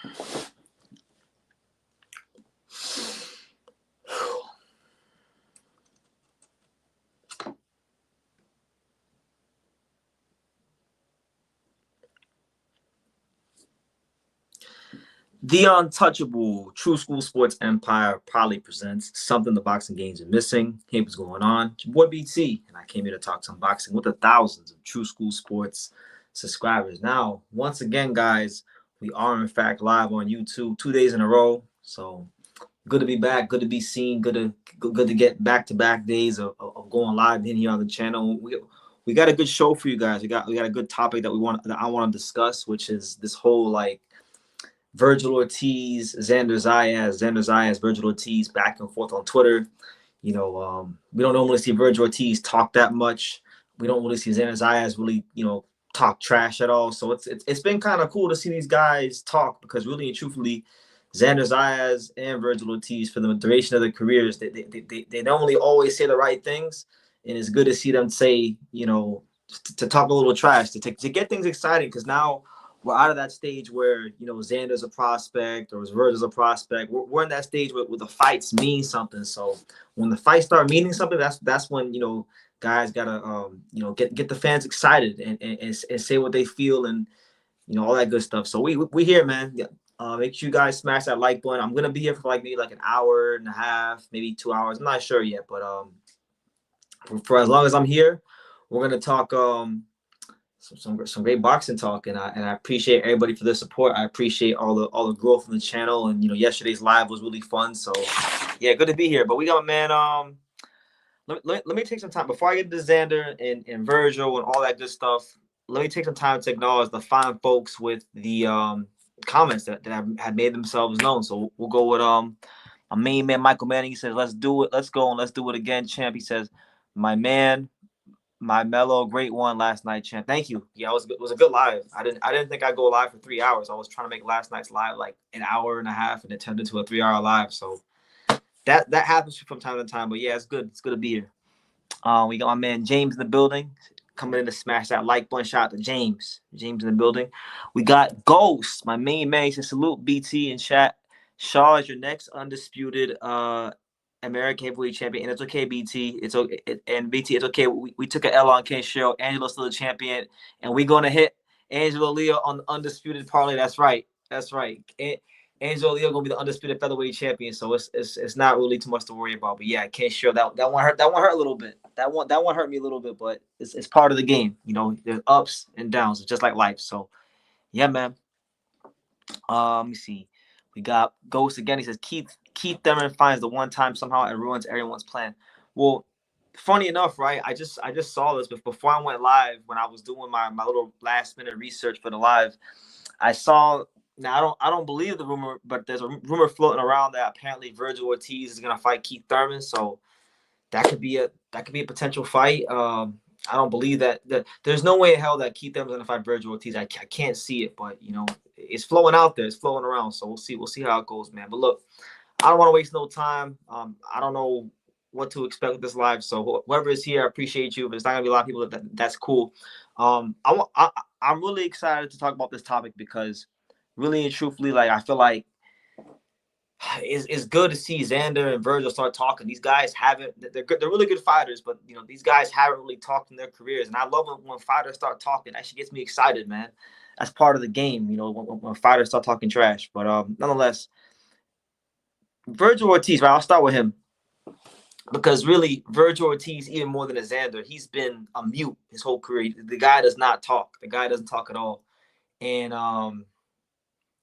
The untouchable True School Sports Empire proudly presents something the boxing games are missing. Hey, what's going on? It's your boy BT, and I came here to talk some boxing with the thousands of True School Sports subscribers. Now, once again, guys, we are in fact live on YouTube 2 days in a row. So good to be back, good to be seen, good to get back-to-back days of going live in here on the channel. We got a good show for you guys. We got a good topic that I want to discuss, which is this whole like Vergil Ortiz, Xander Zayas, Virgil Ortiz, back and forth on Twitter. We don't normally see Virgil Ortiz talk that much. We don't really see Xander Zayas really, talk trash at all. So it's been kind of cool to see these guys talk, because really and truthfully, Xander Zayas and Virgil Ortiz, for the duration of their careers, they normally always say the right things, and it's good to see them say, to talk a little trash, to get things exciting, because now we're out of that stage where, Xander's a prospect or Virgil's a prospect. We're in that stage where the fights mean something. So when the fights start meaning something, that's when, guys gotta, get the fans excited and say what they feel and, all that good stuff. So we here, man. Make sure you guys smash that like button. I'm gonna be here for maybe an hour and a half, maybe 2 hours. I'm not sure yet, but for as long as I'm here, we're gonna talk some great boxing talk, and I appreciate everybody for their support. I appreciate all the growth in the channel, and yesterday's live was really fun. So yeah, good to be here. But we got my man. Let me take some time before I get to Xander and Virgil and all that good stuff. Let me take some time to acknowledge the fine folks with the comments that have made themselves known. So we'll go with my main man Michael Manning. He says, "Let's do it. Let's go and let's do it again, champ." He says, "My man, my mellow, great one last night, champ." Thank you. Yeah, it was a good live. I didn't think I'd go live for 3 hours. I was trying to make last night's live like an hour and a half, and it turned into a 3-hour live. So that happens from time to time. But yeah, it's good. It's good to be here. We got my man James in the building, coming in to smash that like button. Shout out to James. James in the building. We got Ghost, my main man. He says, "Salute BT in chat. Shaw is your next undisputed American heavyweight champion, and it's okay, BT. It's okay, and BT, it's okay. We took an L on Ken Show. Angelo's still the champion, and we're gonna hit Angelo Leo on the undisputed parlay. That's right. That's right. Angelo Leo gonna be the undisputed featherweight champion, so it's not really too much to worry about. But yeah, Ken Show, that one hurt. That one hurt a little bit. That one hurt me a little bit, but it's part of the game. There's ups and downs. It's just like life. So yeah, man. Let me see. We got Ghost again. He says Keith Thurman finds the one time somehow and ruins everyone's plan. Well, funny enough, right? I just saw this, but before I went live, when I was doing my little last minute research for the live, I saw. Now I don't believe the rumor, but there's a rumor floating around that apparently Virgil Ortiz is gonna fight Keith Thurman. So that could be a potential fight. I don't believe that there's no way in hell that Keith Thurman's gonna fight Virgil Ortiz. I can't see it, but it's flowing out there. It's flowing around. So we'll see how it goes, man. But look, I don't want to waste no time. I don't know what to expect with this live. So whoever is here, I appreciate you. But it's not gonna be a lot of people. That's cool. I'm really excited to talk about this topic because really and truthfully, I feel like it's good to see Xander and Virgil start talking. These guys haven't. They're really good fighters, but these guys haven't really talked in their careers. And I love when fighters start talking. That actually gets me excited, man. That's part of the game, when fighters start talking trash. But nonetheless, Virgil Ortiz, right? I'll start with him because really, Virgil Ortiz, even more than a Xander, he's been a mute his whole career. The guy does not talk. The guy doesn't talk at all. And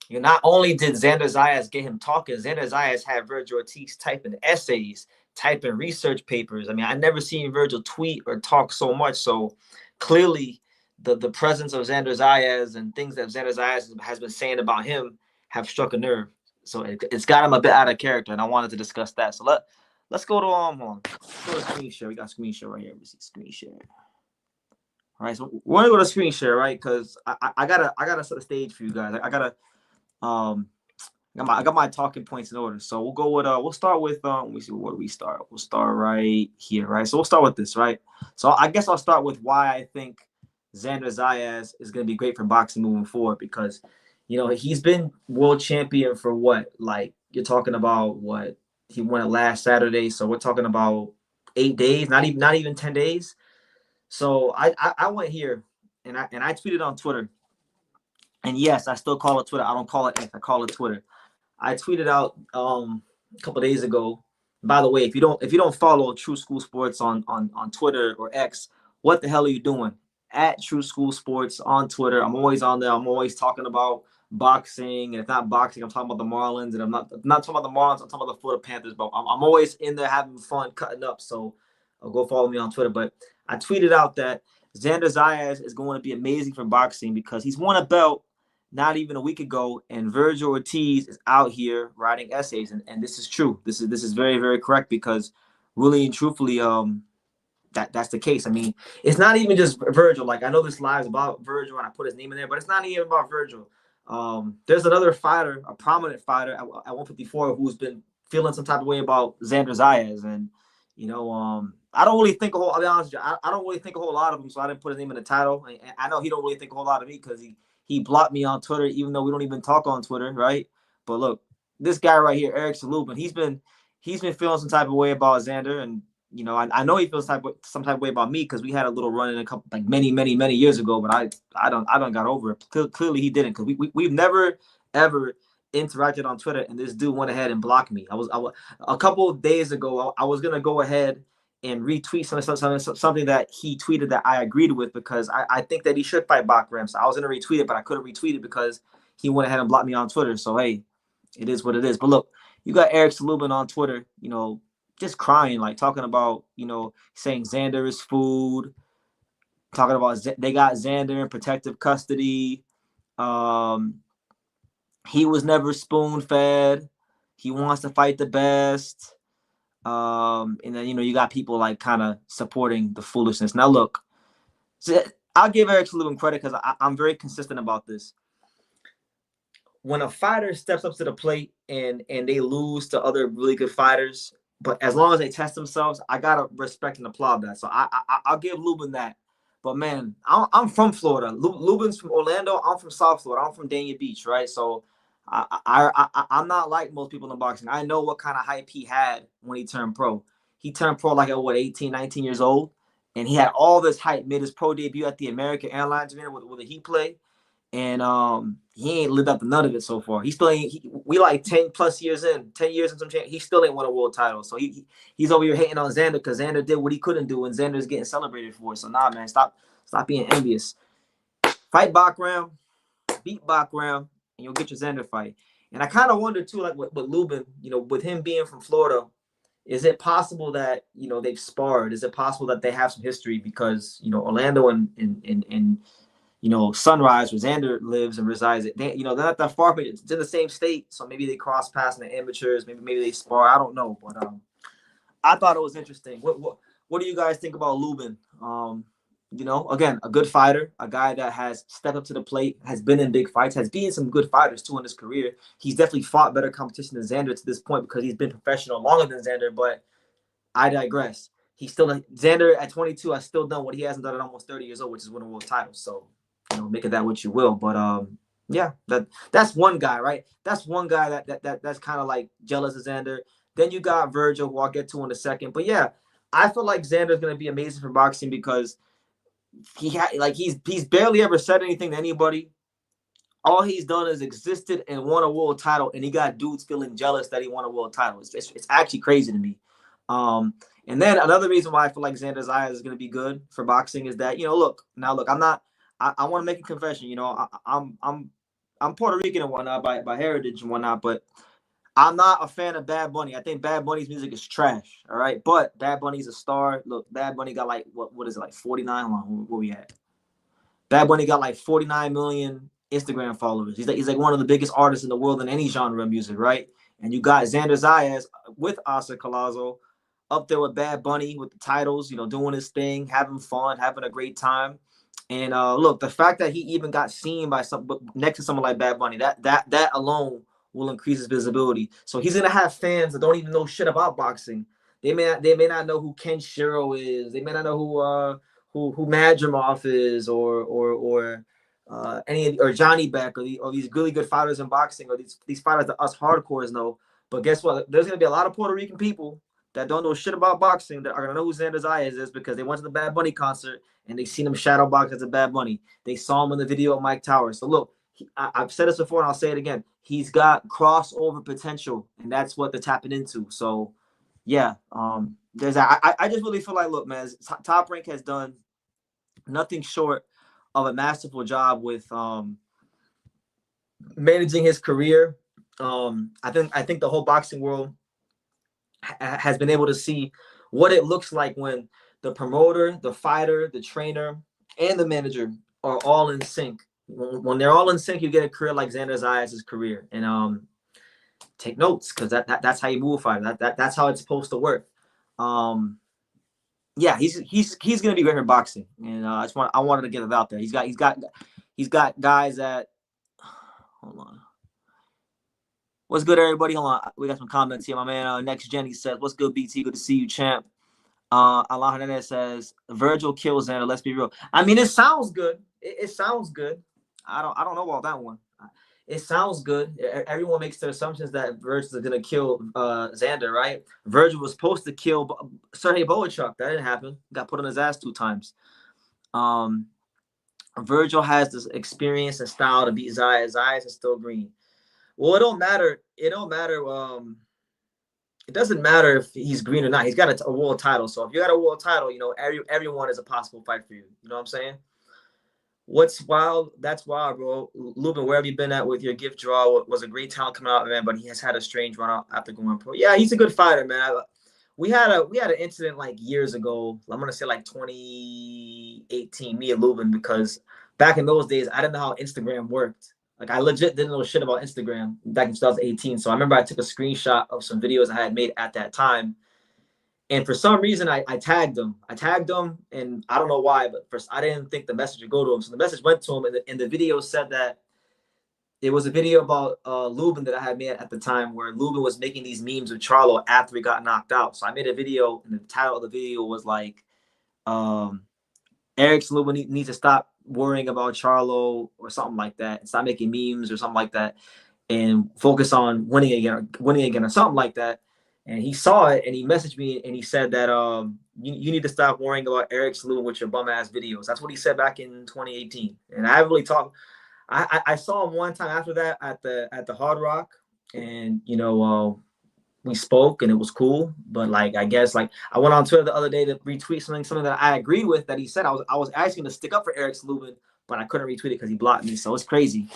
not only did Xander Zayas get him talking, Xander Zayas had Virgil Ortiz typing essays, typing research papers. I mean, I never seen Virgil tweet or talk so much. So clearly, the presence of Xander Zayas and things that Xander Zayas has been saying about him have struck a nerve. So it's got him a bit out of character, and I wanted to discuss that. So let's go to hold on. Let's go to screen share. We got screen share right here. Let me see screen share. All right, so we're gonna go to screen share, right? Because I gotta set the stage for you guys. I got my talking points in order. So we'll go with we'll start with let me see, where do we start? We'll start right here, right? So we'll start with this, right? So I guess I'll start with why I think Xander Zayas is gonna be great for boxing moving forward, because he's been world champion for what? Like, you're talking about what? He won it last Saturday, so we're talking about 8 days, not even 10 days. So I went here and I tweeted on Twitter. And yes, I still call it Twitter. I don't call it X, I call it Twitter. I tweeted out a couple days ago. By the way, if you don't follow True School Sports on Twitter or X, what the hell are you doing? At True School Sports on Twitter. I'm always on there. I'm always talking about boxing, and if not boxing, I'm talking about the Marlins, and I'm not talking about the Marlins. I'm talking about the Florida Panthers. But I'm always in there having fun, cutting up. So go follow me on Twitter. But I tweeted out that Xander Zayas is going to be amazing for boxing because he's won a belt not even a week ago, and Vergil Ortiz is out here writing essays, and this is true. This is very, very correct because really and truthfully, that's the case. I mean, it's not even just Virgil. Like, I know this live is about Virgil and I put his name in there, but it's not even about Virgil. There's another fighter, a prominent fighter at 154 who's been feeling some type of way about Xander Zayas, and I don't really think a whole. I'll be honest with you, I don't really think a whole lot of him, so I didn't put his name in the title. And I know he don't really think a whole lot of me because he blocked me on Twitter, even though we don't even talk on Twitter, right? But look, this guy right here, Eric Salubin, he's been feeling some type of way about Xander, and I know he feels some type of way about me because we had a little run in a couple, like many years ago, but I don't got over it. Clearly he didn't, because we've never ever interacted on Twitter, and this dude went ahead and blocked me. I was a couple of days ago, I was gonna go ahead and retweet something that he tweeted that I agreed with, because I think that he should fight Bakram. So I was gonna retweet it, but I couldn't retweet it because he went ahead and blocked me on Twitter. So hey, it is what it is. But look, you got Eric Salubin on Twitter, just crying, like talking about, saying Xander is food, talking about they got Xander in protective custody. He was never spoon fed. He wants to fight the best. And then you got people like kind of supporting the foolishness. Now look, I'll give Eric Salubin credit because I'm very consistent about this. When a fighter steps up to the plate and they lose to other really good fighters, but as long as they test themselves, I gotta respect and applaud that. So I'll give Lubin that. But man, I'm from Florida. Lubin's from Orlando. I'm from South Florida. I'm from Dania Beach, right? So I'm not like most people in boxing. I know what kind of hype he had when he turned pro. He turned pro like at 18, 19 years old, and he had all this hype. Made his pro debut at the American Airlines Arena with a heat play, and he ain't lived up to none of it so far. He still ain't. We like 10 years in some change. He still ain't won a world title. So he's over here hating on Xander because Xander did what he couldn't do, and Xander's getting celebrated for it. So nah, man, stop being envious. Fight Bakram, beat Bakram, and you'll get your Xander fight. And I kind of wonder too, like with Lubin, with him being from Florida, is it possible that they've sparred? Is it possible that they have some history? Because Orlando and Sunrise, where Xander lives and resides, they're not that far, but it's in the same state, so maybe they cross paths in the amateurs, maybe they spar. I don't know, but I thought it was interesting. What do you guys think about Lubin? Again, a good fighter, a guy that has stepped up to the plate, has been in big fights, has beaten some good fighters too in his career. He's definitely fought better competition than Xander to this point because he's been professional longer than Xander, but I digress. Xander at 22 has still done what he hasn't done at almost 30 years old, which is win a world title. So, make of that what you will. But yeah, that's one guy, right? That's one guy that's kind of like jealous of Xander. Then you got Virgil, who I'll get to in a second. But yeah, I feel like Xander's gonna be amazing for boxing because he's barely ever said anything to anybody. All he's done is existed and won a world title, and he got dudes feeling jealous that he won a world title. It's actually crazy to me. And then another reason why I feel like Xander Zayas is going to be good for boxing is that look, I'm not. I want to make a confession. I'm Puerto Rican and whatnot by heritage and whatnot, but I'm not a fan of Bad Bunny. I think Bad Bunny's music is trash. All right, but Bad Bunny's a star. Look, Bad Bunny got like what is it, like 49? Where we at? Bad Bunny got like 49 million Instagram followers. He's like one of the biggest artists in the world in any genre of music, right? And you got Xander Zayas with Asa Colazo up there with Bad Bunny with the titles, doing his thing, having fun, having a great time. And look, the fact that he even got seen by next to someone like Bad Bunny, that alone will increase his visibility. So he's gonna have fans that don't even know shit about boxing. They may not know who Ken Shiro is. They may not know who Madrimov is or or Johnny Beck or these really good fighters in boxing or these fighters that us hardcores know. But guess what? There's gonna be a lot of Puerto Rican people that don't know shit about boxing that are gonna know who Xander Zayas is because they went to the Bad Bunny concert and they seen him shadow box as a Bad Bunny. They saw him in the video of Mike Towers. So look, I've said this before and I'll say it again. He's got crossover potential, and that's what they're tapping into. So yeah, there's I just really feel like, look, man, Top Rank has done nothing short of a masterful job with managing his career. I think the whole boxing world has been able to see what it looks like when the promoter, the fighter, the trainer, and the manager are all in sync. When they're all in sync, you get a career like Xander Zayas' career. And take notes, because that's how you move a fighter. That's how it's supposed to work. Yeah, he's gonna be great in boxing, and I wanted to get it out there. He's got guys that. Hold on. What's good, everybody? Hold on. We got some comments here. My man, Next Jenny says, "What's good, BT? Good to see you, champ." Alain Hernandez says, "Virgil kills Xander. Let's be real." I mean, it sounds good. It sounds good. I don't know about that one. It sounds good. Everyone makes their assumptions that Virgil is gonna kill Xander, right? Virgil was supposed to kill Sergey Boychuk. That didn't happen. Got put on his ass 2 times. Virgil has this experience and style to beat Zayas. Zayas is still green. Well, it don't matter. It doesn't matter if he's green or not. He's got a world title. So if you got a world title, you know, everyone is a possible fight for you. You know what I'm saying? What's wild? That's wild, bro. Lubin, where have you been at with your gift draw? Was a great talent coming out, man, but he has had a strange run out after going pro. Yeah, he's a good fighter, man. We had an incident like years ago. I'm gonna say like 2018, me and Lubin, because back in those days, I didn't know how Instagram worked. Like, I legit didn't know shit about Instagram back in 2018. So I remember I took a screenshot of some videos I had made at that time. And for some reason, I tagged him. And I don't know why, but first I didn't think the message would go to him. So the message went to him, and the video said that it was a video about Lubin that I had made at the time, where Lubin was making these memes with Charlo after he got knocked out. So I made a video, and the title of the video was like, Eric's Lubin needs to stop worrying about Charlo or something like that, and stop making memes or something like that, and focus on winning again or something like that. And he saw it, and he messaged me, and he said that you need to stop worrying about Eric Lubin with your bum ass videos. That's what he said back in 2018. And I haven't really talked. I saw him one time after that at the Hard Rock, and we spoke, and it was cool. But like, I guess, like, I went on Twitter the other day to retweet something that I agreed with that he said. I was actually gonna stick up for Eric Lubin, but I couldn't retweet it because he blocked me. So it's crazy.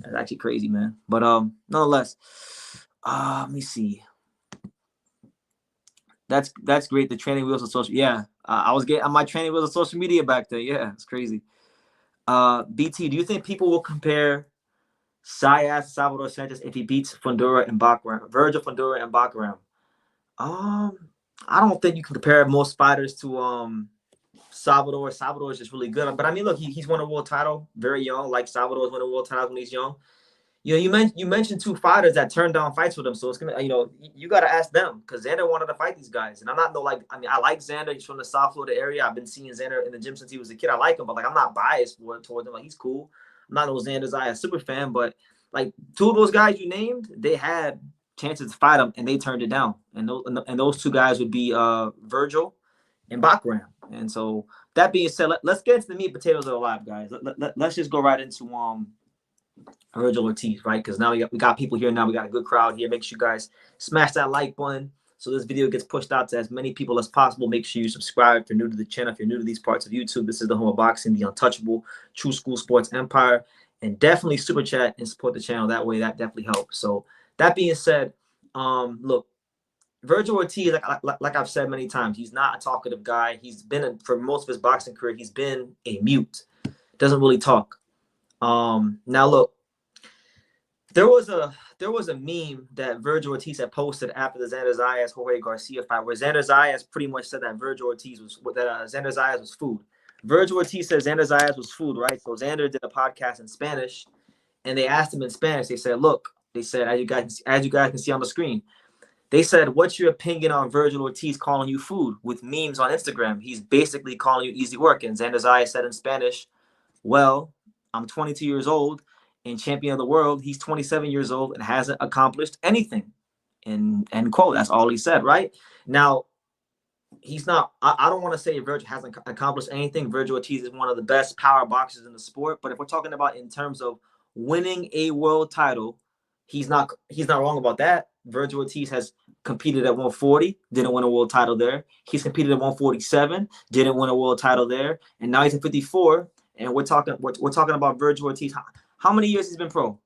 It's actually crazy, man. But nonetheless, let me see. That's great. The training wheels of social. Yeah, I was getting on my training wheels of social media back there. Yeah, it's crazy. BT, do you think people will compare Zayas Salvador Sanchez if he beats Fundora and Baccaram, Virgil Fundora and Baccaram? I don't think you can compare most fighters to Salvador. Salvador is just really good. But I mean, look, he's won a world title very young. Like, Salvador's won a world title when he's young. You mentioned 2 fighters that turned down fights with him, so it's gonna, you got to ask them, because Xander wanted to fight these guys, and I'm not I like Xander. He's from the South Florida area. I've been seeing Xander in the gym since he was a kid. I like him, but like, I'm not biased towards him. Like, he's cool. I'm not no Xander Zayas super fan, but like, 2 of those guys you named, they had chances to fight him, and they turned it down. And those 2 guys would be Virgil and Baccaram. And so, that being said, let's get into the meat and potatoes of the live, guys. Let's just go right into Vergil Ortiz, right? Because now we got people here. Now we got a good crowd here. Make sure you guys smash that like button so this video gets pushed out to as many people as possible. Make sure you subscribe if you're new to the channel. If you're new to these parts of YouTube, this is the home of boxing, the untouchable, true school sports empire. And definitely super chat and support the channel. That way, that definitely helps. So that being said, look, Vergil Ortiz, like I've said many times, he's not a talkative guy. He's been, for most of his boxing career, he's been a mute. Doesn't really talk. Now look, there was a meme that Vergil Ortiz had posted after the Xander Zayas Jorge Garcia fight, where Xander Zayas pretty much said that Xander Zayas was food. Vergil Ortiz said Xander Zayas was food, right? So Xander did a podcast in Spanish, and they asked him in Spanish. They said, "Look," they said, as you guys can see on the screen, they said, "What's your opinion on Vergil Ortiz calling you food with memes on Instagram? He's basically calling you easy work." And Xander Zayas said in Spanish, "Well, I'm 22 years old and champion of the world. He's 27 years old and hasn't accomplished anything. And end quote. That's all he said, right? Now, he's not, I don't want to say Virgil hasn't accomplished anything. Virgil Ortiz is one of the best power boxers in the sport. But if we're talking about in terms of winning a world title, he's not wrong about that. Virgil Ortiz has competed at 140, didn't win a world title there. He's competed at 147, didn't win a world title there. And now he's at 54. And we're talking about Virgil Ortiz. How many years he's been pro?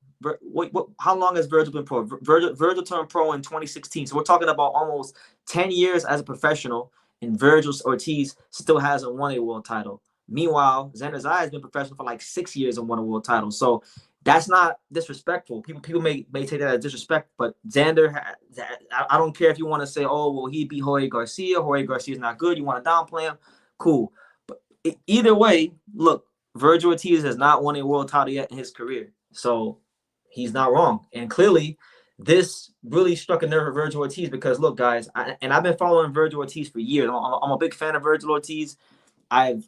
How long has Virgil been pro? Virgil turned pro in 2016. So we're talking about almost 10 years as a professional, and Virgil Ortiz still hasn't won a world title. Meanwhile, Xander Zayas has been professional for like 6 years and won a world title. So that's not disrespectful. People may take that as disrespect, but Xander, I don't care if you want to say, oh, well, he beat Jorge Garcia. Jorge Garcia is not good. You want to downplay him? Cool. But either way, look, Virgil Ortiz has not won a world title yet in his career. So he's not wrong. And clearly, this really struck a nerve with Virgil Ortiz because, look, guys, I've been following Virgil Ortiz for years. I'm a big fan of Virgil Ortiz. I've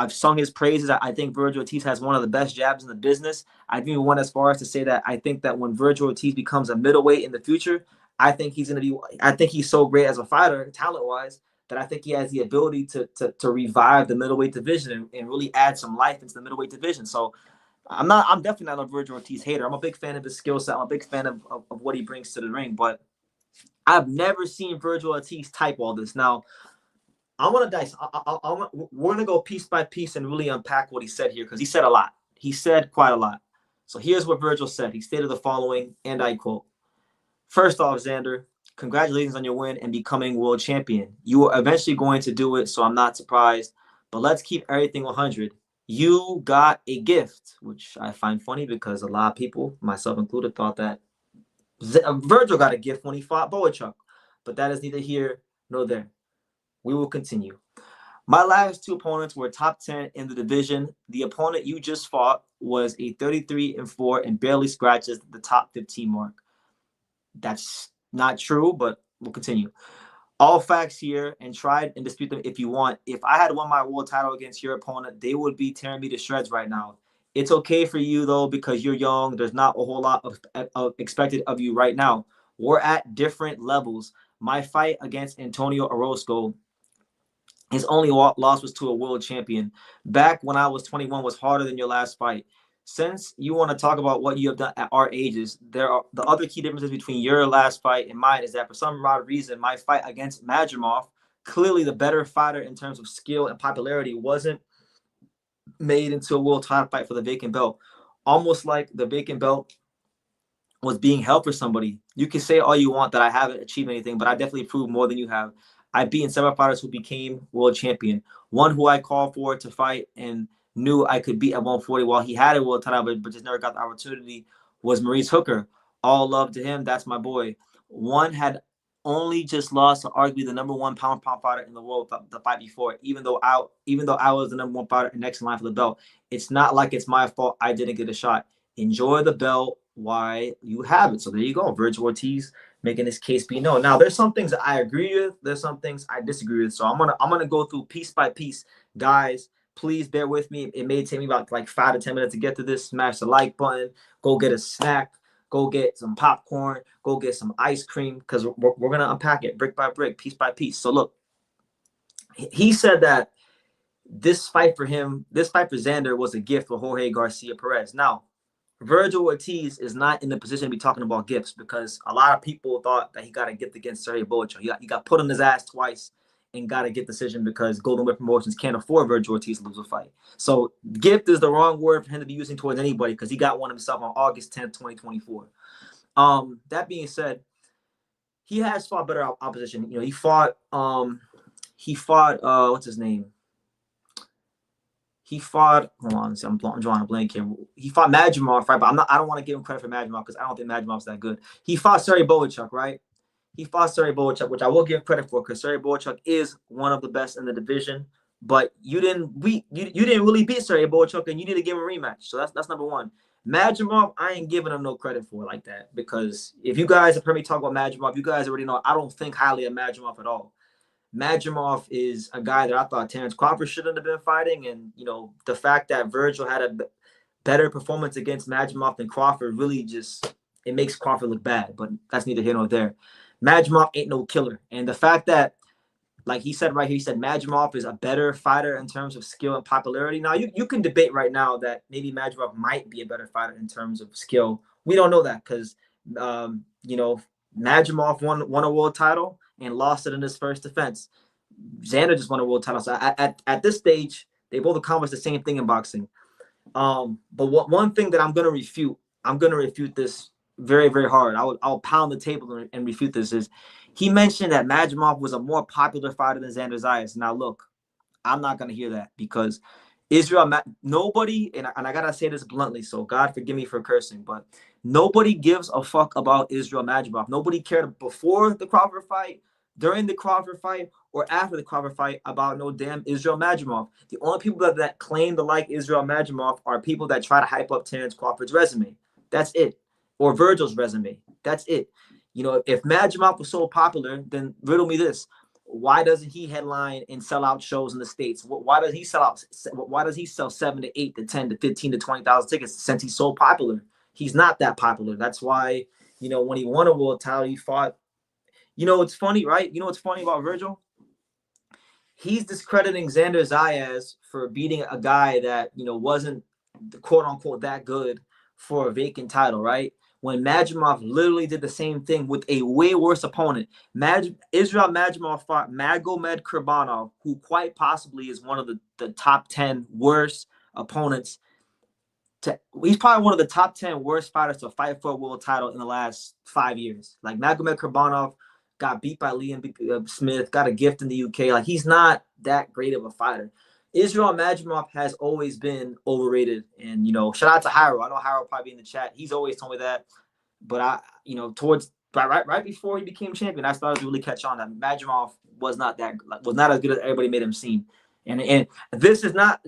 sung his praises. I think Virgil Ortiz has one of the best jabs in the business. I've even went as far as to say that I think that when Virgil Ortiz becomes a middleweight in the future, I think he's so great as a fighter, talent-wise, that I think he has the ability to revive the middleweight division and really add some life into the middleweight division. So I'm definitely not a Virgil Ortiz hater. I'm a big fan of his skill set. I'm a big fan of what he brings to the ring, but I've never seen Virgil Ortiz type all this. Now, I want to dice. We're going to go piece by piece and really unpack what he said here because he said a lot. He said quite a lot. So here's what Virgil said. He stated the following, and I quote, "First off, Xander, congratulations on your win and becoming world champion. You are eventually going to do it, so I'm not surprised. But let's keep everything 100. You got a gift," which I find funny because a lot of people, myself included, thought that Virgil got a gift when he fought Boachuk. But that is neither here nor there. We will continue. "My last two opponents were top 10 in the division. The opponent you just fought was a 33-4 and barely scratches the top 15 mark." That's not true, but we'll continue. "All facts here and try and dispute them if you want. If I had won my world title against your opponent, they would be tearing me to shreds right now. It's okay for you, though, because you're young. There's not a whole lot of expected of you right now. We're at different levels. My fight against Antonio Orozco, his only loss was to a world champion. Back when I was 21 was harder than your last fight. Since you want to talk about what you have done at our ages, there are the other key differences between your last fight and mine is that for some odd reason, my fight against Madrimov, clearly the better fighter in terms of skill and popularity, wasn't made into a world title fight for the vacant belt. Almost like the vacant belt was being held for somebody. You can say all you want that I haven't achieved anything, but I definitely proved more than you have. I've beaten several fighters who became world champion. One who I called for to fight and knew I could beat at 140 while he had a world title, but just never got the opportunity, was Maurice Hooker. All love to him. That's my boy. One had only just lost to arguably the number one pound fighter in the world the fight before, even though I was the number one fighter next in line for the belt. It's not like it's my fault I didn't get a shot. Enjoy the belt while you have it." So there you go. Virgil Ortiz making his case be known. Now, there's some things that I agree with. There's some things I disagree with. So I'm gonna go through piece by piece. Guys, please bear with me. It may take me about like 5 to 10 minutes to get to this. Smash the like button. Go get a snack. Go get some popcorn. Go get some ice cream because we're gonna unpack it brick by brick, piece by piece. So look, he said that this fight for Xander was a gift for Jorge Garcia Perez. Now, Virgil Ortiz is not in the position to be talking about gifts because a lot of people thought that he got a gift against Sergey Boachuk. He got put on his ass twice and got a gift decision because Golden Whip Promotions can't afford Virgil Ortiz to lose a fight. So gift is the wrong word for him to be using towards anybody because he got one himself on August 10th, 2024. That being said, he has fought better opposition. You know, he fought what's his name? He fought, hold on, I'm drawing a blank here. He fought Madrimov, right? But I don't want to give him credit for Madrimov because I don't think Madrimov's that good. He fought Sergey Boachuk, right? He fought Sergey Boachuk, which I will give credit for because Sergey Boachuk is one of the best in the division. But you didn't really beat Sergey Boachuk, and you need to give him a rematch. So that's number one. Madrimov, I ain't giving him no credit for like that because if you guys have heard me talk about Madrimov, you guys already know I don't think highly of Madrimov at all. Madrimov is a guy that I thought Terrence Crawford shouldn't have been fighting. And, you know, the fact that Virgil had better performance against Majimov than Crawford really just, it makes Crawford look bad, but that's neither here nor there. Majimov ain't no killer. And the fact that, like he said right here, he said Majimov is a better fighter in terms of skill and popularity. Now, you can debate right now that maybe Majimov might be a better fighter in terms of skill. We don't know that because, you know, Majimov won a world title and lost it in his first defense. Xander just won a world title. So at this stage, they both accomplish the same thing in boxing. But one thing that I'm gonna refute this very, very hard. I'll pound the table and refute this. Is he mentioned that Majimov was a more popular fighter than Xander Zayas. Now look, I'm not gonna hear that because nobody, and I gotta say this bluntly, so God forgive me for cursing, but nobody gives a fuck about Israel Majimov. Nobody cared before the Crawford fight, during the Crawford fight, or after the Crawford fight about no damn Israel Majimov. The only people that claim to like Israel Majimov are people that try to hype up Terence Crawford's resume. That's it. Or Virgil's resume. That's it. You know, if Majimov was so popular, then riddle me this. Why doesn't he headline and sell out shows in the States? Why does he sell out? Why does he sell 7 to 8 to 10 to 15 to 20,000 tickets since he's so popular? He's not that popular. That's why, you know, when he won a world title, he fought. You know, it's funny, right? You know what's funny about Virgil? He's discrediting Xander Zayas for beating a guy that, you know, wasn't quote unquote that good for a vacant title, right? When Majimov literally did the same thing with a way worse opponent. Israel Majimov fought Magomed Kurbanov, who quite possibly is one of the top 10 worst opponents. He's probably one of the top 10 worst fighters to fight for a world title in the last 5 years. Like Magomed Kurbanov got beat by Liam Smith, got a gift in the UK. Like he's not that great of a fighter. Israel Majimov has always been overrated. And, you know, shout out to Harold. I know Harold probably in the chat. He's always told me that. But you know, right before he became champion, I started to really catch on that Majimov was not as good as everybody made him seem. And this is not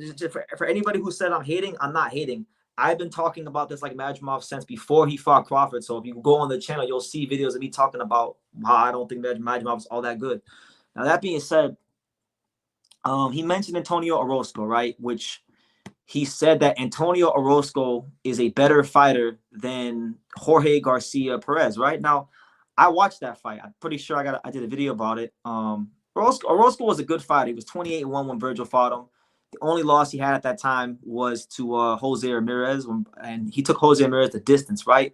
for anybody who said I'm hating. I'm not hating. I've been talking about this like Majimov since before he fought Crawford. So if you go on the channel, you'll see videos of me talking about how I don't think Majimov is all that good. Now that being said, he mentioned Antonio Orozco, right? Which he said that Antonio Orozco is a better fighter than Jorge Garcia Perez, right? Now, I watched that fight. I'm pretty sure I did a video about it. Orozco was a good fighter. He was 28-1 when Virgil fought him. The only loss he had at that time was to Jose Ramirez, and he took Jose Ramirez the distance, right?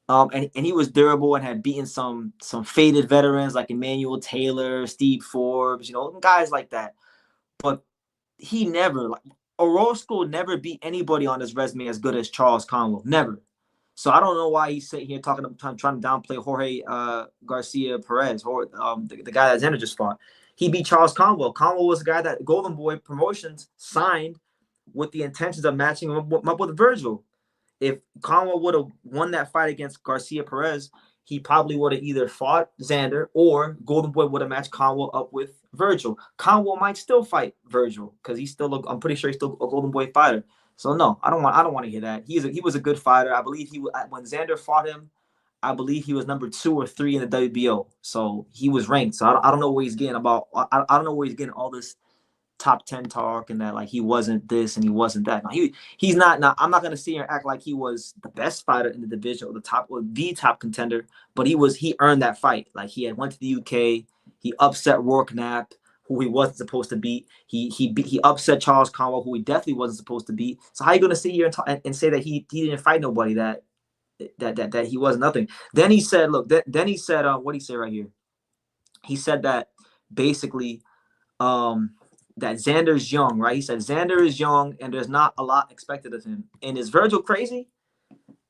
And he was durable and had beaten some faded veterans like Emmanuel Taylor, Steve Forbes, you know, guys like that. But he never, like, Orozco never beat anybody on his resume as good as Charles Conwell. Never. So I don't know why he's sitting here trying to downplay Jorge Garcia Perez, or the guy that Xander just fought. He beat Charles Conwell. Conwell was a guy that Golden Boy Promotions signed with the intentions of matching him up with Virgil. If Conwell would have won that fight against Garcia Perez, he probably would have either fought Xander or Golden Boy would have matched Conwell up with Virgil. Conwell might still fight Virgil because I'm pretty sure he's still a Golden Boy fighter. So no, I don't want to hear that. He was a good fighter. I believe when Xander fought him, I believe he was number 2 or 3 in the WBO. So he was ranked. So I don't know where he's getting I don't know where he's getting all this top 10 talk and that like he wasn't this and he wasn't that. Now, he's not. Now I'm not gonna sit here and act like he was the best fighter in the division or the top contender, but he earned that fight. Like he had went to the UK, he upset Rourke Knapp, who he wasn't supposed to beat. He upset Charles Conwell, who he definitely wasn't supposed to beat. So how are you gonna sit here and say that he didn't fight nobody, that he was nothing? Then he said, look, then he said, what did he say right here? He said that basically, that Xander's young, right? He said Xander is young and there's not a lot expected of him. And is Virgil crazy?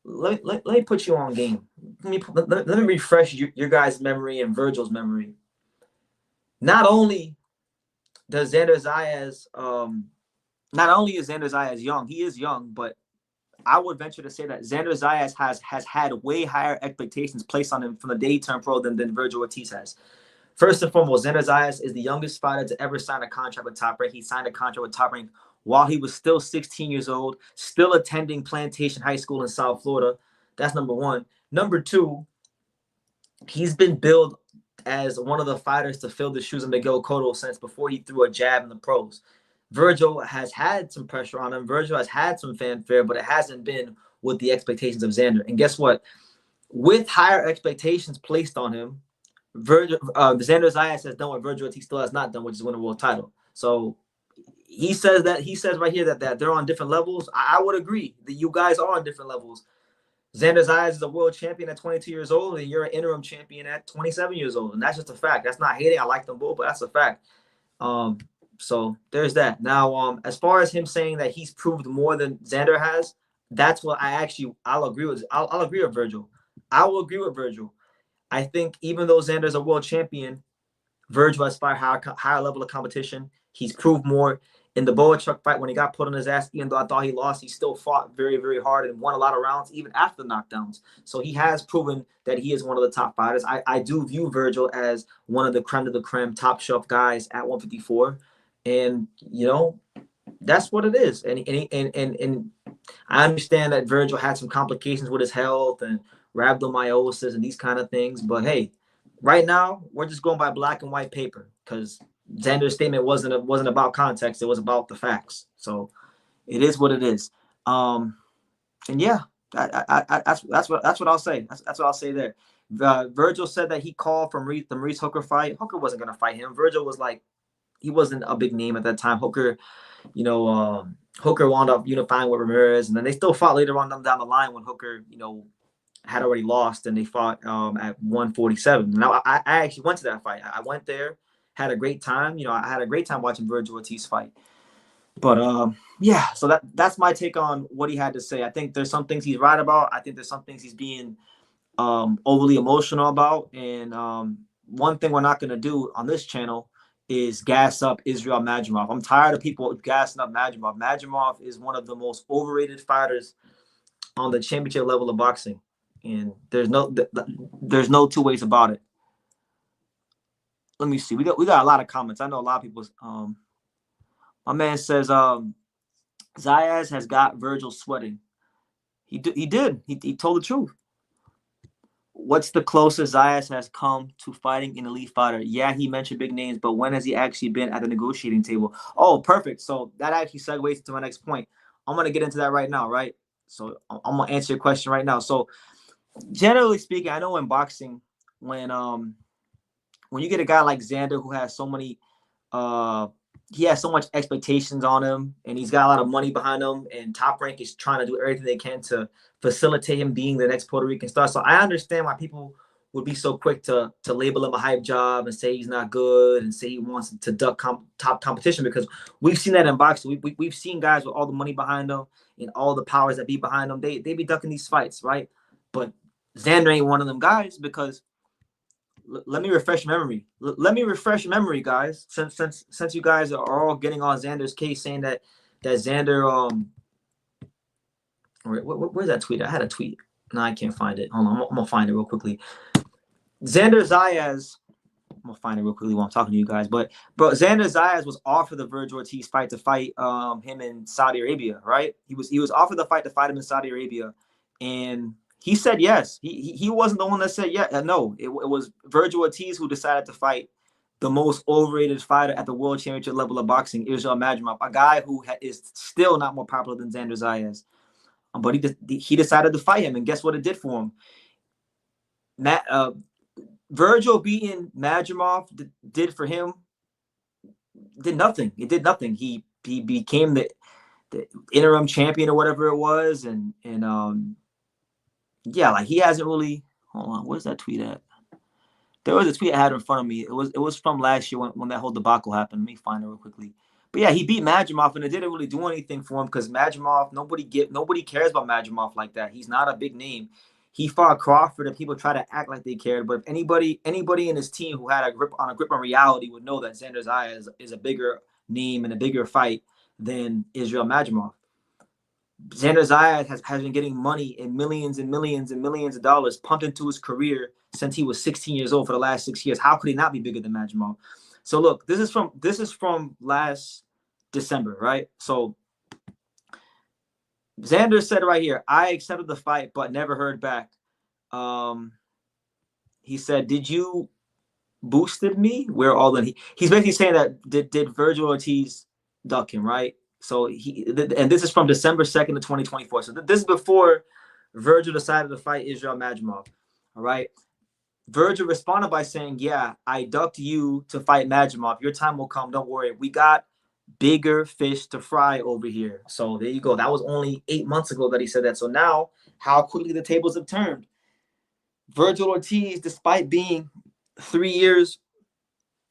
Let me put you on game. Let me refresh your guys' memory and Virgil's memory. Not only does Xander Zayas, not only is Xander Zayas young, he is young, but I would venture to say that Xander Zayas has had way higher expectations placed on him from the day he turned pro than Virgil Ortiz has. First and foremost, Xander Zayas is the youngest fighter to ever sign a contract with Top Rank. He signed a contract with Top Rank while he was still 16 years old, still attending Plantation High School in South Florida. That's number one. Number two, he's been billed as one of the fighters to fill the shoes of Miguel Cotto since before he threw a jab in the pros. Virgil has had some pressure on him. Virgil has had some fanfare, but it hasn't been with the expectations of Xander. And guess what? With higher expectations placed on him, Xander Zayas has done what Virgil Ortiz still has not done, which is win a world title. So he says right here that they're on different levels. I would agree that you guys are on different levels. Xander Zayas is a world champion at 22 years old, and you're an interim champion at 27 years old. And that's just a fact. That's not hating. I like them both, but that's a fact. So there's that. Now, as far as him saying that he's proved more than Xander has, that's what I'll agree with. I'll agree with Virgil. I will agree with Virgil. I think even though Xander's a world champion, Virgil has far higher level of competition. He's proved more. In the Boachuk fight, when he got put on his ass, even though I thought he lost, he still fought very, very hard and won a lot of rounds, even after the knockdowns. So he has proven that he is one of the top fighters. I do view Virgil as one of the creme of the creme, top shelf guys at 154. And, you know, that's what it is. And I understand that Virgil had some complications with his health and rhabdomyosis and these kind of things. But, hey, right now, we're just going by black and white paper because Xander's statement wasn't about context. It was about the facts. So it is what it is. And yeah, that's what I'll say. That's what I'll say there. Virgil said that he called from the Maurice Hooker fight. Hooker wasn't going to fight him. Virgil was like, he wasn't a big name at that time. Hooker, Hooker wound up unifying with Ramirez, and then they still fought later on down the line when Hooker, had already lost, and they fought at 147. Now I actually went to that fight. I went there. Had a great time. I had a great time watching Virgil Ortiz fight. But yeah, so that's my take on what he had to say. I think there's some things he's right about. I think there's some things he's being overly emotional about. And one thing we're not going to do on this channel is gas up Israel Madrimov. I'm tired of people gassing up Madrimov. Madrimov is one of the most overrated fighters on the championship level of boxing. And there's no two ways about it. Let me see. We got a lot of comments. I know a lot of people. My man says Zayas has got Virgil sweating. He did. He told the truth. What's the closest Zayas has come to fighting an elite fighter? Yeah, he mentioned big names, but when has he actually been at the negotiating table? Oh, perfect. So that actually segues to my next point. I'm gonna get into that right now, right? So I'm gonna answer your question right now. So generally speaking, I know in boxing, when you get a guy like Xander who has so many, he has so much expectations on him, and he's got a lot of money behind him, and Top Rank is trying to do everything they can to facilitate him being the next Puerto Rican star. So I understand why people would be so quick to label him a hype job and say he's not good and say he wants to duck top competition, because we've seen that in boxing. We've seen guys with all the money behind them and all the powers that be behind them. They be ducking these fights, right? But Xander ain't one of them guys, because let me refresh memory. Let me refresh memory, guys. Since you guys are all getting on Xander's case, saying that Xander where's that tweet? I had a tweet. No, I can't find it. Hold on, I'm gonna find it real quickly. Xander Zayas. I'm gonna find it real quickly while I'm talking to you guys. But Xander Zayas was offered the Virgil Ortiz fight to fight him in Saudi Arabia, right? He was offered the fight to fight him in Saudi Arabia, and he said yes. He wasn't the one that said yeah. No, it was Virgil Ortiz who decided to fight the most overrated fighter at the world championship level of boxing, Israel Madrimov, a guy who is still not more popular than Xander Zayas. But he decided to fight him, and guess what it did for him? Virgil beating Madrimov did for him did nothing. It did nothing. He became the interim champion or whatever it was, and yeah, like he hasn't really. Hold on, where's that tweet at? There was a tweet I had in front of me. It was from last year when that whole debacle happened. Let me find it real quickly. But yeah, he beat Madrimov, and it didn't really do anything for him because Madrimov, nobody cares about Madrimov like that. He's not a big name. He fought Crawford, and people try to act like they cared. But if anybody in his team who had a grip on reality would know that Xander Zayas is a bigger name and a bigger fight than Israel Madrimov. Xander Zayas has been getting money in millions and millions and millions of dollars pumped into his career since he was 16 years old for the last 6 years. How could he not be bigger than Madrimov? So look, this is from last December, right? So Xander said right here, I accepted the fight but never heard back. He said, "Did you boosted me? Where all in?" He's basically saying that did Virgil Ortiz duck him, right? So and this is from December 2nd of 2024. So this is before Virgil decided to fight Israel Madrimov. All right. Virgil responded by saying, yeah, I ducked you to fight Madrimov. Your time will come. Don't worry. We got bigger fish to fry over here. So there you go. That was only 8 months ago that he said that. So now, how quickly the tables have turned. Vergil Ortiz, despite being 3 years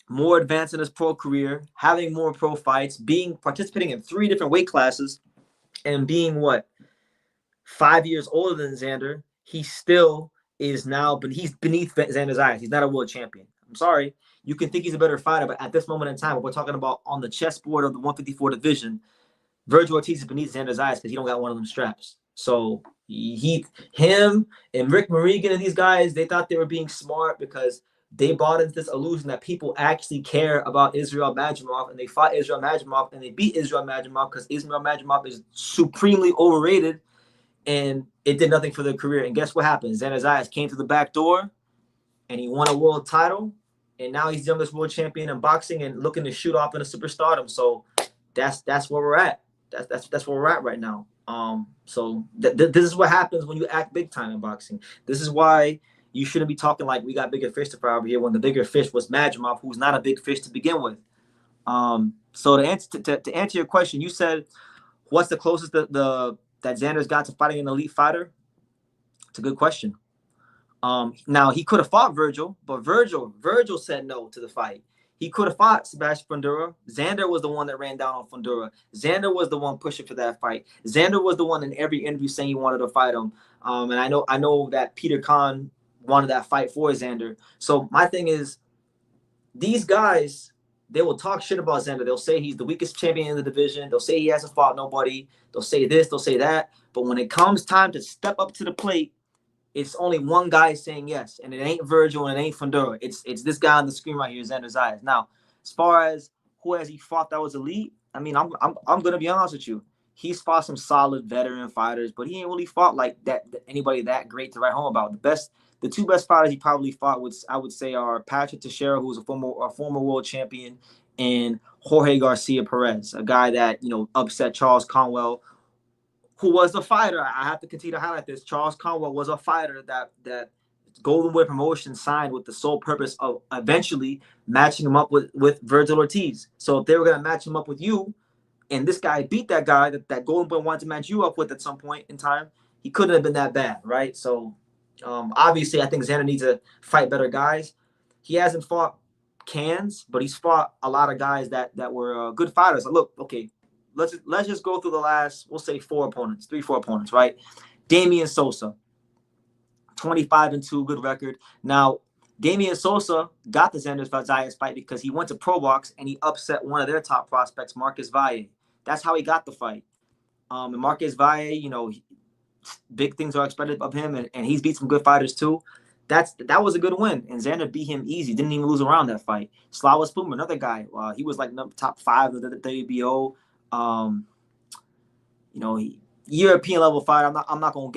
more advanced in his pro career, having more pro fights, participating in 3 different weight classes, and being 5 years older than Xander, he still is now, but he's beneath Xander Zayas. He's not a world champion. I'm sorry. You can think he's a better fighter, but at this moment in time, what we're talking about on the chessboard of the 154 division, Vergil Ortiz is beneath Xander Zayas because he don't got one of them straps. So him and Rick Marigan and these guys, they thought they were being smart because they bought into this illusion that people actually care about Israel Madrimov, and they fought Israel Madrimov and they beat Israel Madrimov because Israel Madrimov is supremely overrated, and it did nothing for their career. And guess what happened? Xander Zayas came through the back door and he won a world title, and now he's the youngest world champion in boxing and looking to shoot off in a superstardom. So that's where we're at. That's where we're at right now. So this is what happens when you act big time in boxing. This is why you shouldn't be talking like we got bigger fish to fry over here when the bigger fish was Madrimov, who's not a big fish to begin with. So to answer your question, you said what's the closest that Xander's got to fighting an elite fighter? It's a good question. Now he could have fought Virgil, but Virgil said no to the fight. He could have fought Sebastian Fundora. Xander was the one that ran down on Fundora. Xander was the one pushing for that fight. Xander was the one in every interview saying he wanted to fight him. And I know that Peter Khan wanted that fight for Xander. So my thing is, these guys, they will talk shit about Xander. They'll say he's the weakest champion in the division. They'll say he hasn't fought nobody. They'll say this, they'll say that. But when it comes time to step up to the plate, it's only one guy saying yes, and it ain't Virgil and it ain't Fundora. It's this guy on the screen right here, Xander Zayas. Now, as far as who has he fought that was elite, I mean, I'm gonna be honest with you. He's fought some solid veteran fighters, but he ain't really fought like that anybody that great to write home about. The 2 best fighters he probably fought I would say are Patrick Teixeira, who's a former world champion, and Jorge Garcia Perez, a guy that upset Charles Conwell, who was a fighter. I have to continue to highlight this. Charles Conwell was a fighter that Golden Boy Promotions signed with the sole purpose of eventually matching him up with Vergil Ortiz. So if they were going to match him up with you, and this guy beat that guy that Golden Boy wanted to match you up with at some point in time, he couldn't have been that bad, right? So obviously, I think Xander needs to fight better guys. He hasn't fought cans, but he's fought a lot of guys that were good fighters. Look, okay, let's just go through the last, we'll say 4 opponents, right? Damian Sosa, 25-2, good record. Now, Damian Sosa got the Xander Zayas fight because he went to Pro Box and he upset one of their top prospects, Marcus Valle. That's how he got the fight. And Marcus Valle, big things are expected of him, and he's beat some good fighters too. That was a good win, and Xander beat him easy. Didn't even lose around that fight. Slava Spuma, another guy. He was like top 5 of the WBO. European level fighter. I'm not gonna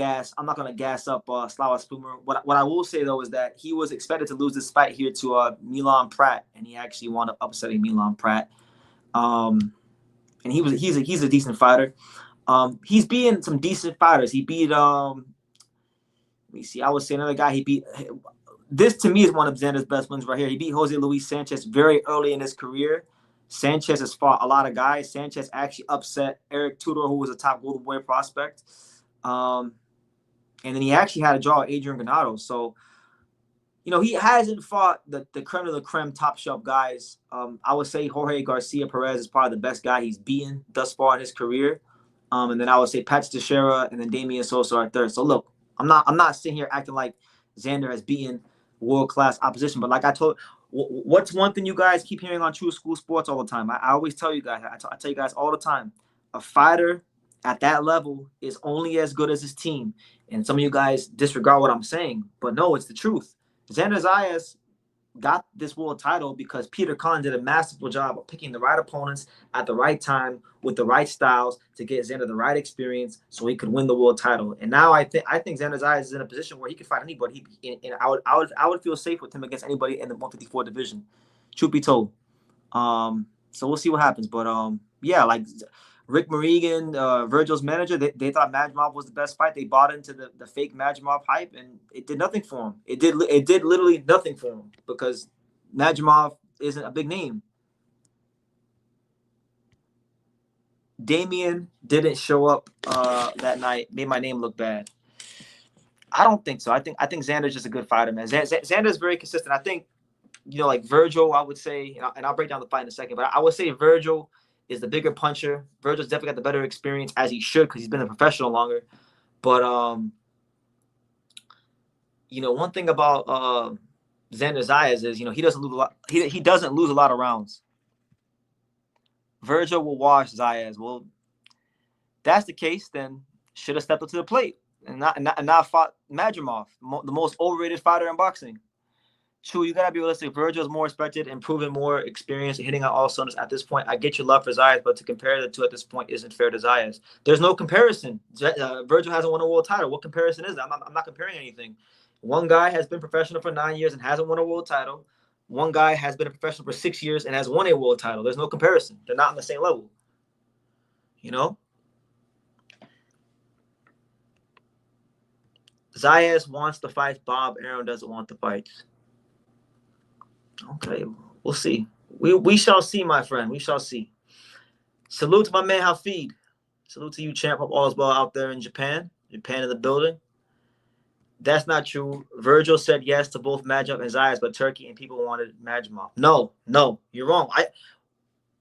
gas up Slava Spuma. What I will say though is that he was expected to lose this fight here to Milan Pratt, and he actually wound up upsetting Milan Pratt. And he's a decent fighter. He's beaten some decent fighters. He beat let me see. I would say another guy he beat. This to me is one of Xander's best wins right here. He beat Jose Luis Sanchez very early in his career. Sanchez has fought a lot of guys. Sanchez actually upset Eric Tudor, who was a top Golden Boy prospect. And then he actually had a draw with Adrian Granado. So, he hasn't fought the creme of the creme top shelf guys. I would say Jorge Garcia Perez is probably the best guy he's beaten thus far in his career. And then I would say Patrick Teixeira and then Damian Sosa are third. So look, I'm not sitting here acting like Xander has beaten world-class opposition. But like I told, what's one thing you guys keep hearing on True School Sports all the time? I always tell you guys, I tell you guys all the time, a fighter at that level is only as good as his team. And some of you guys disregard what I'm saying, but no, it's the truth. Xander Zayas got this world title because Peter Khan did a masterful job of picking the right opponents at the right time with the right styles to get Xander the right experience so he could win the world title. And now I think Xander Zayas is in a position where he can fight anybody. And I would feel safe with him against anybody in the 154 division, truth be told. So we'll see what happens. But yeah, like Rick Marigan, Virgil's manager, they thought Madrimov was the best fight. They bought into the fake Madrimov hype, and it did nothing for him. It did literally nothing for him because Madrimov isn't a big name. Damian didn't show up that night, made my name look bad. I don't think so. I think Xander's just a good fighter, man. Xander's very consistent. I think, like Virgil, I would say, and I'll break down the fight in a second, but I would say Virgil is the bigger puncher. Virgil's definitely got the better experience, as he should, because he's been a professional longer. But one thing about Xander Zayas is, he doesn't lose a lot. He doesn't lose a lot of rounds. Virgil will wash Zayas. Well, that's the case, then should have stepped up to the plate and not fought Madrimov, the most overrated fighter in boxing. True, you gotta be realistic. Virgil is more respected and proven more experienced hitting on all cylinders at this point. I get your love for Zayas, but to compare the two at this point isn't fair to Zayas. There's no comparison. Virgil hasn't won a world title. What comparison is that? I'm not comparing anything. One guy has been professional for 9 years and hasn't won a world title. One guy has been a professional for 6 years and has won a world title. There's no comparison. They're not on the same level. Zayas wants to fight Bob. Aaron doesn't want the fights. Okay, we'll see. We shall see, my friend. We shall see. Salute to my man Hafid. Salute to you, champ. Hope all is well out there in Japan. Japan in the building. That's not true. Virgil said yes to both Madrimov and Zayas, but Turkey and people wanted Madrimov. No, you're wrong.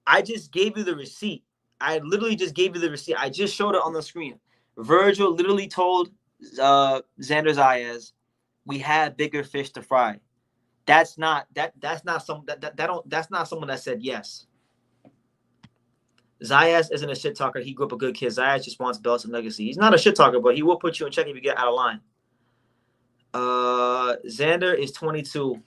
I just gave you the receipt. I literally just gave you the receipt. I just showed it on the screen. Virgil literally told Xander Zayas, "We have bigger fish to fry." That's not someone that said yes. Zayas isn't a shit talker. He grew up a good kid. Zayas just wants belts and legacy. He's not a shit talker, but he will put you in check if you get out of line. Xander is 22.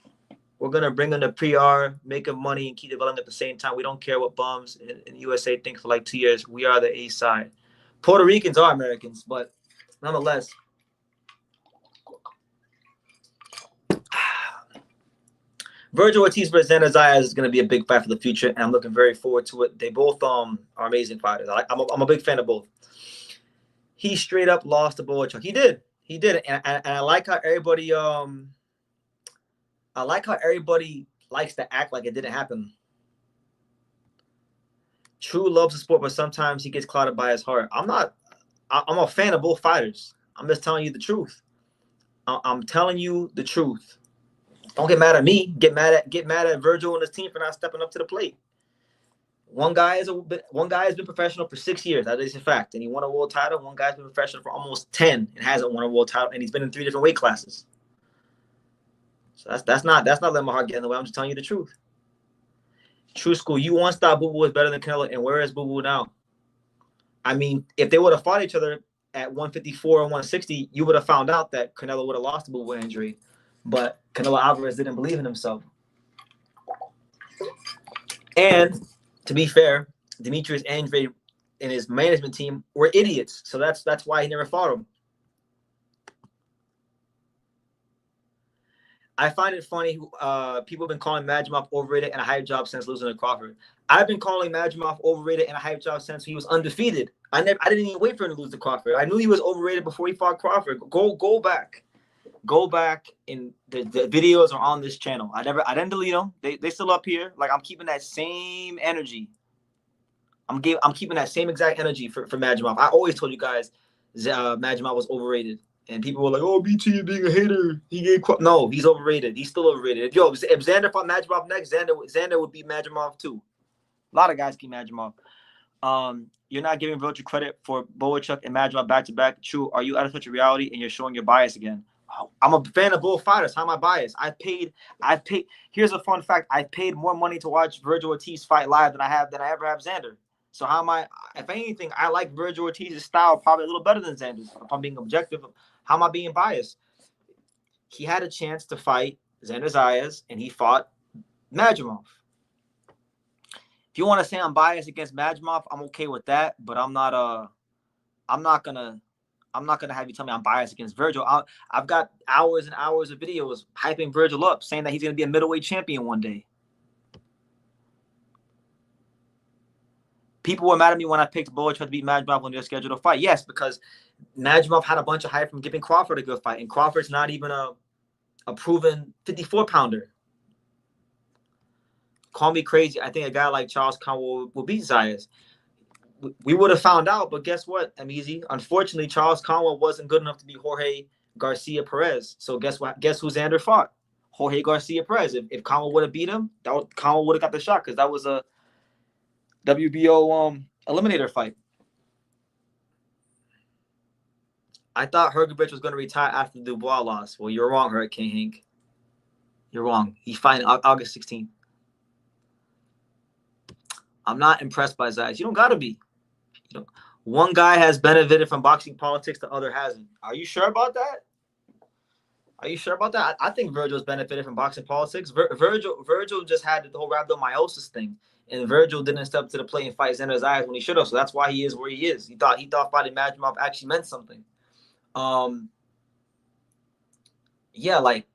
We're gonna bring him to PR, make him money, and keep developing at the same time. We don't care what bums in USA think for like 2 years. We are the A side. Puerto Ricans are Americans, but nonetheless. Virgil Ortiz versus Xander Zayas is going to be a big fight for the future, and I'm looking very forward to it. They both are amazing fighters. I'm a big fan of both. He straight up lost to Boachuk. He did, and I like how everybody likes to act like it didn't happen. True loves the sport, but sometimes he gets clouded by his heart. I'm a fan of both fighters. I'm just telling you the truth. I'm telling you the truth. Don't get mad at me. Get mad at Virgil and his team for not stepping up to the plate. One guy has been professional for 6 years. That is a fact, and he won a world title. One guy's been professional for almost 10 and hasn't won a world title, and he's been in 3 different weight classes. So that's not letting my heart get in the way. I'm just telling you the truth. True school. You once thought Boo Boo was better than Canelo, and where is Boo Boo now? I mean, if they would have fought each other at 154 or 160, you would have found out that Canelo would have lost the Boo Boo injury. But Canelo Alvarez didn't believe in himself. And to be fair, Demetrius Andrade and his management team were idiots. So that's why he never fought him. I find it funny. People have been calling Madrimov overrated and a hype job since losing to Crawford. I've been calling Madrimov overrated and a hype job since he was undefeated. I didn't even wait for him to lose to Crawford. I knew he was overrated before he fought Crawford. Go back. Go back, and the videos are on this channel. I didn't delete them. They still up here. Like, I'm keeping that same energy. I'm keeping that same exact energy for Madrimov. I always told you guys Madrimov was overrated, and people were like, "Oh, BT is being a hater. No, he's overrated. He's still overrated. If Xander fought Madrimov next, Xander would beat Madrimov too. A lot of guys keep Madrimov. You're not giving Virgil credit for Boachuk and Madrimov back to back. True. Are you out of touch with reality and you're showing your bias again? I'm a fan of both fighters. How am I biased? I've paid. Here's a fun fact. I've paid more money to watch Virgil Ortiz fight live than I ever have Xander. So how am I? If anything, I like Virgil Ortiz's style probably a little better than Xander's. If I'm being objective, how am I being biased? He had a chance to fight Xander Zayas, and he fought Madrimov. If you want to say I'm biased against Madrimov, I'm okay with that. But I'm not gonna have you tell me I'm biased against Virgil. I've got hours and hours of videos hyping Virgil up, saying that he's going to be a middleweight champion one day. People were mad at me when I picked Boach to beat Madrimov when they were scheduled to fight. Yes, because Madrimov had a bunch of hype from giving Crawford a good fight, and Crawford's not even a proven 54-pounder. Call me crazy. I think a guy like Charles Conwell will beat Zayas. We would have found out, but guess what, Amizi? Unfortunately, Charles Conwell wasn't good enough to beat Jorge Garcia Perez. So guess what? Guess who Xander fought? Jorge Garcia Perez. If Conwell would have beat him, Conwell would have got the shot because that was a WBO eliminator fight. I thought Hergovich was going to retire after the Dubois loss. Well, you're wrong, Hurricane Hank. You're wrong. He's fighting August 16th. I'm not impressed by Zayas. You don't got to be. You know, one guy has benefited from boxing politics, the other hasn't. Are you sure about that? Are you sure about that? I think Virgil's benefited from boxing politics. Virgil just had the whole rhabdomyosis thing, and Virgil didn't step up to the plate and fight Xander Zayas when he should have. So that's why he is where he is. He thought fighting Madrimov actually meant something. Yeah, like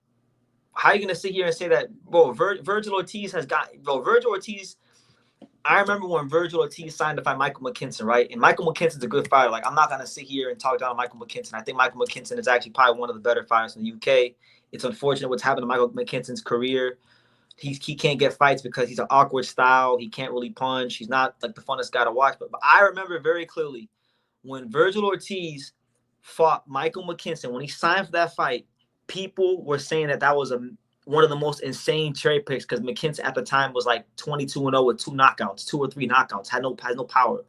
how are you gonna sit here and say that, bro? Virgil Ortiz has got, bro. Virgil Ortiz. I remember when Virgil Ortiz signed to fight Michael McKinson, right? And Michael McKinson's a good fighter. Like, I'm not going to sit here and talk down on Michael McKinson. I think Michael McKinson is actually probably one of the better fighters in the UK. It's unfortunate what's happened to Michael McKinson's career. He can't get fights because he's an awkward style. He can't really punch. He's not, like, the funnest guy to watch. But I remember very clearly when Virgil Ortiz fought Michael McKinson, when he signed for that fight, people were saying that was one of the most insane cherry picks because McKinson at the time was like 22-0 with 2 or 3 knockouts, had no power.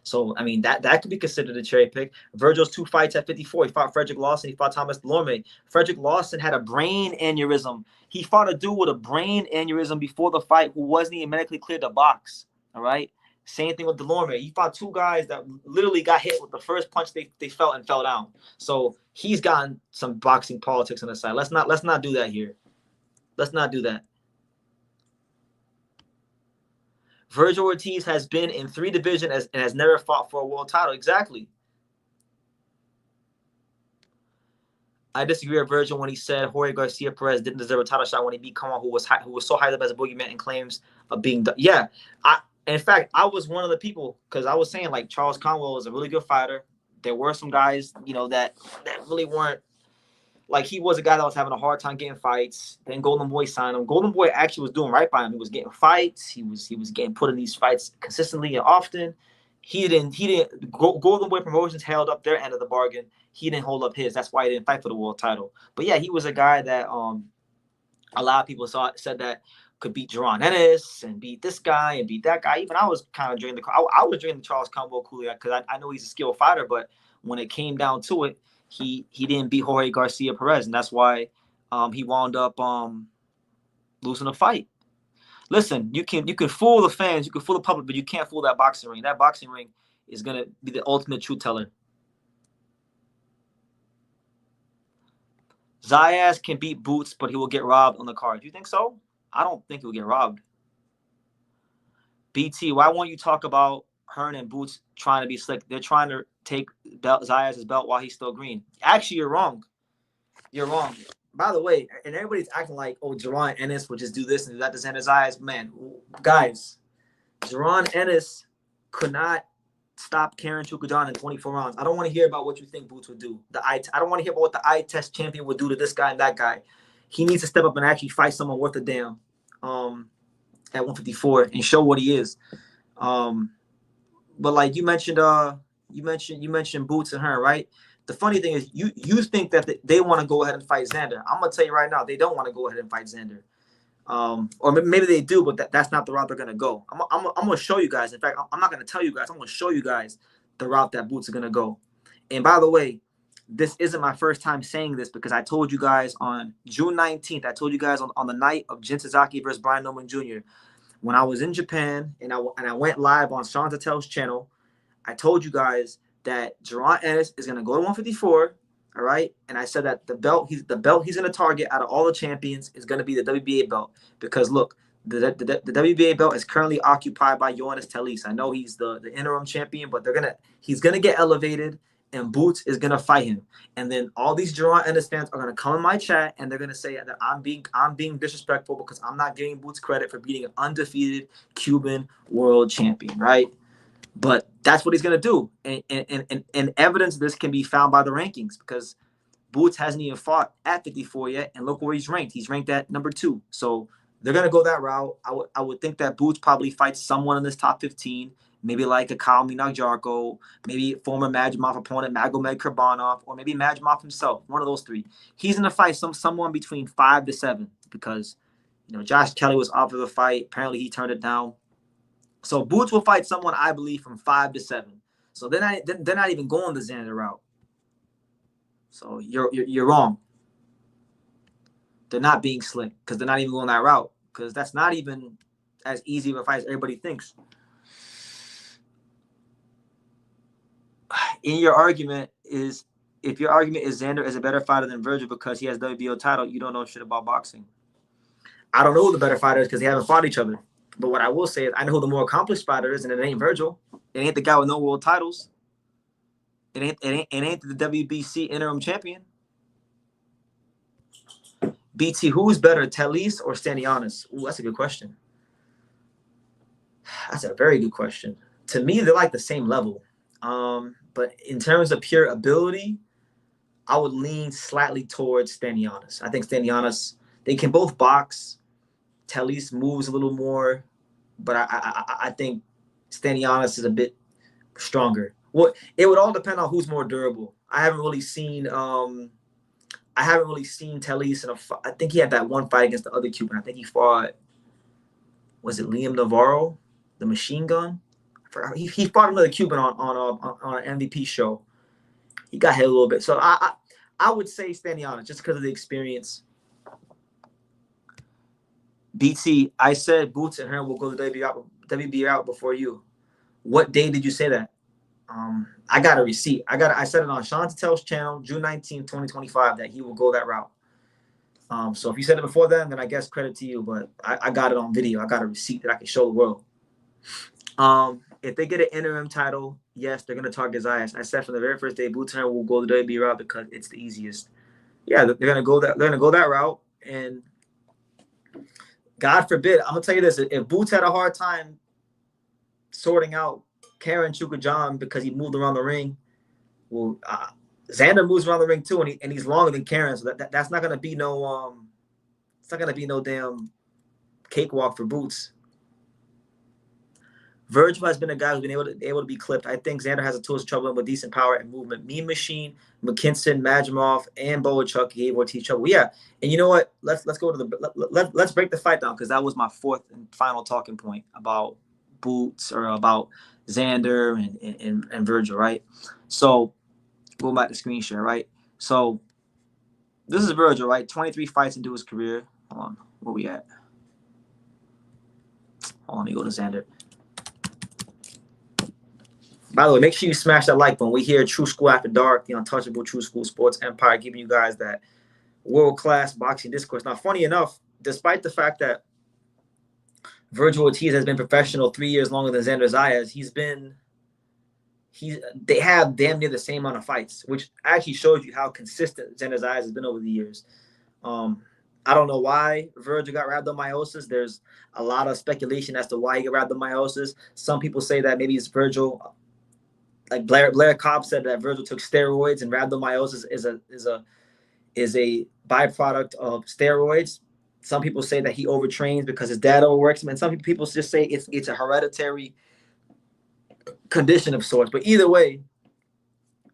So, I mean, that could be considered a cherry pick. Virgil's 2 fights at 54. He fought Frederick Lawson. He fought Thomas Delorme. Frederick Lawson had a brain aneurysm. He fought a dude with a brain aneurysm before the fight who wasn't even medically cleared to box, all right? Same thing with Delorme. He fought 2 guys that literally got hit with the first punch they felt and fell down. So he's gotten some boxing politics on the side. Let's not do that here. Let's not do that. Virgil Ortiz has been in 3 divisions and has never fought for a world title. Exactly. I disagree with Virgil when he said Jorge Garcia Perez didn't deserve a title shot when he beat Conwell, who was so hyped up as a boogeyman and claims of being done. Yeah. In fact, I was one of the people because I was saying, like, Charles Conwell is a really good fighter. There were some guys, you know, that really weren't. Like, he was a guy that was having a hard time getting fights. Then Golden Boy signed him. Golden Boy actually was doing right by him. He was getting fights. He was getting put in these fights consistently and often. He didn't. Golden Boy Promotions held up their end of the bargain. He didn't hold up his. That's why he didn't fight for the world title. But yeah, he was a guy that a lot of people said that could beat Jaron Ennis and beat this guy and beat that guy. Even I was kind of drinking I was drinking the Charles Conwell Cooley because I know he's a skilled fighter. But when it came down to it, he didn't beat Jorge Garcia Perez, and that's why he wound up losing a fight. Listen, you can fool the fans, you can fool the public, but you can't fool that boxing ring. That boxing ring is gonna be the ultimate truth teller. Zayas can beat Boots, but he will get robbed on the card. Do you think so? I don't think he'll get robbed. BT, why won't you talk about Hearn and Boots trying to be slick? They're trying to take Zayas' belt while he's still green. Actually, you're wrong. You're wrong. By the way, and everybody's acting like, oh, Jaron Ennis will just do this and do that to Xander Zayas. Man, guys, Jaron Ennis could not stop Karen Chukadan in 24 rounds. I don't want to hear about what you think Boots would do. I don't want to hear about what the eye test champion would do to this guy and that guy. He needs to step up and actually fight someone worth a damn at 154 and show what he is. But like you mentioned Boots and Hearn, right? The funny thing is you think that they want to go ahead and fight Xander. I'm gonna tell you right now, they don't want to go ahead and fight Xander. Or maybe they do, but that's not the route they're gonna go. I'm gonna show you guys. In fact, I'm not gonna tell you guys. I'm gonna show you guys the route that Boots are gonna go. And by the way, this isn't my first time saying this because I told you guys on June 19th. I told you guys on the night of Jin Sasaki versus Brian Norman Jr. when I was in Japan and I went live on Sean Tatel's channel. I told you guys that Jaron Ennis is gonna go to 154. All right, and I said that the belt he's gonna target out of all the champions is gonna be the WBA belt because look, the WBA belt is currently occupied by Yoenis Talise. I know he's the interim champion, but he's gonna get elevated, and Boots is gonna fight him. And then all these Jaron Ennis fans are gonna come in my chat and they're gonna say that I'm being disrespectful because I'm not giving Boots credit for beating an undefeated Cuban world champion, right? But that's what he's going to do. And evidence of this can be found by the rankings, because Boots hasn't even fought at 54 yet, and look where he's ranked. He's ranked at number 2. So they're going to go that route. I would think that Boots probably fights someone in this top 15, maybe like a Kyle Minaj-Jarko, maybe former Majimov opponent Magomed Kurbanov, or maybe Majimov himself, one of those 3. He's going to fight someone between 5 to 7, because Josh Kelly was offered the fight. Apparently he turned it down. So Boots will fight someone, I believe, from 5 to 7. So they're not even going the Xander route. So you're wrong. They're not being slick, because they're not even going that route, because that's not even as easy of a fight as everybody thinks. In your argument is, if your argument is Xander is a better fighter than Virgil because he has WBO title, you don't know shit about boxing. I don't know who the better fighter is because they haven't fought each other. But what I will say is I know who the more accomplished fighter is, and it ain't Virgil. It ain't the guy with no world titles. It ain't the WBC interim champion. BT, who's better, Talise or Stanionis? Ooh, that's a good question. That's a very good question. To me, they're like the same level. But in terms of pure ability, I would lean slightly towards Stanionis. I think Stanionis, they can both box. Talise moves a little more, but I think Stanionis is a bit stronger. Well, it would all depend on who's more durable. I haven't really seen Talise in a fight. I think he had that one fight against the other Cuban. I think he fought, was it Liam Navarro, the machine gun? He fought another Cuban on an MVP show. He got hit a little bit. So I would say Stanionis just because of the experience. BT, I said Boots and Hearn will go the WBO out before you. What day did you say that? I got a receipt. I said it on Sean Tatel's channel, June 19, 2025, that he will go that route. So if you said it before then I guess credit to you, but I got it on video. I got a receipt that I can show the world. If they get an interim title, yes, they're gonna target Zayas. I said from the very first day, Boots and Hearn will go the WBO route because it's the easiest. Yeah, they're gonna go that route, and God forbid, I'm gonna tell you this: if Boots had a hard time sorting out Karen Chukajan because he moved around the ring, well, Xander moves around the ring too, and he's longer than Karen, so that's not gonna be no it's not gonna be no damn cakewalk for Boots. Virgil has been a guy who's been able to be clipped. I think Xander has a tools trouble with decent power and movement. Mean Machine, McKinson, Majimov, and Boachuk gave Ortiz trouble. Yeah, and you know what? Let's go to let's break the fight down, because that was my fourth and final talking point about Boots, or about Xander and Virgil, right? So go back to screen share, right? So this is Virgil, right? 23 fights into his career. Hold on, where we at? Hold on, let me go to Xander. By the way, make sure you smash that like button. We here, True School After Dark, the untouchable True School Sports Empire, giving you guys that world-class boxing discourse. Now, funny enough, despite the fact that Virgil Ortiz has been professional 3 years longer than Xander Zayas, they have damn near the same amount of fights, which actually shows you how consistent Xander Zayas has been over the years. I don't know why Virgil got rhabdomyosis. There's a lot of speculation as to why he got rhabdomyosis. Some people say that maybe it's Virgil. Like Blair Cobb said that Virgil took steroids, and rhabdomyosis is a byproduct of steroids. Some people say that he overtrains because his dad overworks him, and some people just say it's a hereditary condition of sorts. But either way,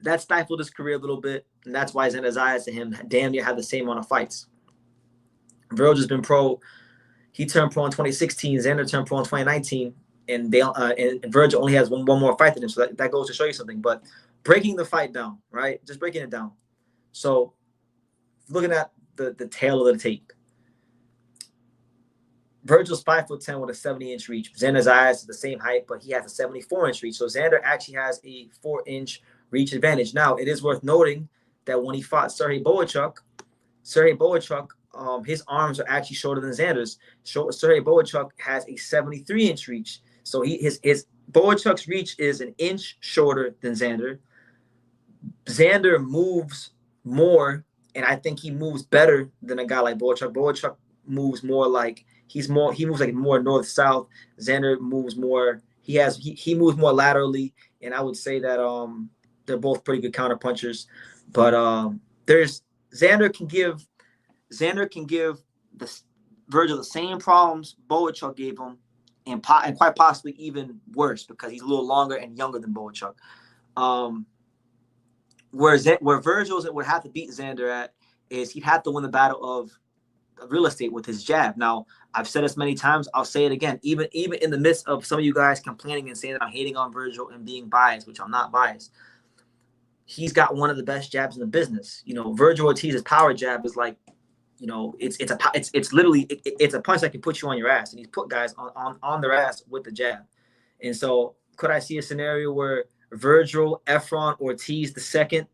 that stifled his career a little bit, and that's why Xander Zayas and him damn near had the same amount of fights. Virgil's been pro. He turned pro in 2016. Xander turned pro in 2019. And Virgil only has one more fight than him, so that goes to show you something. But breaking the fight down, right? Just breaking it down. So looking at the tail of the tape, Virgil's 5'10" with a 70-inch reach. Xander Zayas is the same height, but he has a 74-inch reach. So Xander actually has a 4-inch reach advantage. Now, it is worth noting that when he fought Sergey Boachuk, his arms are actually shorter than Xander's. Sergey Boachuk has a 73-inch reach. So his Boachuk's reach is an inch shorter than Xander. Xander moves more, and I think he moves better than a guy like Boachuk. Boachuk moves more like he moves like more north-south. Xander moves more. he moves more laterally, and I would say that they're both pretty good counter punchers. But there's Xander can give the Virgil the same problems Boachuk gave him, and quite possibly even worse because he's a little longer and younger than Boachuk. Where Virgil's would have to beat Xander at is he'd have to win the battle of real estate with his jab. Now, I've said this many times. I'll say it again. Even in the midst of some of you guys complaining and saying that I'm hating on Virgil and being biased, which I'm not biased, he's got one of the best jabs in the business. Virgil Ortiz's power jab is like, it's literally a punch that can put you on your ass, and he's put guys on their ass with the jab. And so, could I see a scenario where Virgil Efron Ortiz II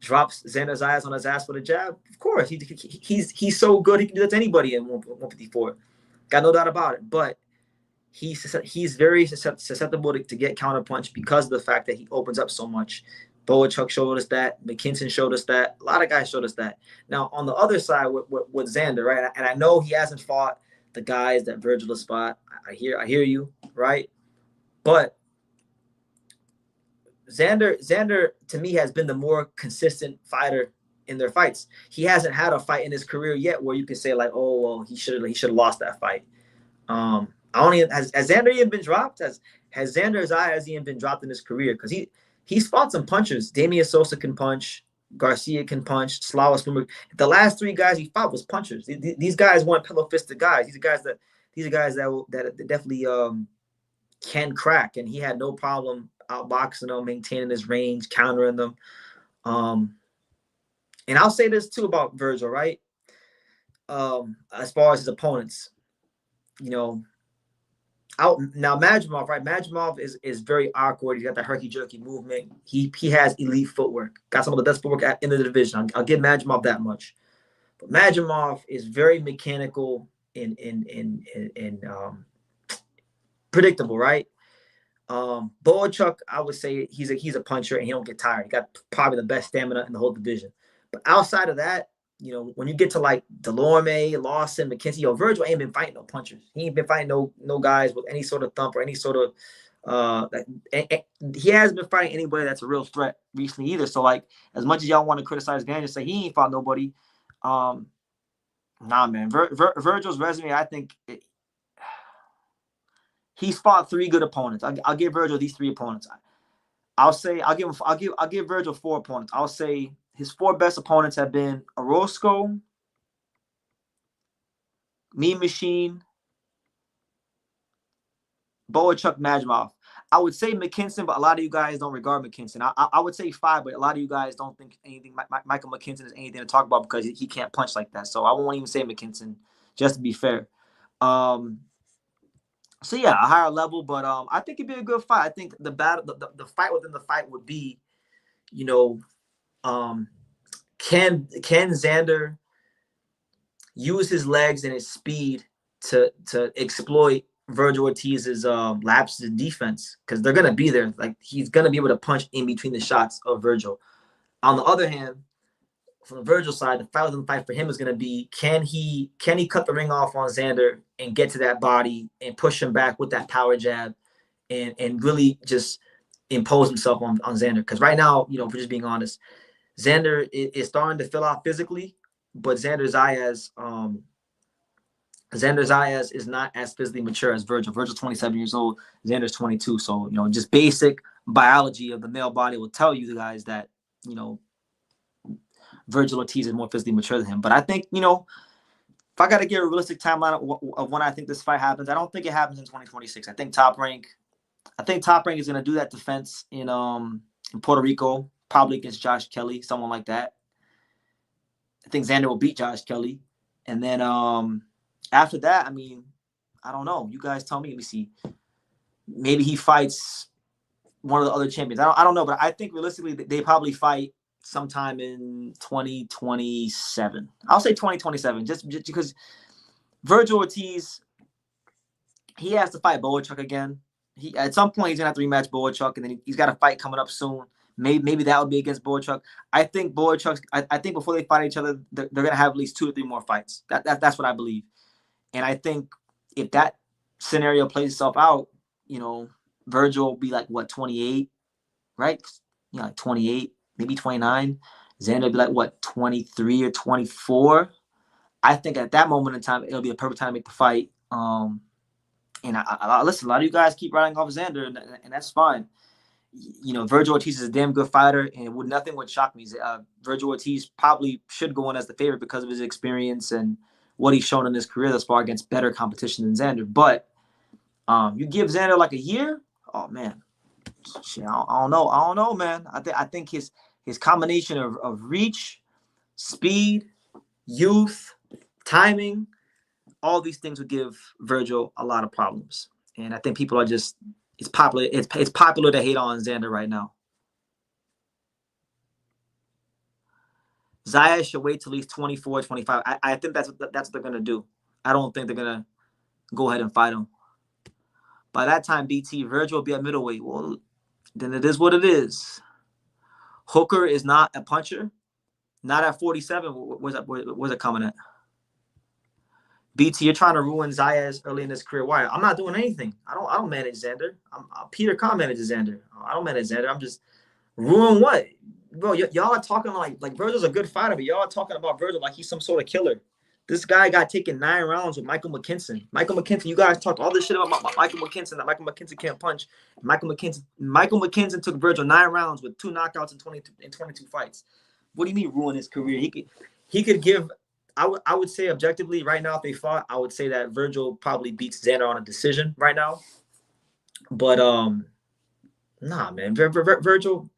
drops Xander Zayas on his ass with a jab? Of course, he's so good he can do that to anybody in 154. Got no doubt about it. But he's very susceptible to get counterpunched because of the fact that he opens up so much. Boachuk showed us that. McKinson showed us that. A lot of guys showed us that. Now, on the other side with Xander, right? And I know he hasn't fought the guys that Virgil has fought. I hear you, right? But Xander, to me, has been the more consistent fighter in their fights. He hasn't had a fight in his career yet where you can say like, oh, well, he should have lost that fight. Has Xander even been dropped? Has Xander Zayas even been dropped in his career? Because he's fought some punchers. Damian Sosa can punch. Garcia can punch. Slava Swimmer. The last three guys he fought was punchers. These guys weren't pillow-fisted guys. These are guys that definitely can crack, and he had no problem outboxing them, maintaining his range, countering them. And I'll say this too about Virgil, right? As far as his opponents, now Majimov, right? Majimov is very awkward. He's got that herky-jerky movement. He has elite footwork. Got some of the best footwork in the division. I'll give Majimov that much. But Majimov is very mechanical and predictable, right? Boachuk, I would say he's a puncher and he don't get tired. He got probably the best stamina in the whole division. But outside of that, when you get to like Delorme, Lawson, McKenzie, Virgil ain't been fighting no punchers. He ain't been fighting no guys with any sort of thump or any sort of he hasn't been fighting anybody that's a real threat recently either. So like, as much as y'all want to criticize Van and say he ain't fought nobody, nah, man. Virgil's resume, I think he's fought three good opponents. I'll give Virgil these three opponents. I'll give Virgil four opponents. I'll say his four best opponents have been Orozco, Mean Machine, Boachuk, Majimov. I would say McKinson, but a lot of you guys don't regard McKinson. I would say five, but a lot of you guys don't think anything. Michael McKinson is anything to talk about because he can't punch like that. So I won't even say McKinson, just to be fair. So yeah, a higher level, but I think it'd be a good fight. I think the fight within the fight would be, can Xander use his legs and his speed to exploit Virgil Ortiz's lapses in defense? Because they're gonna be there. Like, he's gonna be able to punch in between the shots of Virgil. On the other hand, from the Virgil side, the fight within the fight for him is gonna be, can he cut the ring off on Xander and get to that body and push him back with that power jab and really just impose himself on Xander? Because right now, for just being honest, Xander is starting to fill out physically, but Xander Zayas is not as physically mature as Virgil. Virgil's 27 years old. Xander's 22. So, just basic biology of the male body will tell you guys that, Virgil Ortiz is more physically mature than him. But I think, if I got to give a realistic timeline of when I think this fight happens, I don't think it happens in 2026. I think Top Rank is going to do that defense in Puerto Rico, probably against Josh Kelly, someone like that. I think Xander will beat Josh Kelly. And then after that, I don't know. You guys tell me. Let me see. Maybe he fights one of the other champions. I don't know, but I think realistically they probably fight sometime in 2027. I'll say 2027, just because Virgil Ortiz, he has to fight Boachuk again. At some point he's gonna have to rematch Boachuk, and then he's got a fight coming up soon. Maybe that would be against Boachuk. I think I think before they fight each other, they're gonna have at least 2 or 3 more fights. That's what I believe. And I think if that scenario plays itself out, Virgil will be like what, 28, right? You know, like 28, maybe 29. Xander will be like what, 23 or 24. I think at that moment in time, it'll be a perfect time to make the fight. And I listen, a lot of you guys keep riding off Xander, and that's fine. You know, Virgil Ortiz is a damn good fighter, and nothing would shock me. Virgil Ortiz probably should go in as the favorite because of his experience and what he's shown in his career thus far against better competition than Xander. But you give Xander like a year, oh man, shit, I don't know, man. I think his combination of reach, speed, youth, timing, all these things would give Virgil a lot of problems. And I think people are just, it's popular to hate on Xander right now. Zayas should wait till he's 24, 25. I think that's what they're going to do. I don't think they're going to go ahead and fight him. By that time, BT, Virgil will be at middleweight. Well, then it is what it is. Hooker is not a puncher. Not at 47. Where's it coming at? BT, you're trying to ruin Zayas early in his career. Why? I'm not doing anything. I don't manage Xander. Peter Khan manages Xander. I don't manage Xander. I'm just ruin what? Bro, y'all are talking like Virgil's a good fighter, but y'all are talking about Virgil like he's some sort of killer. This guy got taken 9 rounds with Michael McKinson. Michael McKinson, you guys talked all this shit about Michael McKinson, that Michael McKinson can't punch. Michael McKinson took Virgil 9 rounds with 2 knockouts in 22 fights. What do you mean ruin his career? He could give. I would say objectively right now, if they fought, I would say that Virgil probably beats Xander on a decision right now. But nah, man, Virgil,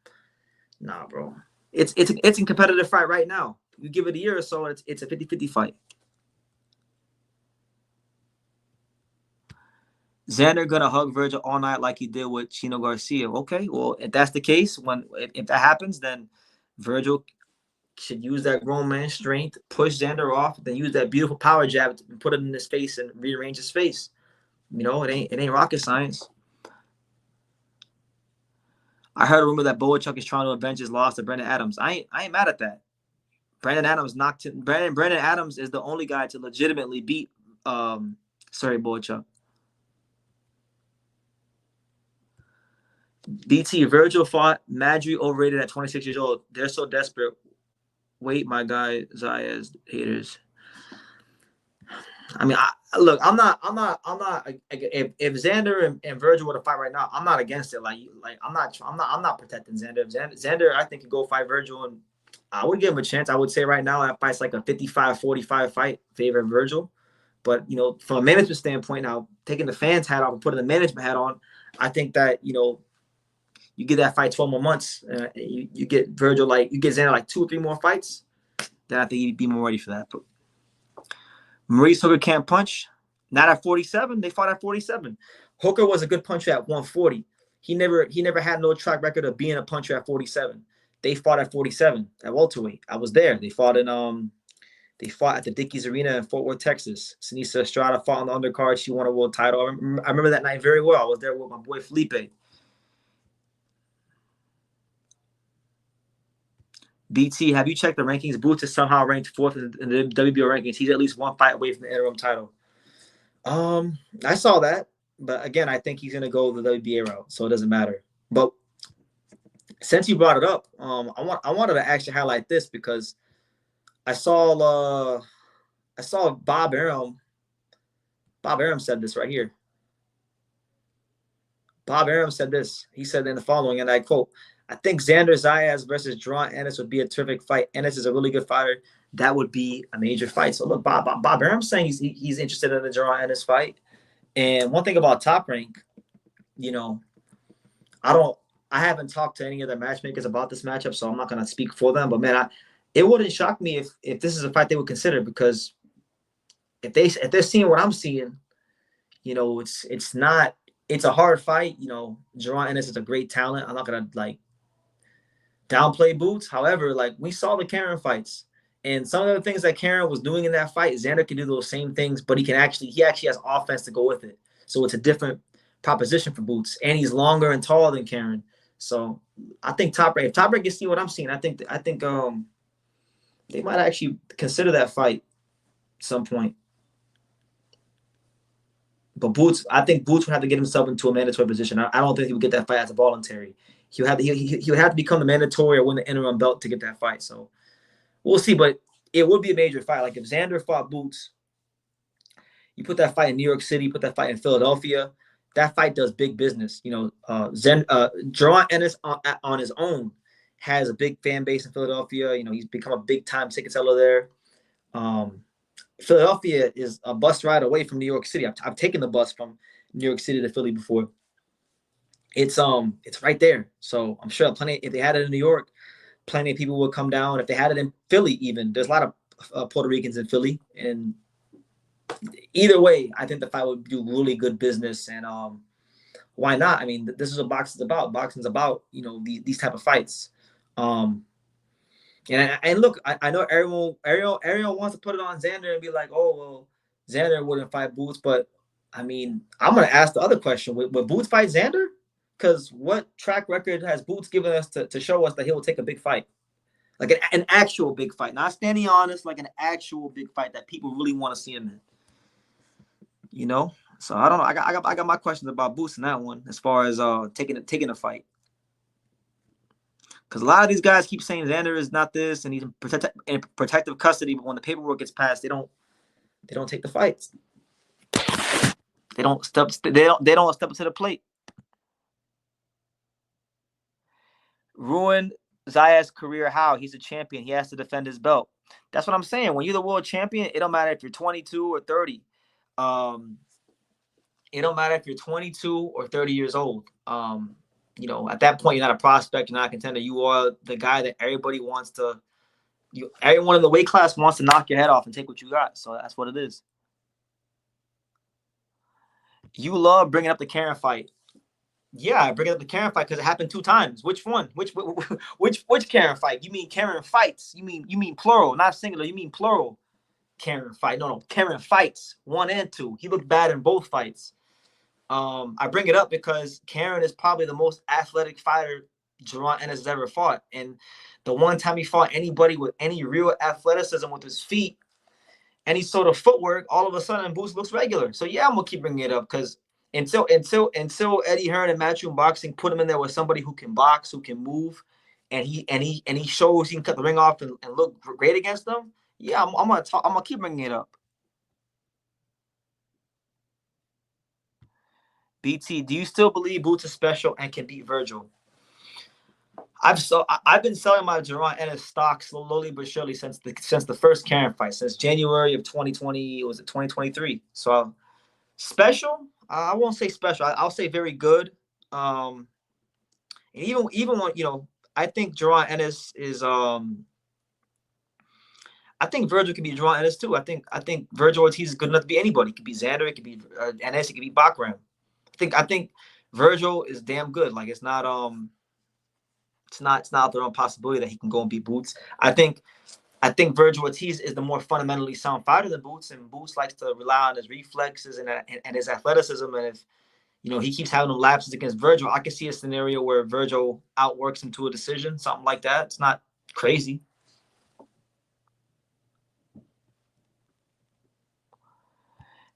nah, bro. It's a competitive fight right now. You give it a year or so, it's a 50-50 fight. Xander gonna hug Virgil all night like he did with Chino Garcia. Okay, well, if that's the case, if that happens, then Virgil should use that grown man strength, push Xander off, then use that beautiful power jab and put it in his face and rearrange his face. You know, it ain't rocket science. I heard a rumor that Boachuk is trying to avenge his loss to Brandon Adams. I ain't mad at that. Brandon Adams Brandon Adams is the only guy to legitimately beat Boachuk. BT, Virgil fought Madry overrated at 26 years old. They're so desperate. Wait, my guy, Zayas haters. I mean, look, I'm not. If Xander and Virgil were to fight right now, I'm not against it. I'm not protecting Xander. Xander, I think could go fight Virgil, and I would give him a chance. I would say right now that fight's like a 55-45 fight, favor Virgil. But you know, from a management standpoint, now taking the fans' hat off and putting the management hat on, I think that you get that fight 12 more months. You get Virgil you get Xander like 2 or 3 more fights. Then I think he'd be more ready for that. But Maurice Hooker can't punch. Not at 47. They fought at 47. Hooker was a good puncher at 140. He never had no track record of being a puncher at 47. They fought at 47 at welterweight. I was there. They fought at the Dickies Arena in Fort Worth, Texas. Sinisa Estrada fought on the undercard. She won a world title. I remember that night very well. I was there with my boy Felipe. BT, have you checked the rankings? Boots is somehow ranked 4th in the WBO rankings. He's at least 1 fight away from the interim title. I saw that, but again, I think he's gonna go the WBA route, so it doesn't matter. But since you brought it up, I wanted to actually highlight this because I saw Bob Arum. Bob Arum said this right here. Bob Arum said this. He said in the following, and I quote, I think Xander Zayas versus Jaron Ennis would be a terrific fight. Ennis is a really good fighter. That would be a major fight. So look, Bob Arum's saying he's interested in the Jaron Ennis fight. And one thing about Top Rank, I haven't talked to any of the matchmakers about this matchup, so I'm not gonna speak for them. But man, it wouldn't shock me if this is a fight they would consider, because if they're seeing what I'm seeing, it's a hard fight. Jaron Ennis is a great talent. I'm not gonna downplay Boots. However, we saw the Karen fights, and some of the things that Karen was doing in that fight, Xander can do those same things, but he actually has offense to go with it. So it's a different proposition for Boots, and he's longer and taller than Karen. So I think if Top Rank can see what I'm seeing, I think they might actually consider that fight at some point. But Boots, I think Boots would have to get himself into a mandatory position. I don't think he would get that fight as a voluntary. He would have to become the mandatory or win the interim belt to get that fight. So we'll see. But it would be a major fight. Like if Xander fought Boots, you put that fight in New York City, put that fight in Philadelphia. That fight does big business. You know, Jaron Ennis on his own has a big fan base in Philadelphia. You know, he's become a big time ticket seller there. Philadelphia is a bus ride away from New York City. I've taken the bus from New York City to Philly before. It's right there. So I'm sure if they had it in New York, plenty of people would come down. If they had it in Philly, even there's a lot of Puerto Ricans in Philly, and either way, I think the fight would do really good business. And why not? I mean, this is what boxing's about. Boxing's about, you know, these type of fights. And look, I know everyone wants to put it on Xander and be like, oh well, Xander wouldn't fight Boots, but I mean, I'm gonna ask the other question: Would Boots fight Xander? Because what track record has Boots given us to show us that he will take a big fight, like an actual big fight, not standing honest, like an actual big fight that people really want to see him in. You know, so I don't know. I got my questions about Boots in that one as far as taking a fight. Because a lot of these guys keep saying Xander is not this and he's in protective custody, but when the paperwork gets passed, they don't take the fights. They don't step up to the plate. Ruin Zayas' career how? He's a champion. He has to defend his belt. That's what I'm saying. When you're the world champion, it don't matter if you're 22 or 30. It don't matter if you're 22 or 30 years old. You know, at that point, you're not a prospect, you're not a contender. You are the guy that everybody wants to. Everyone in the weight class wants to knock your head off and take what you got. So that's what it is. You love bringing up the Karen fight. Yeah, I bring up the Karen fight because it happened 2 times. Which one? Which Karen fight? You mean Karen fights? You mean plural, not singular. You mean plural. Karen fight. No, Karen fights 1 and 2. He looked bad in both fights. I bring it up because Karen is probably the most athletic fighter Jaron Ennis has ever fought. And the one time he fought anybody with any real athleticism with his feet, any sort of footwork, all of a sudden Boots looks regular. So yeah, I'm gonna keep bringing it up because until Eddie Hearn and Matchroom Boxing put him in there with somebody who can box, who can move, and he shows he can cut the ring off and look great against them. Yeah, I'm gonna keep bringing it up. BT, do you still believe Boots is special and can beat Virgil? I've been selling my Jaron Ennis stock slowly but surely since the first Karen fight, since January of 2020. Was it 2023? So special, I won't say special. I'll say very good. And even when, you know, I think Jaron Ennis is I think Virgil can be Jaron Ennis too. I think Virgil Ortiz is good enough to be anybody. It could be Xander, it could be Ennis, it could be Bakram. I think Virgil is damn good. Like it's not out there on possibility that he can go and beat Boots. I think Virgil Ortiz is the more fundamentally sound fighter than Boots, and Boots likes to rely on his reflexes and his athleticism. And if you know he keeps having them lapses against Virgil, I can see a scenario where Virgil outworks him to a decision, something like that. It's not crazy.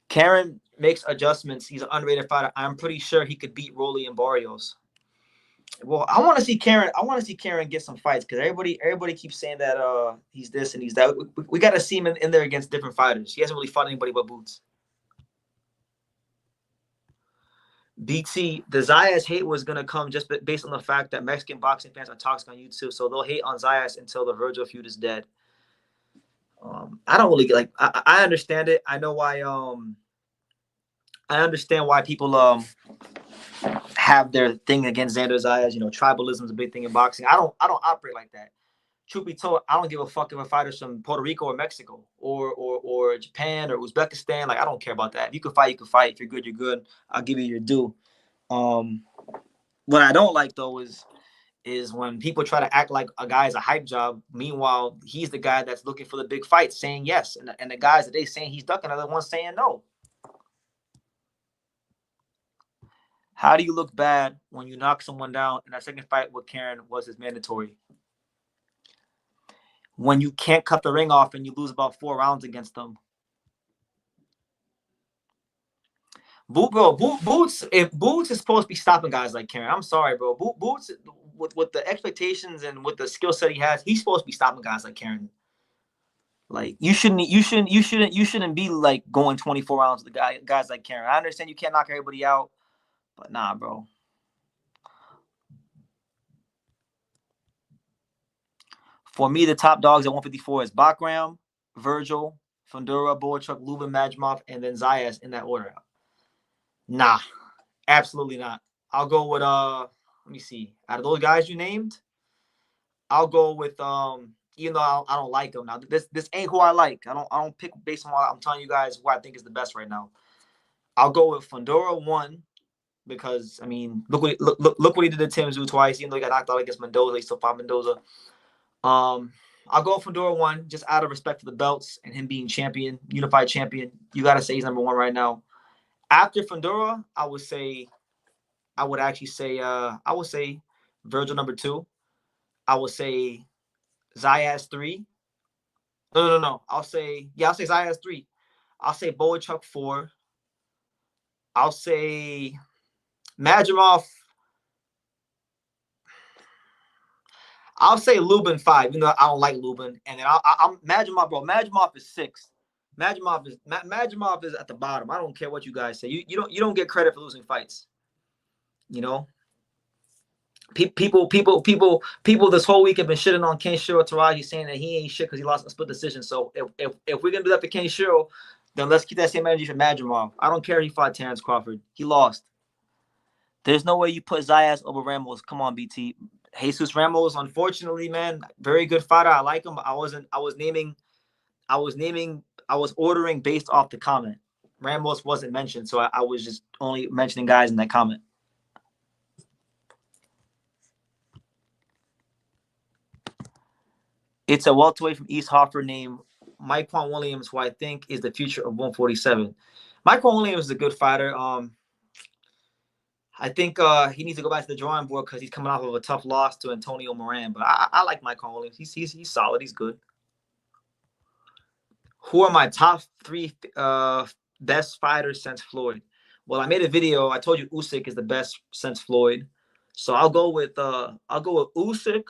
Karen makes adjustments. He's an underrated fighter. I'm pretty sure he could beat Rolly and Barrios. Well, I want to see Karen get some fights because everybody keeps saying that he's this and he's that. We got to see him in there against different fighters. He hasn't really fought anybody but Boots. BT, the Zayas hate was gonna come just based on the fact that Mexican boxing fans are toxic on YouTube, so they'll hate on Zayas until the Virgil feud is dead. I don't really like. I understand it. I know why. I understand why people have their thing against Xander Zayas. You know, tribalism is a big thing in boxing. I don't operate like that. Truth be told, I don't give a fuck if a fighter's from Puerto Rico or Mexico or Japan or Uzbekistan. Like I don't care about that. If you can fight, you can fight. If you're good, you're good. I'll give you your due. What I don't like though is when people try to act like a guy is a hype job. Meanwhile, he's the guy that's looking for the big fight, saying yes, and the guys that they saying he's ducking are the ones saying no. How do you look bad when you knock someone down and that second fight with Karen was his mandatory? When you can't cut the ring off and you lose about 4 rounds against them. Boots. If Boots is supposed to be stopping guys like Karen, I'm sorry, bro. Boots with the expectations and with the skill set he has, he's supposed to be stopping guys like Karen. Like you shouldn't be like going 24 rounds with the guys like Karen. I understand you can't knock everybody out, but nah, bro. For me, the top dogs at 154 is Bakram, Vergil, Fundora, Boychuk, Lubin, Majmov, and then Zayas in that order. Nah, absolutely not. I'll go with let me see. Out of those guys you named, I'll go with even though I don't like them. Now this ain't who I like. I don't pick based on what I'm telling you guys who I think is the best right now. I'll go with Fundora 1 because I mean look what he did to Tim Zoo twice. Even though he got knocked out against Mendoza, he still fought Mendoza. I'll go with Fundora 1 just out of respect for the belts and him being champion, unified champion. You gotta say he's number 1 right now. After Fundora, I would say Virgil number 2. I would say Zayas 3. No. I'll say Zayas 3. I'll say Boychuk 4. I'll say Majimov. I'll say Lubin 5, even though I don't like Lubin. And then I'm Majimov, bro. Majimov is 6. Majimov is at the bottom. I don't care what you guys say. You don't get credit for losing fights. You know? People this whole week have been shitting on Kenshiro Taraji, saying that he ain't shit because he lost a split decision. So if we're gonna do that for Kenshiro, then let's keep that same energy for Majimov. I don't care if he fought Terrence Crawford. He lost. There's no way you put Zayas over Ramos. Come on, BT. Jesus Ramos, unfortunately, man, very good fighter. I like him. But I was ordering based off the comment. Ramos wasn't mentioned, so I was just only mentioning guys in that comment. It's a welterweight from East Hartford named Mike Williams, who I think is the future of 147. Mike Williams is a good fighter. I think he needs to go back to the drawing board because he's coming off of a tough loss to Antonio Moran. But I like Mike Williams. He's solid. He's good. Who are my top 3 best fighters since Floyd? Well, I made a video. I told you Usyk is the best since Floyd. So I'll go with Usyk.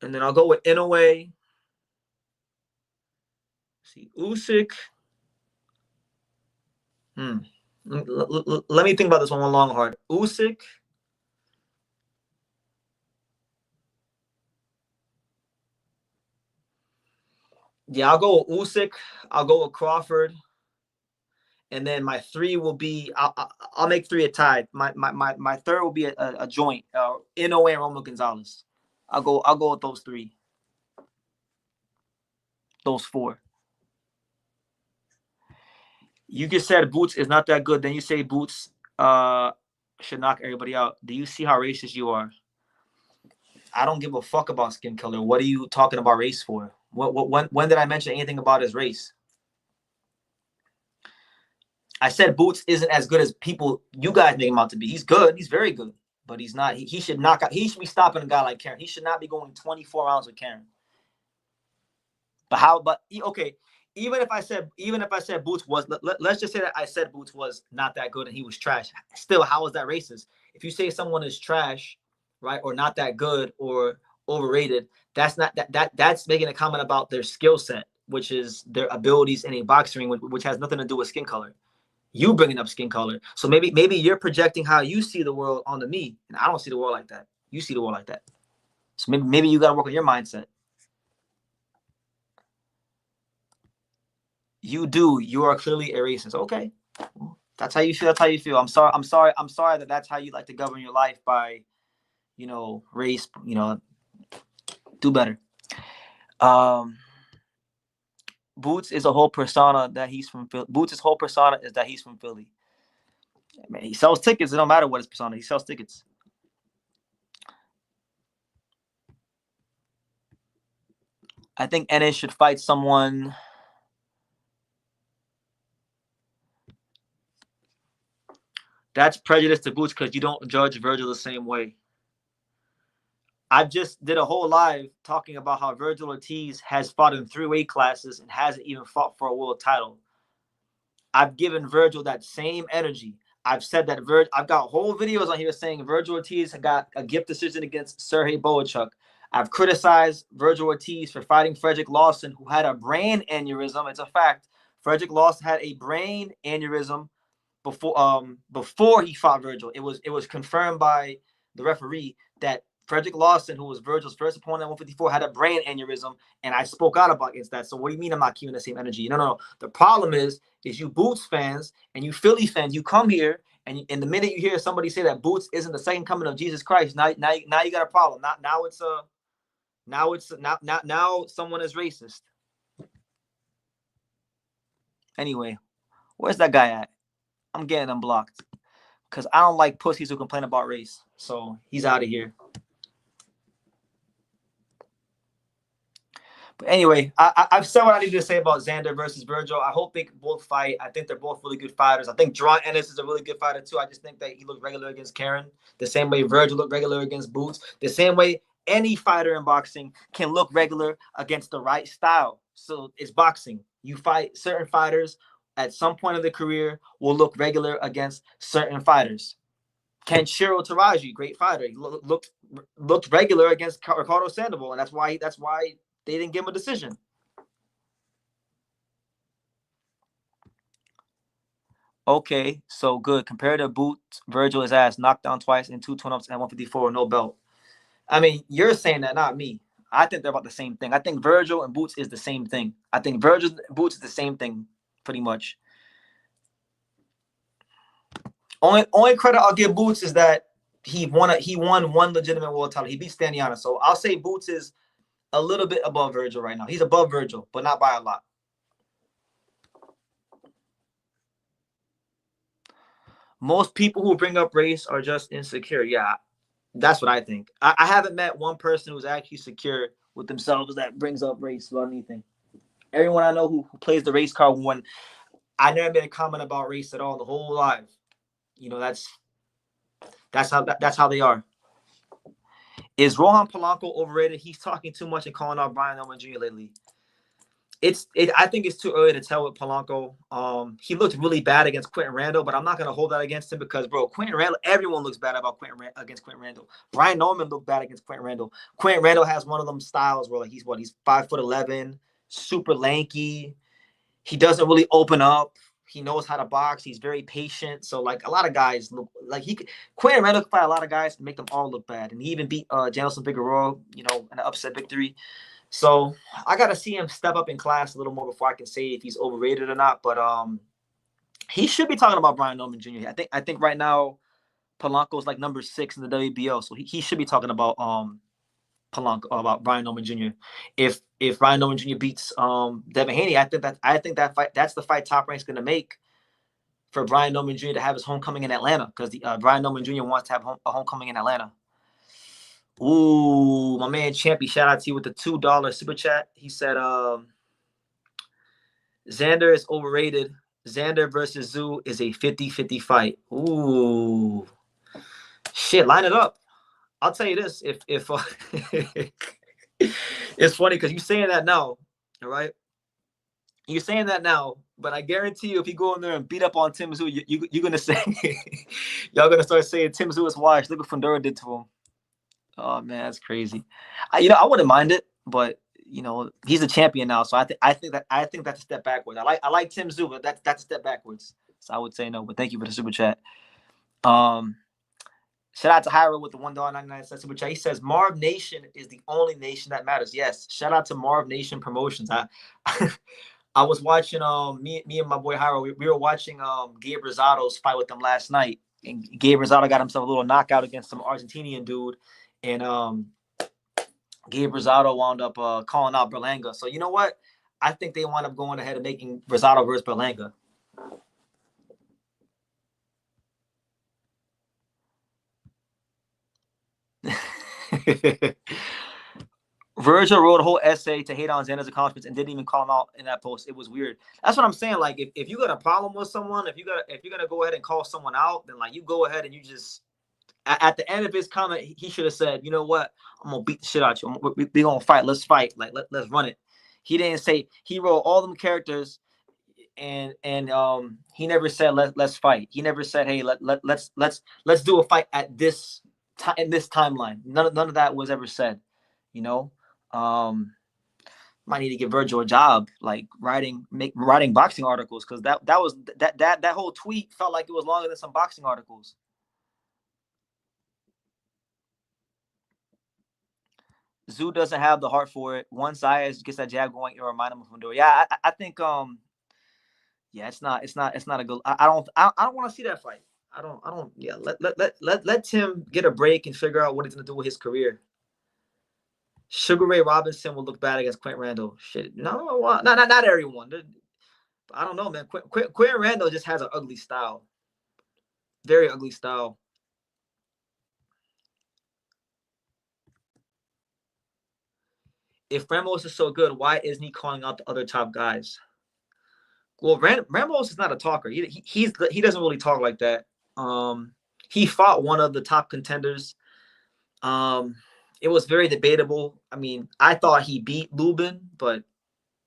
And then I'll go with Inoue. See, Usyk. Let me think about this one long hard. Usyk. Yeah, I'll go with Usyk. I'll go with Crawford. And then my 3 will be I'll make 3 a tie. My third will be a joint. Inoue and Roman Gonzalez. I'll go with those 3. Those 4. You just said Boots is not that good. Then you say Boots should knock everybody out. Do you see how racist you are? I don't give a fuck about skin color. What are you talking about race for? When did I mention anything about his race? I said Boots isn't as good as you guys make him out to be. He's good. He's very good. But he's not. He should knock out. He should be stopping a guy like Karen. He should not be going 24 rounds with Karen. Okay. Even if I said Boots was, let's just say that I said Boots was not that good and he was trash. Still, how is that racist? If you say someone is trash, right, or not that good or overrated, that's not that's making a comment about their skill set, which is their abilities in a boxing ring, which has nothing to do with skin color. You bringing up skin color, so maybe you're projecting how you see the world onto me, and I don't see the world like that. You see the world like that, so maybe you got to work on your mindset. You do. You are clearly a racist. Okay, that's how you feel. That's how you feel. I'm sorry that that's how you like to govern your life by, race. Do better. Boots is a whole persona that he's from Philly. Boots' whole persona is that he's from Philly. Man, he sells tickets. It don't matter what his persona. He sells tickets. I think Ennis should fight someone. That's prejudice to Boots because you don't judge Virgil the same way. I just did a whole live talking about how Virgil Ortiz has fought in 3 weight classes and hasn't even fought for a world title. I've given Virgil that same energy. I've said that I've got whole videos on here saying Virgil Ortiz got a gift decision against Sergey Boachuk. I've criticized Virgil Ortiz for fighting Frederick Lawson, who had a brain aneurysm. It's a fact. Frederick Lawson had a brain aneurysm before he fought Virgil. It was confirmed by the referee that Frederick Lawson, who was Virgil's first opponent at 154, had a brain aneurysm, and I spoke out against that. So what do you mean I'm not keeping the same energy? No. The problem is you Boots fans and you Philly fans, you come here and the minute you hear somebody say that Boots isn't the second coming of Jesus Christ, now you got a problem. Now someone is racist. Anyway, where's that guy at? I'm getting him blocked because I don't like pussies who complain about race. So he's out of here. But anyway, I've said what I need to say about Xander versus Virgil. I hope they can both fight. I think they're both really good fighters. I think John Ennis is a really good fighter too. I just think that he looked regular against Karen, the same way Virgil looked regular against Boots, the same way any fighter in boxing can look regular against the right style. So it's boxing. You fight certain fighters at some point of their career will look regular against certain fighters. Kenshiro Taraji, great fighter, he looked regular against Ricardo Sandoval, and that's why they didn't give him a decision. Okay, so good. Compared to Boots, Virgil is ass knocked down twice in 2 turn-ups at 154, no belt. I mean, you're saying that, not me. I think they're about the same thing. I think Virgil and Boots is the same thing. I think Virgil and Boots is the same thing, pretty much. Only credit I'll give Boots is that he won one legitimate world title. He beat Staniana. So I'll say Boots is a little bit above Virgil right now. He's above Virgil, but not by a lot. Most people who bring up race are just insecure. Yeah, that's what I think. I haven't met one person who's actually secure with themselves that brings up race about anything. Everyone I know who plays the race card won. I never made a comment about race at all the whole life. You know, that's how they are. Is Rohan Polanco overrated? He's talking too much and calling out Brian Norman Jr. lately. I think it's too early to tell with Polanco. He looked really bad against Quentin Randall, but I'm not gonna hold that against him because, bro, Quentin Randall, everyone looks bad against Quentin Randall. Brian Norman looked bad against Quentin Randall. Quentin Randall has one of them styles where like he's 5'11", super lanky. He doesn't really open up. He knows how to box. He's very patient. So like a lot of guys look like Quentin Randall could fight a lot of guys and make them all look bad. And he even beat Janelson Figueroa, in an upset victory. So I got to see him step up in class a little more before I can say if he's overrated or not. But he should be talking about Brian Norman Jr. I think right now Polanco is like number 6 in the WBO, so he should be talking about Polanco about Brian Norman Jr. If Brian Norman Jr. beats Devin Haney, I think that fight, that's the fight Top Rank's going to make for Brian Norman Jr. to have his homecoming in Atlanta, because Brian Norman Jr. wants to have a homecoming in Atlanta. Ooh, my man Champy, shout out to you with the $2 super chat. He said, Xander is overrated. Xander versus Zoo is a 50-50 fight. Ooh. Shit, line it up. I'll tell you this. If it's funny because you're saying that now, all right? You're saying that now, but I guarantee you if you go in there and beat up on Tim Zoo, you're going to say, y'all going to start saying Tim Zoo is washed. Look what Fundora did to him. Oh man, that's crazy. I wouldn't mind it, but he's a champion now, so I think that's a step backwards. I like Tim Zoo, but that's a step backwards. So I would say no. But thank you for the super chat. Shout out to Hyra with the $1.99 super chat. He says Marv Nation is the only nation that matters. Yes, shout out to Marv Nation Promotions. I was watching me and my boy Hyra. We were watching Gabe Rosado's fight with them last night, and Gabe Rosado got himself a little knockout against some Argentinian dude. And Gabe Rosado wound up calling out Berlanga. So you know what? I think they wound up going ahead and making Rosado versus Berlanga. Virgil wrote a whole essay to hate on Xander's accomplishments and didn't even call him out in that post. It was weird. That's what I'm saying. Like if you got a problem with someone, if you're gonna go ahead and call someone out, then like you go ahead and you just. At the end of his comment, he should have said, "You know what? I'm gonna beat the shit out of you. We're gonna fight. Let's fight. Like let's run it." He didn't say. He wrote all them characters. he never said let's fight. He never said, hey, let's do a fight at this time in this timeline. None of that was ever said. You know, might need to give Vergil a job, like writing boxing articles, because that whole tweet felt like it was longer than some boxing articles. Zoo doesn't have the heart for it. Once Zayas gets that jab going, it'll remind him of Honduras. Yeah, I think yeah, it's not a good. I don't want to see that fight. I don't. Yeah, let Tim get a break and figure out what he's gonna do with his career. Sugar Ray Robinson will look bad against Quentin Randall. Shit, no, not everyone. I don't know, man. Quentin Randall just has an ugly style, very ugly style. If Ramos is so good, why isn't he calling out the other top guys? Well, Ramos is not a talker. He doesn't really talk like that. He fought one of the top contenders. It was very debatable. I mean, I thought he beat Lubin, but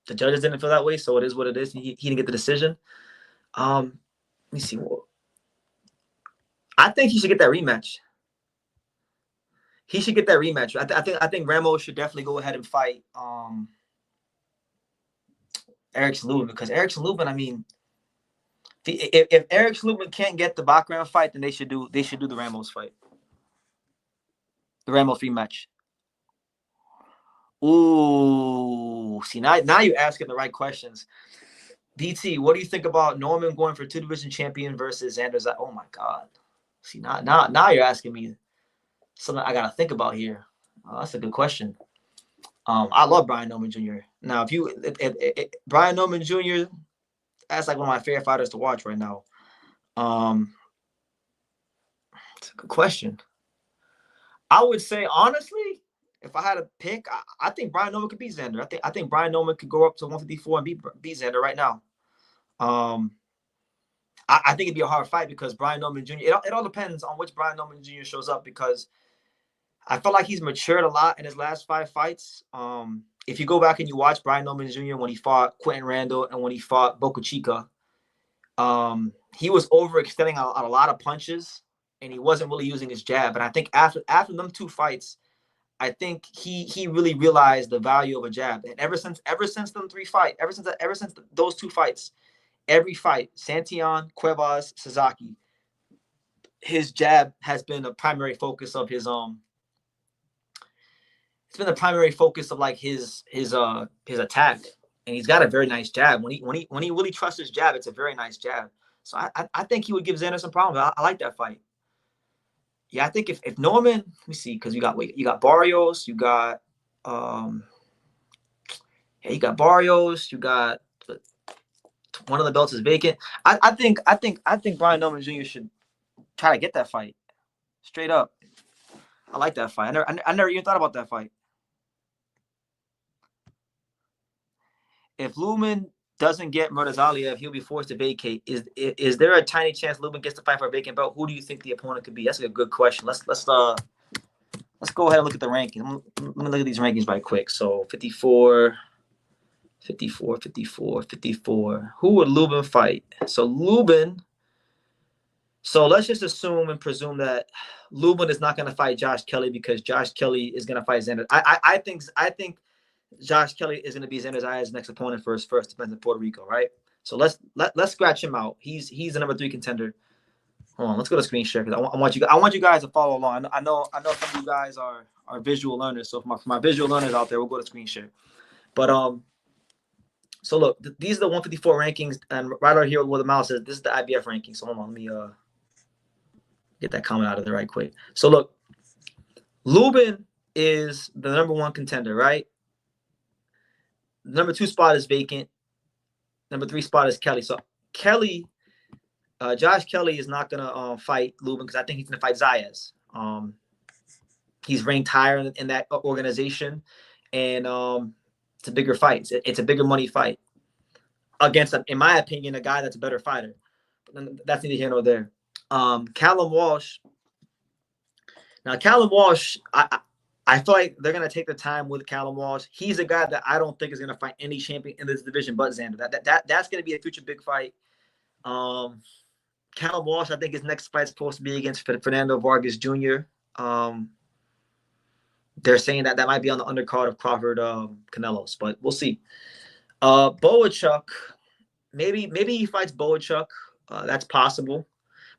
the judges didn't feel that way, so it is what it is. He didn't get the decision. Let me see. I think he should get that rematch. He should get that rematch. I think Ramos should definitely go ahead and fight Erickson Lubin, because Erickson Lubin, I mean, if Erickson Lubin can't get the Baccarat fight, then they should do the Ramos fight. The Ramos rematch. Ooh, see, now you're asking the right questions. DT, what do you think about Norman going for 2-division champion versus Xander Zayas? Oh my God. See, now you're asking me something I gotta think about here. That's a good question. I love Brian Norman Jr. Now, if Brian Norman Jr., that's like one of my favorite fighters to watch right now. It's a good question. I would say, honestly, if I had to pick, I think Brian Norman could beat Xander. I think Brian Norman could go up to 154 and beat Xander right now. I think it'd be a hard fight because Brian Norman Jr. It all depends on which Brian Norman Jr. shows up, because I felt like he's matured a lot in his last 5 fights. If you go back and you watch Brian Norman Jr. when he fought Quentin Randall and when he fought Boca Chica, he was overextending on a lot of punches, and he wasn't really using his jab. And I think after them 2 fights, I think he really realized the value of a jab. And ever since them 3 fights, ever since those 2 fights, every fight, Santillan, Cuevas, Sasaki, his jab has been a primary focus of his it's been the primary focus of like his attack, and he's got a very nice jab. When he really trusts his jab, it's a very nice jab. So I think he would give Xander some problems. I like that fight. Yeah, I think if Norman, let me see, because you got Barrios, you got Barrios, you got one of the belts is vacant. I think Brian Norman Jr. should try to get that fight. Straight up. I like that fight. I never even thought about that fight. If Lubin doesn't get Murtazaliev, he'll be forced to vacate. Is there a tiny chance Lubin gets to fight for a vacant belt? Who do you think the opponent could be? That's a good question. Let's go ahead and look at the rankings. Let me look at these rankings right quick. So 54. Who would Lubin fight? So let's just assume and presume that Lubin is not going to fight Josh Kelly, because Josh Kelly is going to fight Xander. I think Josh Kelly is going to be Xander Zayas' next opponent for his first defense in Puerto Rico, right? So let's scratch him out. He's the number 3 contender. Hold on, let's go to screen share, because I want you guys to follow along. I know some of you guys are visual learners, so for my visual learners out there, we'll go to screen share. But so look, these are the 154 rankings, and right over here where the mouse is, this is the IBF ranking. So hold on, let me get that comment out of there right quick. So look, Lubin is the number 1 contender, right? The number 2 spot is vacant. Number 3 spot is Kelly. So Kelly, Josh Kelly is not gonna fight Lubin, because I think he's gonna fight Zayas. He's ranked higher in that organization, and it's a bigger fight. It's a bigger money fight against, in my opinion, a guy that's a better fighter. But that's neither here nor there. Callum Walsh. Now, Callum Walsh, I feel like they're gonna take the time with Callum Walsh. He's a guy that I don't think is gonna fight any champion in this division but Xander. That's gonna be a future big fight. Callum Walsh, I think his next fight is supposed to be against Fernando Vargas Jr. They're saying that might be on the undercard of Crawford Canelos, but we'll see. Boachuk, maybe he fights Boachuk. That's possible,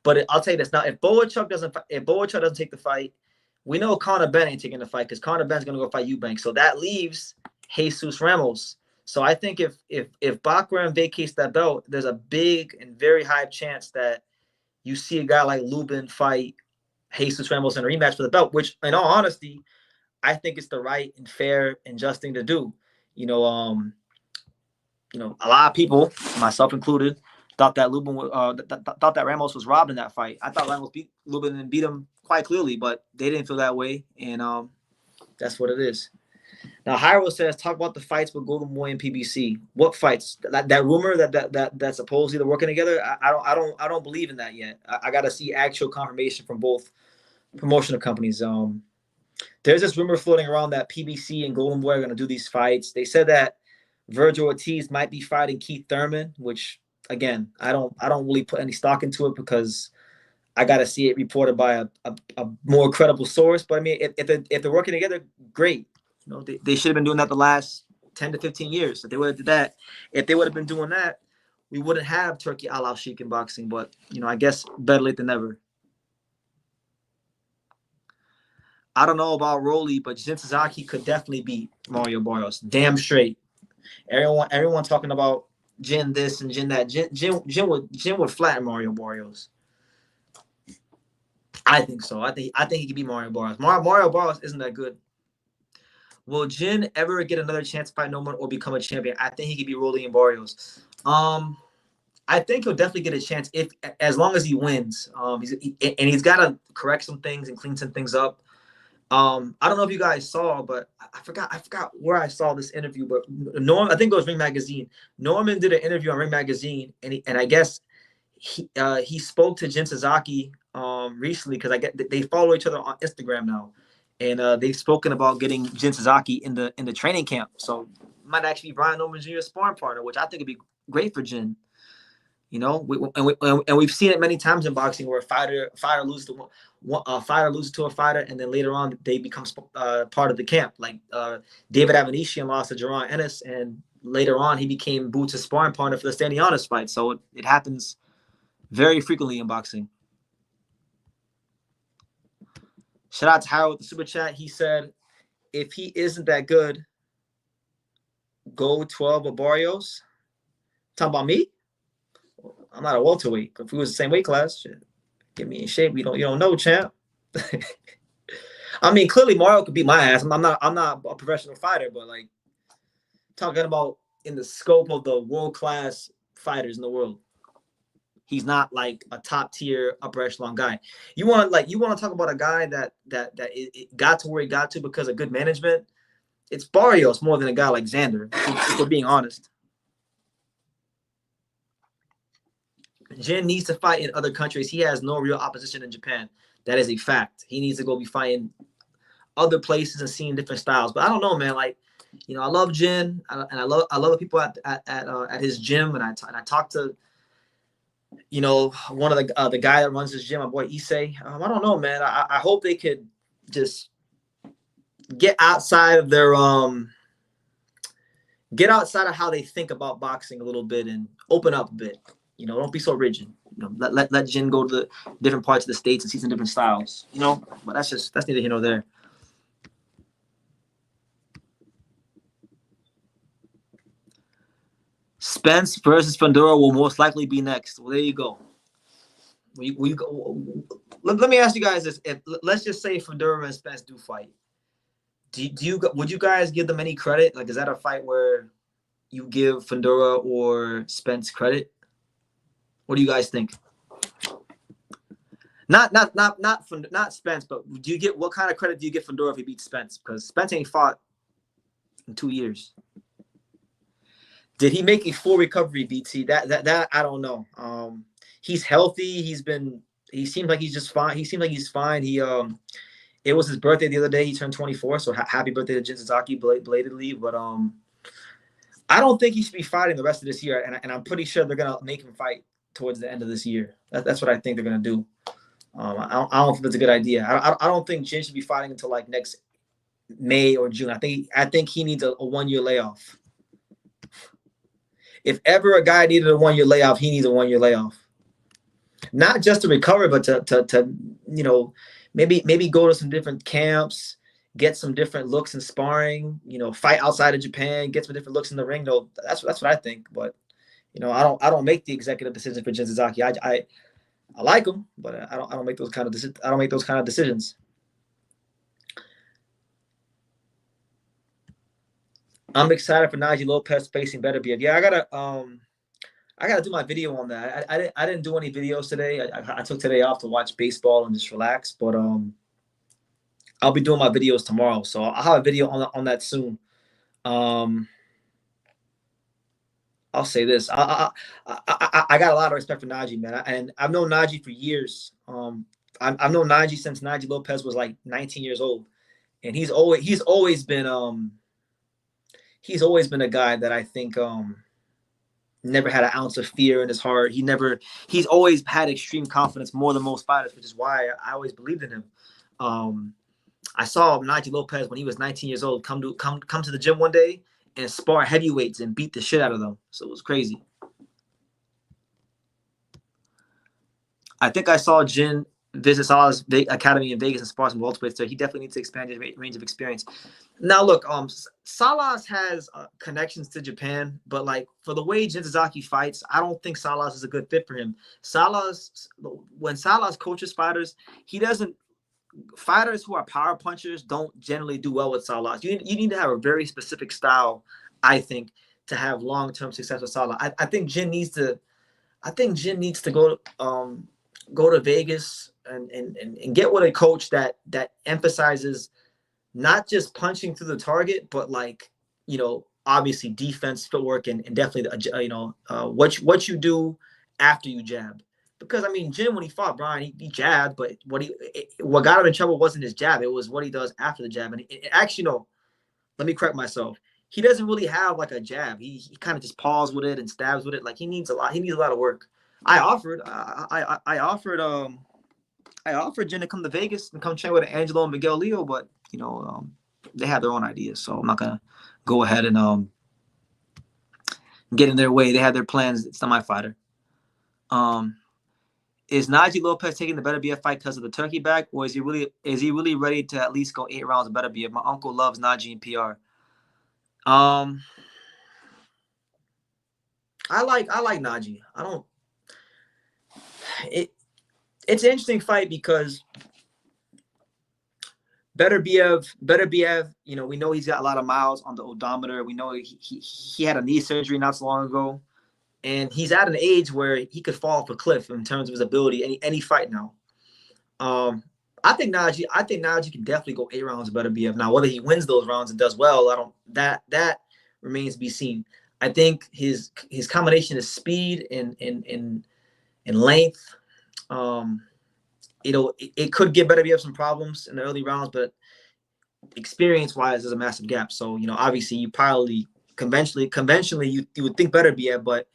but I'll tell you this now: if Boachuk doesn't take the fight, we know Conor Benn ain't taking the fight because Conor Benn's gonna go fight Eubank. So that leaves Jesus Ramos. So I think if Bachram vacates that belt, there's a big and very high chance that you see a guy like Lubin fight Jesus Ramos in a rematch for the belt, which, in all honesty, I think it's the right and fair and just thing to do. A lot of people, myself included, thought that thought that Ramos was robbed in that fight. I thought Ramos beat Lubin and beat him quite clearly, but they didn't feel that way, and that's what it is. Now, Hyro says, talk about the fights with Golden Boy and PBC. What fights? That rumor that supposedly they're working together. I don't believe in that yet. I got to see actual confirmation from both promotional companies. There's this rumor floating around that PBC and Golden Boy are going to do these fights. They said that Vergil Ortiz might be fighting Keith Thurman, which, again, I don't really put any stock into it because I got to see it reported by a more credible source. But I mean, if they're working together, great. They should have been doing that the last 10 to 15 years. If they would have did that, if they would have been doing that, we wouldn't have Turkey Al-Sheikh in boxing. But I guess better late than never. I don't know about Rolly, but Jin Suzuki could definitely beat Mario Barrios. Damn straight. Everyone talking about Jin this and Jin that. Jin would flatten Mario Barrios. I think so. I think he could beat Mario Barrios. Mario Barrios isn't that good. Will Jin ever get another chance to fight Norman or become a champion? I think he could be Rolly and Barrios. I think he'll definitely get a chance as long as he wins. He's got to correct some things and clean some things up. I don't know if you guys saw, but I forgot where I saw this interview. But I think it was Ring Magazine. Norman did an interview on Ring Magazine, and I guess he spoke to Jin Suzuki recently because they follow each other on Instagram now. And they've spoken about getting Jin Suzuki in the training camp. So might actually be Brian Norman Jr.'s sparring partner, which I think would be great for Jin. We've seen it many times in boxing where a fighter loses to a fighter, and then later on they become part of the camp. Like David Avanesyan lost to Jaron Ennis, and later on he became Boots' sparring partner for the Stanionis fight. So it happens very frequently in boxing. Shout out to Howard with the super chat. He said, if he isn't that good, go 12 with Barrios. Talking about me? I'm not a welterweight. If we was the same weight class, shit, get me in shape. You don't know, champ. I mean, clearly Mario could beat my ass. I'm not a professional fighter, but like talking about in the scope of the world-class fighters in the world. He's not like a top tier upper echelon guy. You want to talk about a guy that it got to where he got to because of good management. It's Barrios more than a guy like Xander, if we're being honest. Jin needs to fight in other countries. He has no real opposition in Japan. That is a fact. He needs to go be fighting other places and seeing different styles. But I don't know, man. Like, I love Jin, and I love the people at his gym, and I talk to one of the guy that runs his gym, my boy Issei. I don't know, man. I hope they could just get outside of their get outside of how they think about boxing a little bit and open up a bit. Don't be so rigid. Let Jin go to the different parts of the states and see some different styles. But that's neither here nor there. Spence versus Fundora will most likely be next. Well, there you go. Let me ask you guys this: let's just say Fundora and Spence do fight. Would you guys give them any credit? Like, is that a fight where you give Fundora or Spence credit? What do you guys think? Not Spence, but what kind of credit do you give Fundora if he beats Spence? Because Spence ain't fought in 2 years. Did he make a full recovery, BT? That I don't know. He's healthy. He seems like he's just fine. He seems like he's fine. He It was his birthday the other day. He turned 24, so happy birthday to Jin Suzuki belatedly. But I don't think he should be fighting the rest of this year, and I'm pretty sure they're gonna make him fight towards the end of this year. That's what I think they're gonna do. I don't think that's a good idea. I don't think Jin should be fighting until like next May or June. I think he needs a 1 year layoff. If ever a guy needed a 1 year layoff, he needs a 1 year layoff. Not just to recover, but to maybe go to some different camps, get some different looks in sparring, fight outside of Japan, get some different looks in the ring. Though that's what I think. But I don't make the executive decisions for Jin Suzuki. I like him, but I don't make those kind of decisions. I'm excited for Najee Lopez facing Beterbiev. Yeah, I gotta do my video on that. I didn't do any videos today. I took today off to watch baseball and just relax. But I'll be doing my videos tomorrow, so I'll have a video on that soon. I'll say this: I got a lot of respect for Najee, man, and I've known Najee for years. I've known Najee since Najee Lopez was like 19 years old, and he's always been a guy that I think never had an ounce of fear in his heart. He's always had extreme confidence, more than most fighters, which is why I always believed in him. I saw Najee Lopez when he was 19 years old come to the gym one day and spar heavyweights and beat the shit out of them. So it was crazy. I think I saw Jin visit Salah's academy in Vegas and spar some welterweights. So he definitely needs to expand his range of experience. Now, look, Salas has connections to Japan, but like for the way Jin Suzuki fights, I don't think Salas is a good fit for him. When Salas coaches fighters, fighters who are power punchers don't generally do well with Salas. You need to have a very specific style, I think, to have long-term success with Salas. I think Jin needs to go to Vegas and get with a coach that emphasizes not just punching through the target, but like, obviously defense, footwork, and definitely what you do after you jab. Because I mean, Jim, when he fought Brian, he jabbed, but what got him in trouble wasn't his jab; it was what he does after the jab. And actually, no, let me correct myself. He doesn't really have like a jab. He kind of just paws with it and stabs with it. Like he needs a lot of work. I offered Jim to come to Vegas and come train with Angelo and Miguel Leo, but they have their own ideas, so I'm not gonna go ahead and get in their way. They have their plans. It's not my fighter. Is Najee Lopez taking the Beterbiev fight because of the turkey bag, or is he really ready to at least go 8 rounds of Beterbiev? My uncle loves Najee in PR. I like Najee. It's an interesting fight because Beterbiev, we know he's got a lot of miles on the odometer. We know he had a knee surgery not so long ago. And he's at an age where he could fall off a cliff in terms of his ability any fight now. I think Najee can definitely go 8 rounds better BF. Now, whether he wins those rounds and does well, that remains to be seen. I think his combination of speed and length, it could get better BF some problems in the early rounds, but experience-wise, there's a massive gap. So, obviously you probably conventionally you would think better BF, but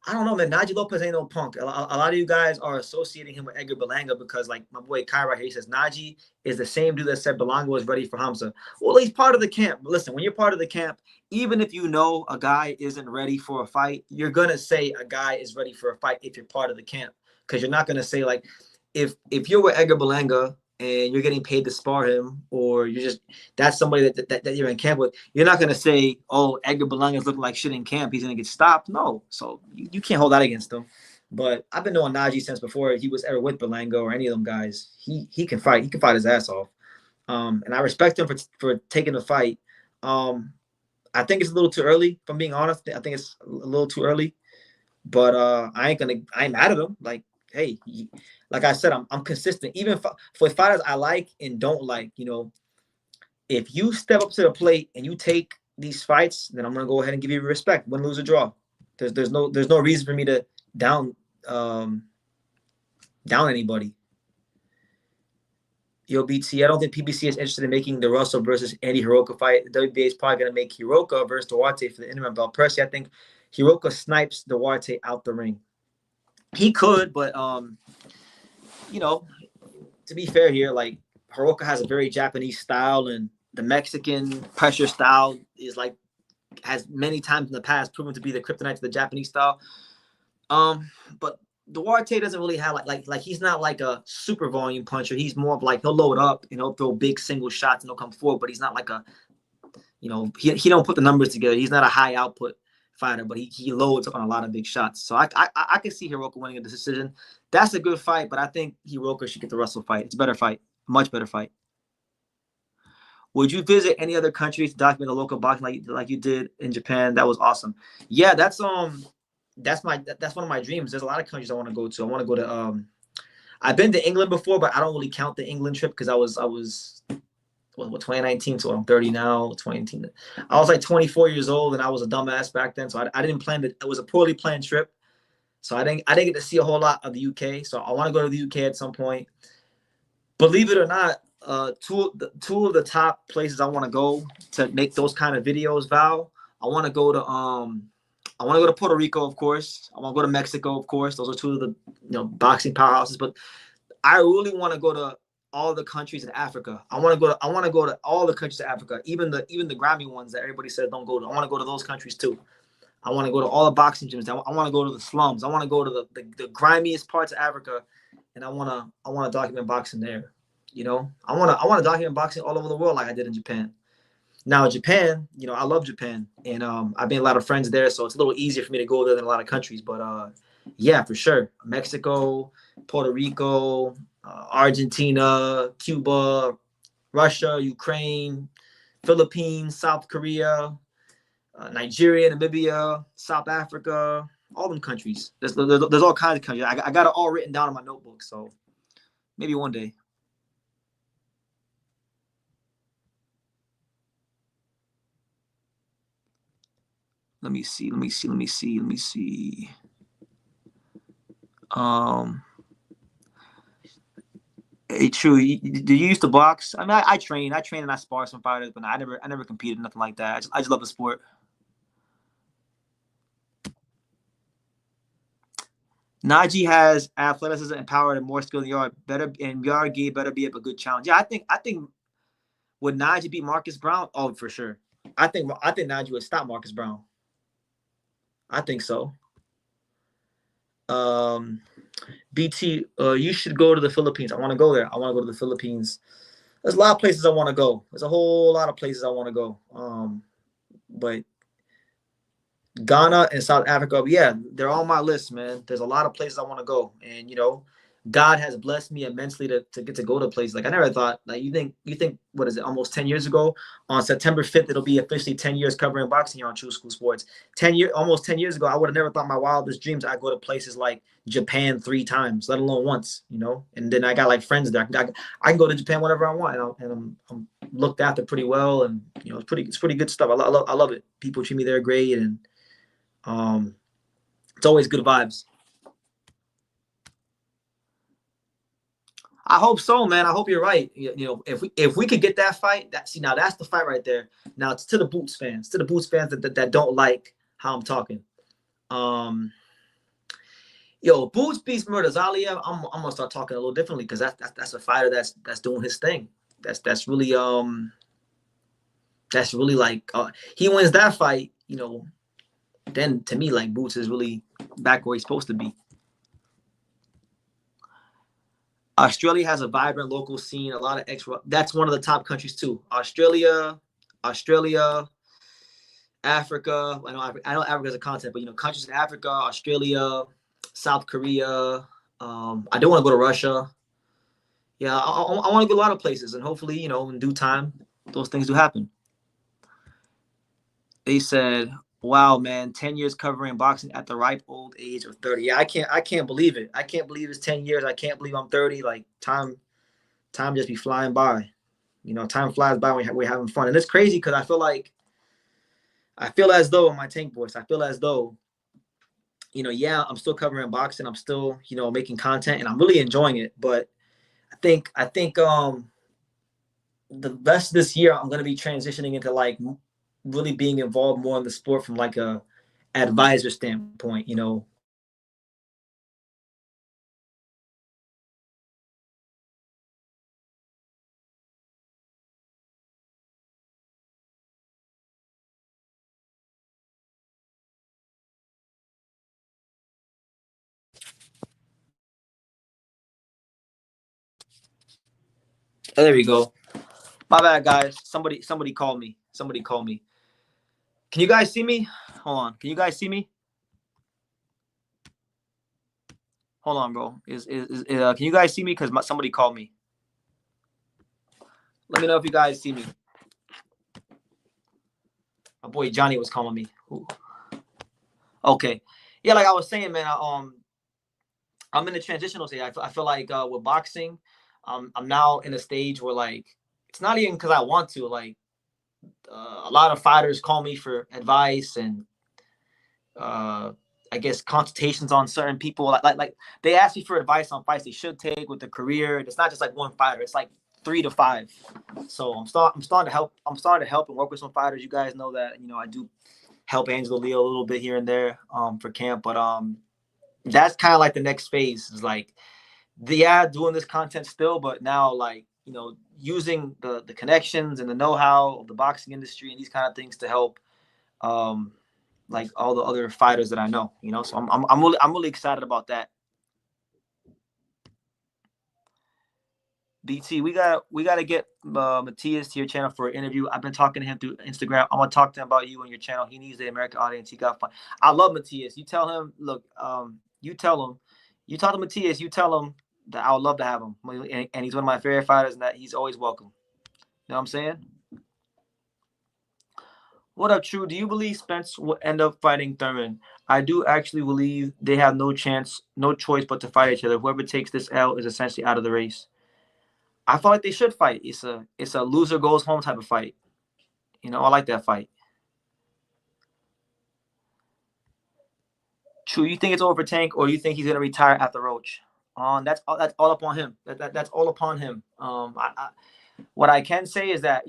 I don't know, man. Najee Lopez ain't no punk. A lot of you guys are associating him with Edgar Berlanga because, like my boy Kai right here, he says Najee is the same dude that said Berlanga was ready for Hamza. Well, he's part of the camp. Listen, when you're part of the camp, even if you know a guy isn't ready for a fight, you're gonna say a guy is ready for a fight if you're part of the camp, because you're not gonna say like if you're with Edgar Berlanga and you're getting paid to spar him, or that's somebody that you're in camp with, you're not going to say, oh, Edgar Berlanga's looking like shit in camp, he's going to get stopped. No. So you can't hold that against him. But I've been knowing Najee since before he was ever with Berlanga or any of them guys. He can fight. He can fight his ass off. And I respect him for taking the fight. I think it's a little too early, if I'm being honest. I think it's a little too early. But I ain't mad at him. Like, hey, like I said, I'm consistent. Even for fighters I like and don't like, if you step up to the plate and you take these fights, then I'm gonna go ahead and give you respect, win, lose, or draw. There's no reason for me to down anybody. Yo, BT, I don't think PBC is interested in making the Russell versus Andy Hiroka fight. The WBA is probably going to make Hiroka versus Duarte for the interim belt. Personally, I think Hiroka snipes Duarte out the ring. He could, but you know, to be fair here, like Hiroka has a very Japanese style, and the Mexican pressure style is like has many times in the past proven to be the kryptonite to the Japanese style. But Duarte doesn't really have like he's not like a super volume puncher. He's more of like he'll load up and he'll throw big single shots and he'll come forward, but he's not like a, you know, he don't put the numbers together. He's not a high output fighter, but he loads up on a lot of big shots. So I can see Hiroka winning a decision. That's a good fight, but I think Hiroka should get the Russell fight. It's a better fight, much better fight. Would you visit any other countries to document the local boxing like you did in Japan? That was awesome. Yeah, that's one of my dreams. There's a lot of countries I want to go to. I want to go to I've been to England before, but I don't really count the England trip because I was 2019, so I'm 30 now. 2019, I was like 24 years old, and I was a dumbass back then, so I didn't plan it. It was a poorly planned trip, so I didn't get to see a whole lot of the UK. So I want to go to the UK at some point. Believe it or not, two of the top places I want to go to make those kind of videos, Val. I want to go to Puerto Rico, of course. I want to go to Mexico, of course. Those are two of the boxing powerhouses. But I really want to go to all the countries in Africa. I want to go to all the countries in Africa, even the Grammy ones that everybody says don't go to. I want to go to those countries too. I want to go to all the boxing gyms. I want to go to the slums. I want to go to the grimiest parts of Africa, and I want to document boxing there. You know, I want to document boxing all over the world like I did in Japan. Now, Japan, I love Japan, and I've made a lot of friends there, so it's a little easier for me to go there than a lot of countries. But yeah, for sure, Mexico, Puerto Rico, Argentina, Cuba, Russia, Ukraine, Philippines, South Korea, Nigeria, Namibia, South Africa, all them countries. There's all kinds of countries. I got it all written down in my notebook, so maybe one day. Let me see. Hey, true. Do you used to box? I mean, I train and I spar some fighters, but I never competed, nothing like that. I just love the sport. Najee has athleticism and power and more skill than Yard. Yard better be a good challenge. Yeah, I think would Najee beat Marcus Brown? Oh, for sure. I think Najee would stop Marcus Brown. I think so. BT, you should go to the Philippines. I want to go there. I want to go to the Philippines. There's a lot of places I want to go. There's a whole lot of places I want to go. But Ghana and South Africa, yeah, they're on my list, man. There's a lot of places I want to go. And, God has blessed me immensely to get to go to places. Like I never thought, like you think, what is it, almost 10 years ago? On September 5th, it'll be officially 10 years covering boxing here on True School Sports. Almost 10 years ago, I would have never thought my wildest dreams I'd go to places like Japan 3 times, let alone once, And then I got like friends there. I can go to Japan whenever I want, and I'm looked after pretty well, and it's pretty good stuff. I love it. People treat me there great, and it's always good vibes. I hope so, man. I hope you're right. If we could get that fight, now that's the fight right there. Now it's to the Boots fans, that don't like how I'm talking. Boots beats Murtazalia. I'm gonna start talking a little differently because that's a fighter that's doing his thing. That's really like he wins that fight. Then to me, like Boots is really back where he's supposed to be. Australia has a vibrant local scene, a lot of that's one of the top countries too. Australia, Africa. I know Africa is a continent, but countries in Africa, Australia, South Korea. I do want to go to Russia. Yeah, I want to go a lot of places, and hopefully, in due time, those things do happen. They said, wow, man, 10 years covering boxing at the ripe old age of 30. Yeah, I can't believe it. I can't believe it's 10 years. I can't believe I'm 30. Like time just be flying by. Time flies by when we're having fun. And it's crazy because I feel as though in my tank voice, I feel as though, yeah, I'm still covering boxing. I'm still, making content and I'm really enjoying it. But I think the rest of this year, I'm gonna be transitioning into like really being involved more in the sport from like a advisor standpoint. There we go. My bad, guys. Somebody called me. Somebody called me. Can you guys see me? Hold on. Can you guys see me? Hold on, bro. Can you guys see me? Because somebody called me. Let me know if you guys see me. My boy Johnny was calling me. Ooh. Okay. Yeah, like I was saying, man. I'm in a transitional stage. I feel like with boxing, I'm now in a stage where like it's not even because I want to. Like a lot of fighters call me for advice and uh, I guess consultations on certain people. Like they ask me for advice on fights they should take with their career. It's not just like one fighter. It's like 3 to 5. So I'm starting to help. I'm starting to help and work with some fighters. You guys know that I do help Angelo Leo a little bit here and there for camp, but that's kind of like the next phase. Is like doing this content still, but now like using the connections and the know-how of the boxing industry and these kind of things to help like all the other fighters that I know. So I'm really excited about that. BT, we gotta get Matthias to your channel for an interview. I've been talking to him through Instagram. I'm gonna talk to him about you and your channel. He needs the American audience. He got fun. I love Matthias. You tell him, look, you tell him, you talk to Matthias. You tell him that I would love to have him, and he's one of my favorite fighters, and that he's always welcome. You know what I'm saying? What up, True? Do you believe Spence will end up fighting Thurman? I do actually believe they have no chance, no choice but to fight each other. Whoever takes this L is essentially out of the race. I feel like they should fight. It's a loser goes home type of fight. I like that fight. True, you think it's over for Tank, or you think he's gonna retire after Roach? That's all upon him. That's all upon him. What I can say is that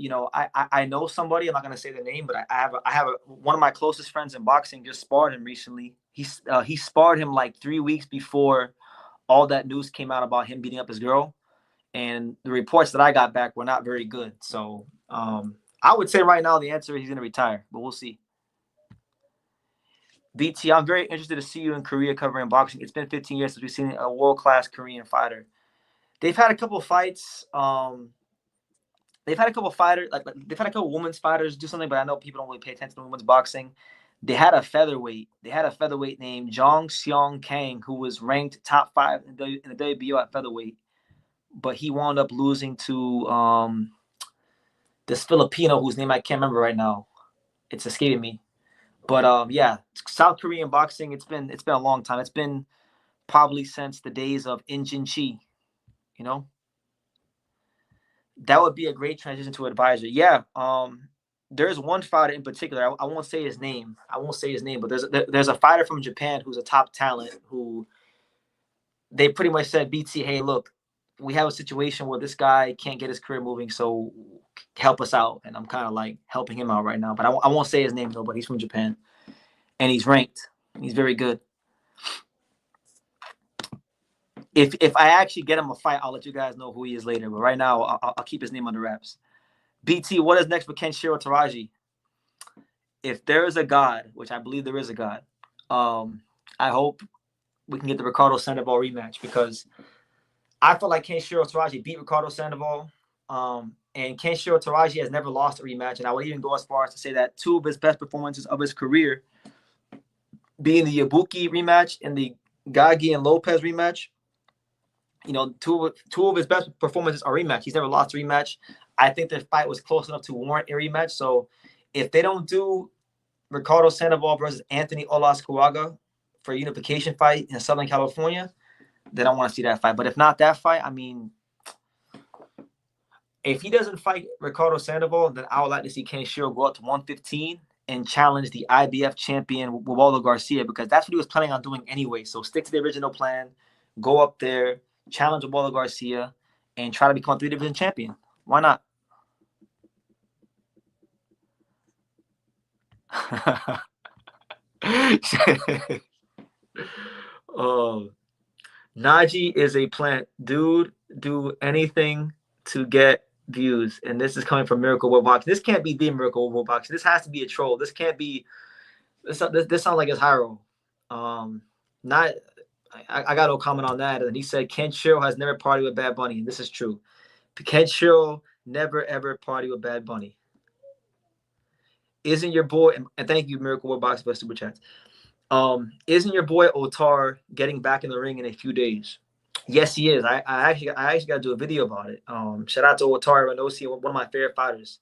I know somebody. I'm not gonna say the name, but I have one of my closest friends in boxing just sparred him recently. He sparred him like 3 weeks before all that news came out about him beating up his girl, and the reports that I got back were not very good. So I would say right now the answer is he's gonna retire, but we'll see. BT, I'm very interested to see you in Korea covering boxing. It's been 15 years since we've seen a world-class Korean fighter. They've had a couple of fights. They've had a couple of fighters, like they've had a couple of women's fighters do something, but I know people don't really pay attention to women's boxing. They had a featherweight. They had a featherweight named Jong Seong Kang, who was ranked top 5 in the WBO at featherweight, but he wound up losing to this Filipino whose name I can't remember right now. It's escaping me. But yeah, South Korean boxing. It's been a long time. It's been probably since the days of Injin Chi. That would be a great transition to advisor. Yeah. There's one fighter in particular. I won't say his name. But there's a fighter from Japan who's a top talent who they pretty much said, BT, hey, look, we have a situation where this guy can't get his career moving, so help us out. And I'm kind of like helping him out right now. But I won't say his name though. But he's from Japan, and he's ranked. He's very good. If I actually get him a fight, I'll let you guys know who he is later. But right now, I'll keep his name under wraps. BT, what is next for Kenshiro Taraji? If there is a God, which I believe there is a God, I hope we can get the Ricardo Sandoval rematch, because I feel like Kenshiro Taraji beat Ricardo Sandoval, and Kenshiro Taraji has never lost a rematch. And I would even go as far as to say that 2 of his best performances of his career, being the Ibuki rematch and the Gagi and Lopez rematch, two of his best performances are rematch. He's never lost a rematch. I think the fight was close enough to warrant a rematch. So if they don't do Ricardo Sandoval versus Anthony Olascuaga for a unification fight in Southern California, then I want to see that fight. But if not that fight, I mean, if he doesn't fight Ricardo Sandoval, then I would like to see Kenshiro go up to 115 and challenge the IBF champion Waldo Garcia, because that's what he was planning on doing anyway. So stick to the original plan, go up there, challenge Waldo Garcia, and try to become a 3-division champion. Why not? Oh, Najee is a plant. Dude, do anything to get views. And this is coming from Miracle World Boxing. This can't be the Miracle World Boxing. This has to be a troll. This can't be. This sounds like it's Hyro. Not. I got no comment on that. And he said Ken Sherrill has never partied with Bad Bunny. And this is true. Ken Sherrill never ever party with Bad Bunny. Isn't your boy? And thank you, Miracle World Boxing, for super chats. Isn't your boy Otar getting back in the ring in a few days? Yes, he is. I actually got to do a video about it. Shout out to Otar Renosi, one of my favorite fighters.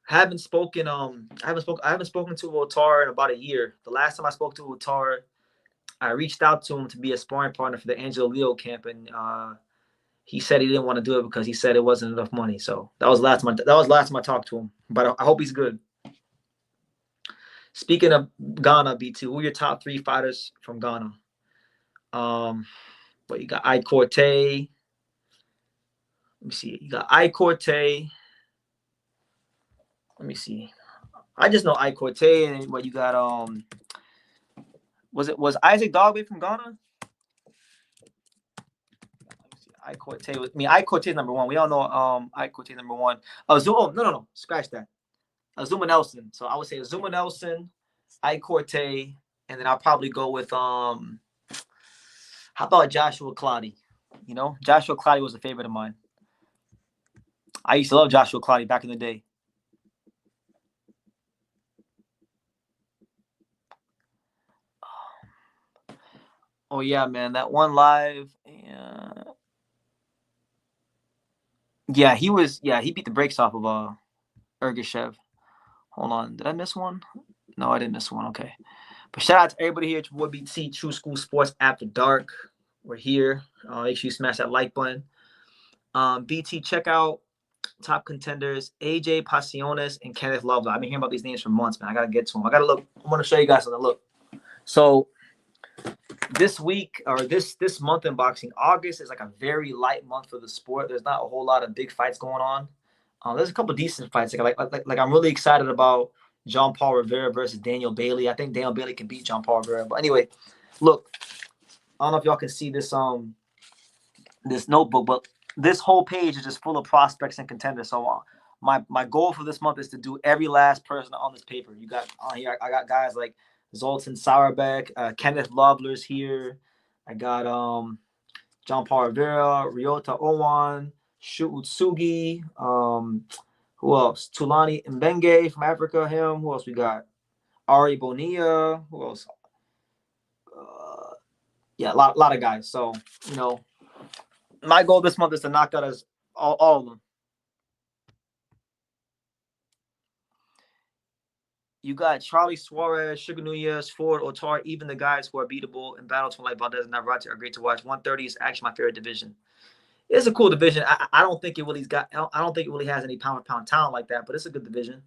I haven't spoken to Otar in about a year. The last time I spoke to Otar, I reached out to him to be a sparring partner for the Angelo Leo camp, and he said he didn't want to do it because he said it wasn't enough money. So that was last time. That was last time I talked to him. But I hope he's good. Speaking of Ghana, BT, who are your top 3 fighters from Ghana? But you got Ike Corte. Let me see. You got Ike Corte. Let me see. I just know Ike Corte, and what you got? Was Isaac Dogbe from Ghana? Ike Corte. Ike Corte is number 1. We all know Ike Corte number 1. No. Scratch that. Azuma Nelson. So I would say Azuma Nelson, Ike Corte, and then I'll probably go with how about Joshua Clottey? You know, Joshua Clottey was a favorite of mine. I used to love Joshua Clottey back in the day. Oh yeah, man, that one live. Yeah, he beat the brakes off of Ergashev. Hold on, did I miss one? No, I didn't miss one. Okay, but shout out to everybody here at your boy BT True School Sports After Dark. We're here. Make sure you smash that like button. BT, check out top contenders AJ Pasiones and Kenneth Love. I've been hearing about these names for months, man. I gotta get to them. I gotta look. I want to show you guys something. Look, so this week or this month in boxing, August is like a very light month for the sport. There's not a whole lot of big fights going on. There's a couple decent fights. Like I'm really excited about John Paul Rivera versus Daniel Bailey. I think Daniel Bailey can beat John Paul Rivera. But anyway, look, I don't know if y'all can see this this notebook, but this whole page is just full of prospects and contenders. So my goal for this month is to do every last person on this paper. You got on here. I got guys like Zoltan Sauerbeck, Kenneth Lovler's here. I got John Paul Rivera, Ryota Owan, Shu Utsugi. Who else? Tulani Mbenge from Africa. Him. Who else we got? Ari Bonilla. Who else? Yeah, a lot of guys. So, you know, my goal this month is to knock out all of them. You got Charlie Suarez, Sugar Nunez, Ford, Otar, even the guys who are beatable in battles like Valdez and Navarrete are great to watch. 130 is actually my favorite division. It's a cool division. I don't think it really has any pound for pound talent like that, but it's a good division.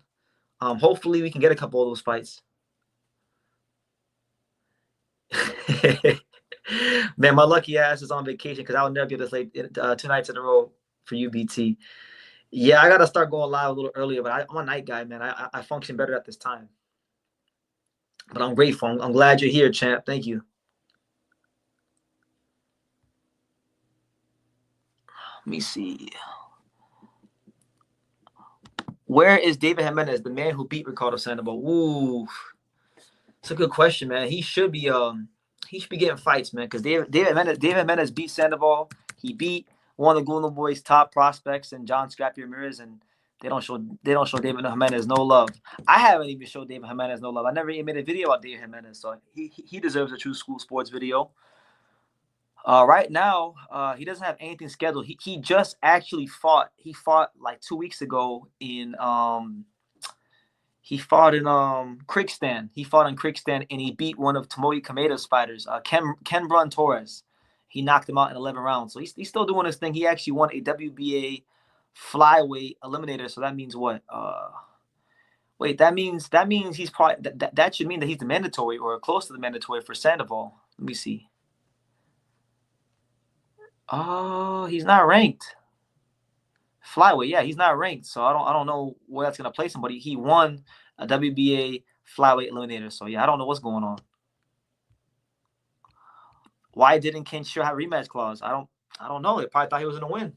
Hopefully we can get a couple of those fights. Man, my lucky ass is on vacation because I'll never get this late 2 nights in a row for you, BT. Yeah, I gotta start going live a little earlier, but I'm a night guy, man. I function better at this time. But I'm grateful. I'm glad you're here, champ. Thank you. Let me see. Where is David Jimenez, the man who beat Ricardo Sandoval? Ooh, it's a good question, man. He should be getting fights, man, because David Jimenez beat Sandoval. He beat one of the Golden Boys' top prospects and John Scrappy Ramirez, and they don't show David Jimenez no love. I haven't even showed David Jimenez no love. I never even made a video about David Jimenez, so he deserves a True School Sports video. Right now, he doesn't have anything scheduled. He just actually fought. He fought like 2 weeks ago in Kriegstand. He fought in Kriegstand and he beat one of Tomoe Kameda's fighters, Ken Brun Torres. He knocked him out in 11 rounds. So he's still doing his thing. He actually won a WBA flyweight eliminator. So that means what? Wait, that means he's probably that should mean that he's the mandatory or close to the mandatory for Sandoval. Let me see. Oh, he's not ranked. Flyweight, yeah, he's not ranked. So I don't know where that's gonna place him, but he won a WBA flyweight eliminator. So yeah, I don't know what's going on. Why didn't Kenshiro have a rematch clause? I don't know. They probably thought he was gonna win.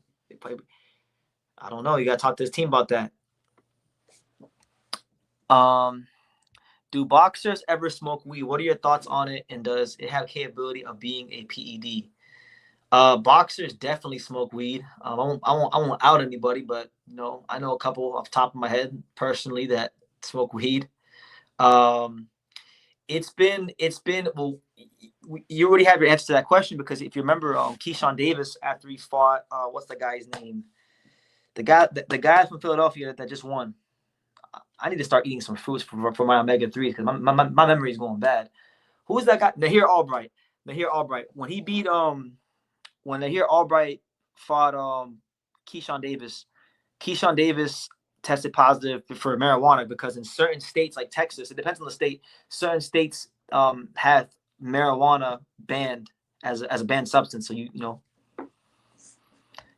I don't know. You gotta talk to his team about that. Do boxers ever smoke weed? What are your thoughts on it? And does it have capability of being a PED? Boxers definitely smoke weed. I won't out anybody, but I know a couple off the top of my head personally that smoke weed. It's been well. You already have your answer to that question, because if you remember, Keyshawn Davis, after he fought, what's the guy's name? The guy from Philadelphia that just won. I need to start eating some fruits for my omega-3s, because my memory is going bad. Who was that guy? Nahir Albright. When he beat when Nahir Albright fought Keyshawn Davis tested positive for marijuana, because in certain states like Texas, it depends on the state, certain states have marijuana banned as a banned substance. So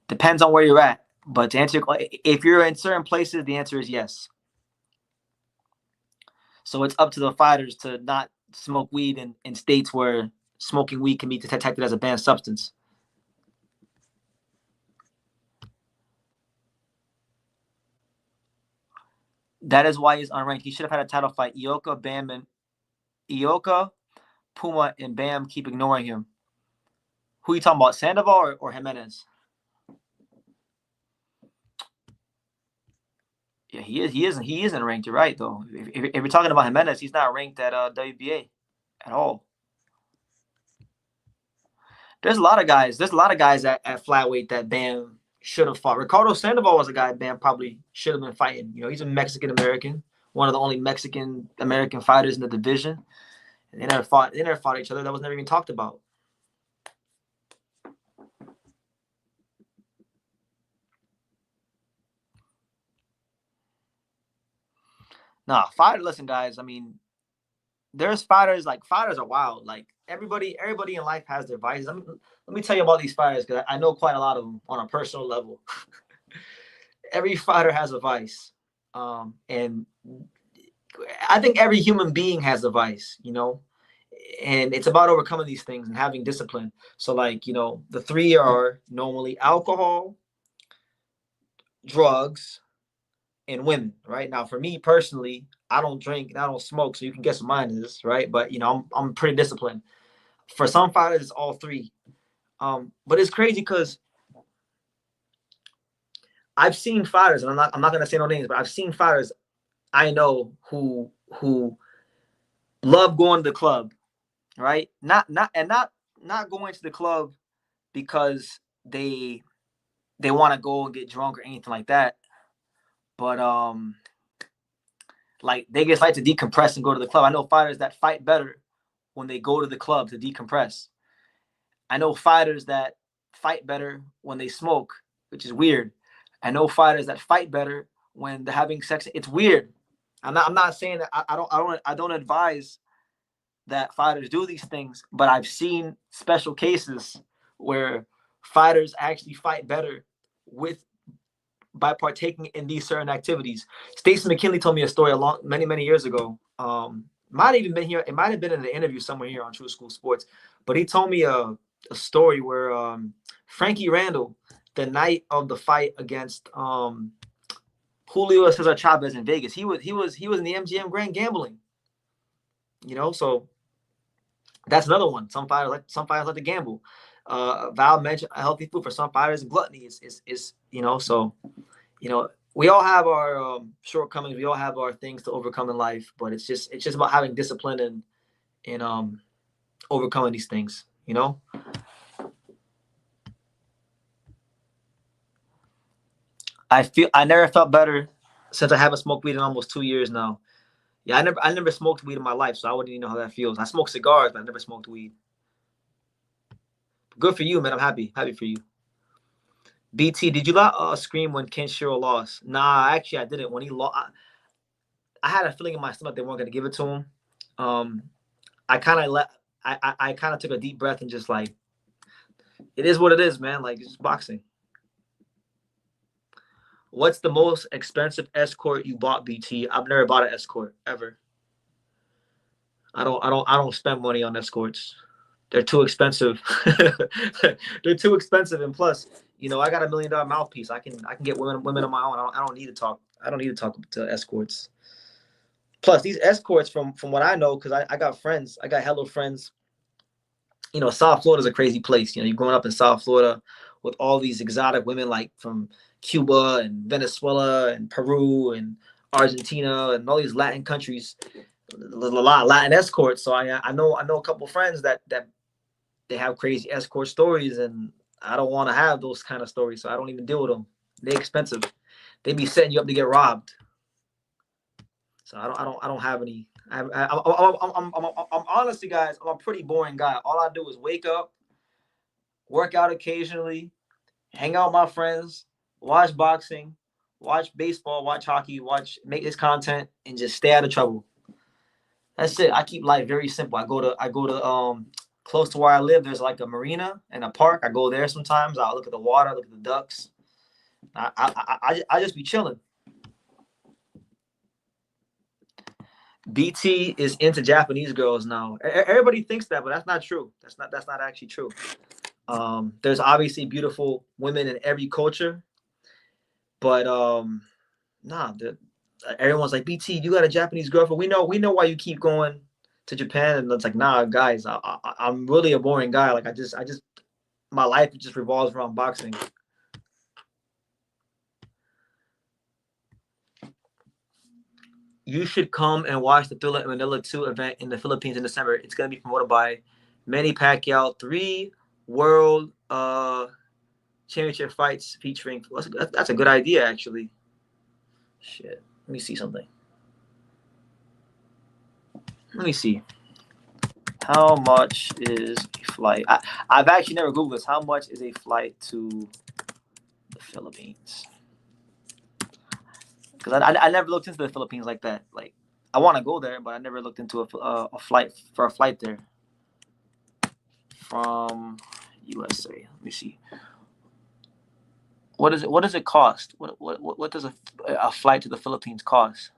depends on where you're at. But to answer, if you're in certain places, the answer is yes. So it's up to the fighters to not smoke weed in states where smoking weed can be detected as a banned substance. That is why he's unranked. He should have had a title fight. Ioka, Puma, and Bam keep ignoring him. Who are you talking about, Sandoval or Jimenez? Yeah, he isn't ranked. You're right, though. If you're talking about Jimenez, he's not ranked at WBA at all. There's a lot of guys. There's a lot of guys at flyweight that Bam should have fought. Ricardo Sandoval was a guy Bam probably should have been fighting. He's a Mexican American, one of the only Mexican American fighters in the division. And they never fought each other. That was never even talked about. Nah, listen, guys. I mean, there's fighters are wild. Like everybody in life has their vices. Let me tell you about these fighters, because I know quite a lot of them on a personal level. Every fighter has a vice, and I think every human being has a vice. And it's about overcoming these things and having discipline. So, the three are normally alcohol, drugs, and women, right? Now, for me personally, I don't drink and I don't smoke, so you can guess what mine is, right? But I'm pretty disciplined. For some fighters, it's all three. But it's crazy because I've seen fighters, and I'm not gonna say no names, but I've seen fighters I know who love going to the club, right? Not going to the club because they want to go and get drunk or anything like that. But they just like to decompress and go to the club. I know fighters that fight better when they go to the club to decompress. I know fighters that fight better when they smoke, which is weird. I know fighters that fight better when they're having sex. It's weird. I'm not saying that I don't advise that fighters do these things, but I've seen special cases where fighters actually fight better by partaking in these certain activities. Stacey McKinley told me a story many years ago. Might have even been here. It might have been in an interview somewhere here on True School Sports. But he told me a story where Frankie Randall, the night of the fight against Julio Cesar Chavez in Vegas, he was in the MGM Grand gambling. So that's another one. Some fighters like to gamble. Val mentioned a healthy food. For some fighters, gluttony is so. We all have our shortcomings. We all have our things to overcome in life, but it's just about having discipline and overcoming these things. I never felt better since I haven't smoked weed in almost 2 years now. Yeah, I never smoked weed in my life, so I wouldn't even know how that feels. I smoke cigars, but I never smoked weed. Good for you, man. I'm happy for you. BT, did you scream when Kenshiro lost? Nah, actually, I didn't. When he lost, I had a feeling in my stomach they weren't going to give it to him. I kind of took a deep breath and just it is what it is, man. It's just boxing. What's the most expensive escort you bought, BT? I've never bought an escort ever. I don't spend money on escorts. They're too expensive. They're too expensive, and plus, I got $1 million mouthpiece. I can get women on my own. I don't need to talk. I don't need to talk to escorts. Plus, these escorts, from what I know, because I got friends. I got hello friends. South Florida's a crazy place. You're growing up in South Florida with all these exotic women like from Cuba and Venezuela and Peru and Argentina and all these Latin countries. There's a lot of Latin escorts. So I know a couple of friends that they have crazy escort stories, and I don't want to have those kind of stories. So I don't even deal with them. They're expensive. They be setting you up to get robbed. So I don't have any. I'm honestly, guys, I'm a pretty boring guy. All I do is wake up, work out occasionally, hang out with my friends, watch boxing, watch baseball, watch hockey, make this content, and just stay out of trouble. That's it. I keep life very simple. I go to close to where I live. There's like a marina and a park. I go there sometimes. I look at the water, look at the ducks. I just be chilling. BT is into Japanese girls now. Everybody thinks that, but that's not true. That's not actually true. There's obviously beautiful women in every culture, but everyone's like, BT, you got a Japanese girlfriend. We know why you keep going to Japan, and it's like, nah, guys, I'm really a boring guy. Like I just my life just revolves around boxing. You should come and watch the Thrilla Manila 2 event in the Philippines in December. It's going to be promoted by Manny Pacquiao. 3 world championship fights featuring. That's a good idea, actually. Shit. Let me see something. Let me see. How much is a flight? I've actually never Googled this. How much is a flight to the Philippines? Because I never looked into the Philippines like that. Like, I want to go there, but I never looked into a flight there from USA. Let me see. What does it cost? What does a flight to the Philippines cost?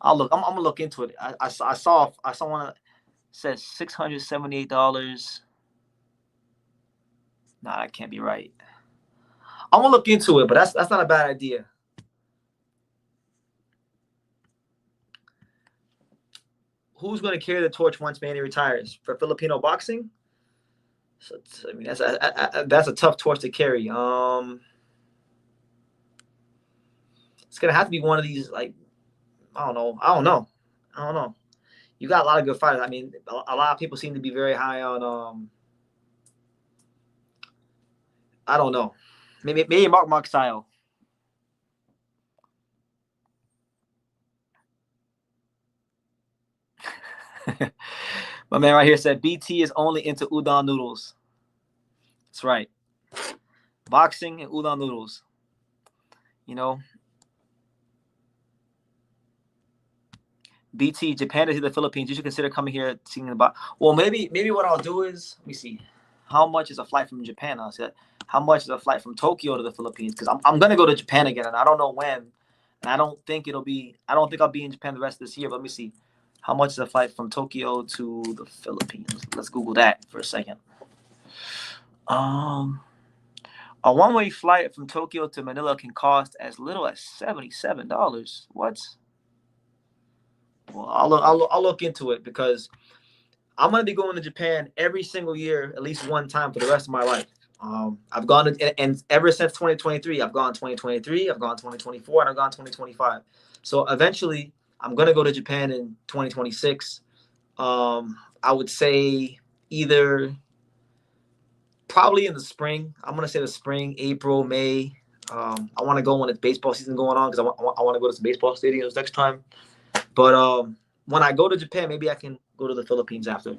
I'll look. I'm gonna look into it. I saw one that says $678. Nah, that can't be right. I'm gonna look into it, but that's not a bad idea. Who's gonna carry the torch once Manny retires for Filipino boxing? So, I mean, that's a tough torch to carry. It's gonna have to be one of these, like, I don't know. You got a lot of good fighters. I mean, a lot of people seem to be very high on I don't know. Maybe Mark style. My man right here said BT is only into udon noodles. That's right. Boxing and udon noodles. BT, Japan to the Philippines. You should consider coming here seeing about. Well, maybe what I'll do is, let me see. How much is a flight from Japan? I'll say, how much is a flight from Tokyo to the Philippines? Because I'm gonna go to Japan again, and I don't know when. And I don't think I'll be in Japan the rest of this year. But let me see. How much is a flight from Tokyo to the Philippines? Let's Google that for a second. A one-way flight from Tokyo to Manila can cost as little as $77. What? Well, I'll look into it, because I'm gonna be going to Japan every single year, at least one time for the rest of my life. I've gone and ever since 2023, I've gone 2023, I've gone 2024, and I've gone 2025. So eventually, I'm gonna go to Japan in 2026. I would say probably in the spring. I'm gonna say the spring, April, May. I want to go when it's baseball season going on, because I want to go to some baseball stadiums next time. But when I go to Japan, maybe I can go to the Philippines after.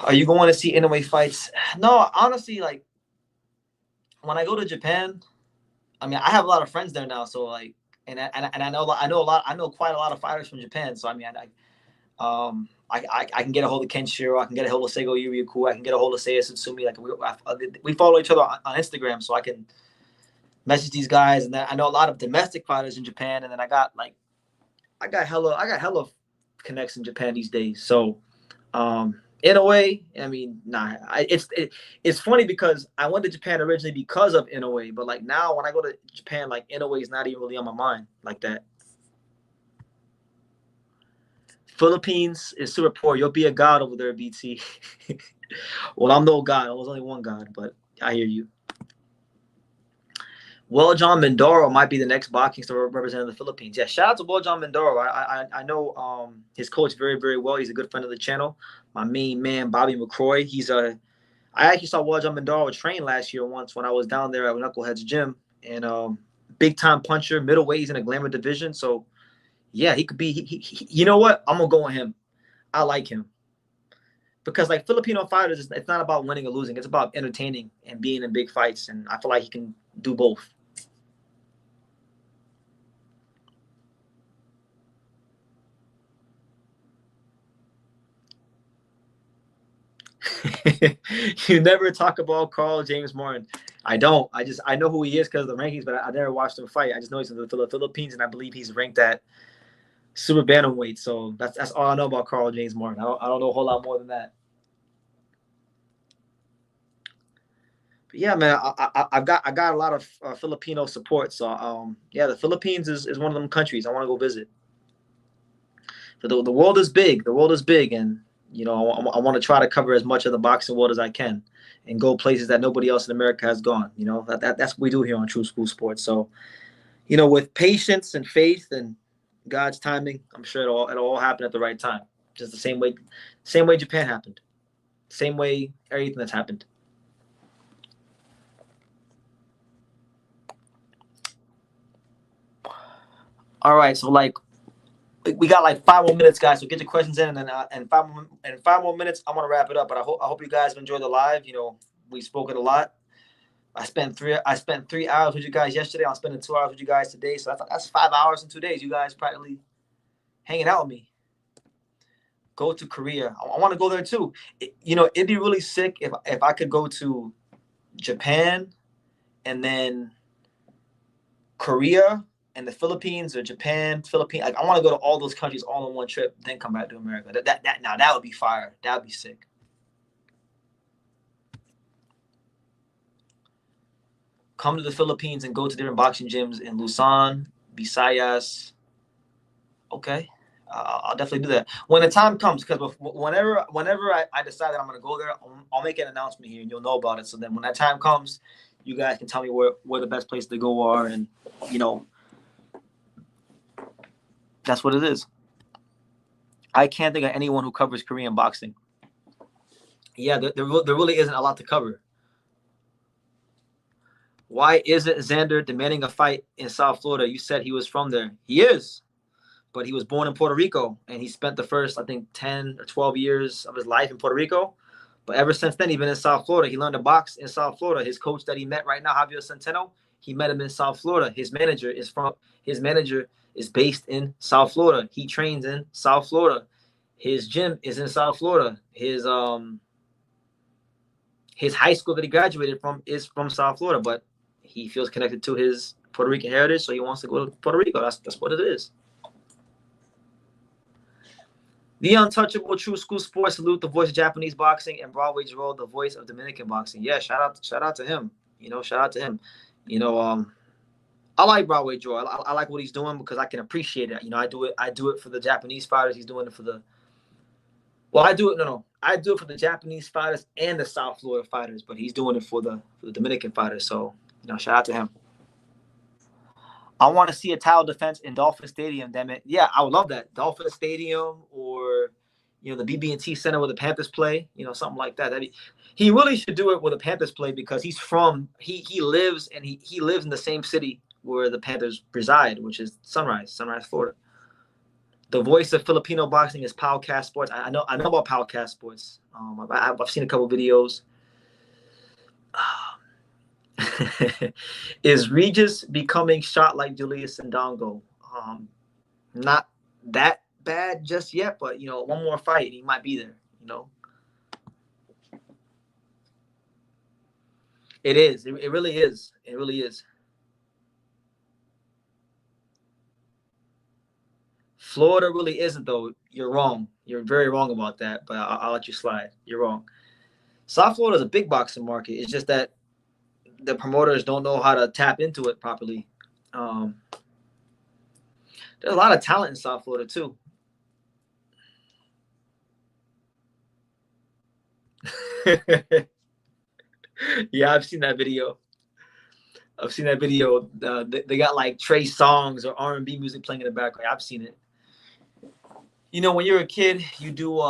Are you going to see Inoue fights? No, honestly, like, when I go to Japan, I mean, I have a lot of friends there now, so and I know quite a lot of fighters from Japan. So I mean, I can get a hold of Ken Shiro. I can get a hold of Seigo Yuriaku. I can get a hold of Seiya Satsumi. Like we follow each other on Instagram, so I can message these guys. And then I know a lot of domestic fighters in Japan. And then I got hella connects in Japan these days. So in a way, I mean, it's funny because I went to Japan originally because of Inoue, but like now when I go to Japan, like Inoue is not even really on my mind like that. Philippines is super poor. You'll be a god over there, BT. Well, I'm no god. I was only one god, but I hear you. Well, John Mindoro might be the next boxing star representing the Philippines. Yeah, shout out to Well John Mindoro. I know his coach very, very well. He's a good friend of the channel. My main man, Bobby McCroy. I actually saw Well John Mindoro train last year once when I was down there at Knucklehead's gym. And big time puncher, middleweight. He's in a glamour division. So yeah, he could be. You know what? I'm gonna go with him. I like him because like Filipino fighters, it's not about winning or losing. It's about entertaining and being in big fights. And I feel like he can do both. You never talk about Carl James Martin. I don't. I know who he is because of the rankings, but I never watched him fight. I just know he's in the Philippines, and I believe he's ranked at super bantamweight. So that's all I know about Carl James Martin. I don't know a whole lot more than that. But yeah, man, I got a lot of Filipino support. So yeah, the Philippines is one of them countries I want to go visit. But the world is big. The world is big, and you know I want to try to cover as much of the boxing world as I can, and go places that nobody else in America has gone. You know that's what we do here on True School Sports. So you know, with patience and faith and God's timing, I'm sure it'll all happen at the right time. Just the same way Japan happened, same way everything that's happened. All right, so like we got like 5 more minutes, guys. So get your questions in, and then and 5 more minutes, I'm gonna wrap it up. But I hope you guys have enjoyed the live. You know, we spoke it a lot. I spent 3 hours with you guys yesterday. I'm spending 2 hours with you guys today. So that's 5 hours in 2 days. You guys practically hanging out with me. Go to Korea. I want to go there too. You know, it'd be really sick if I could go to Japan and then Korea and the Philippines, or Japan, Philippines. Like I want to go to all those countries all in one trip, then come back to America. That would be fire. That would be sick. Come to the Philippines and go to different boxing gyms in Luzon, Visayas. Okay, I'll definitely do that when the time comes. Because whenever I decide that I'm going to go there, I'll make an announcement here, and you'll know about it. So then when that time comes, you guys can tell me where the best places to go are, and you know, that's what it is. I can't think of anyone who covers Korean boxing. Yeah, there really isn't a lot to cover. Why isn't Xander demanding a fight in South Florida? You said he was from there. He is, but he was born in Puerto Rico, and he spent the first, I think, 10 or 12 years of his life in Puerto Rico. But ever since then, he's been in South Florida. He learned to box in South Florida. His coach that he met right now, Javier Centeno, he met him in South Florida. His manager is based in South Florida. He trains in South Florida. His gym is in South Florida. His high school that he graduated from is from South Florida, but he feels connected to his Puerto Rican heritage, so he wants to go to Puerto Rico. That's what it is. The untouchable True School Sports salute the voice of Japanese boxing, and Broadway Jerome, the voice of Dominican boxing. Yeah, shout out to him. You know, shout out to him. You know, I like Broadway Joe. I like what he's doing because I can appreciate it. You know, I do it for the Japanese fighters. He's doing it for the. Well, I do it for the Japanese fighters and the South Florida fighters, but he's doing it for the Dominican fighters. So, you know, shout out to him. I want to see a title defense in Dolphin Stadium. Damn it, yeah, I would love that. Dolphin Stadium, or you know, the BB&T Center where the Panthers play. You know, something like that. He really should do it where the Panthers play because he lives in the same city where the Panthers reside, which is Sunrise, Florida. The voice of Filipino boxing is Powcast Sports. I know about Powcast Sports. I've seen a couple videos. Is Regis becoming shot like Julius Ndongo? Not that bad just yet, but one more fight and he might be there. It is. It really is. It really is. Florida really isn't, though. You're wrong. You're very wrong about that, but I'll let you slide. You're wrong. South Florida is a big boxing market. It's just that the promoters don't know how to tap into it properly. There's a lot of talent in South Florida, too. Yeah, I've seen that video. They got like Trey songs or R&B music playing in the background. I've seen it. When you're a kid, you do.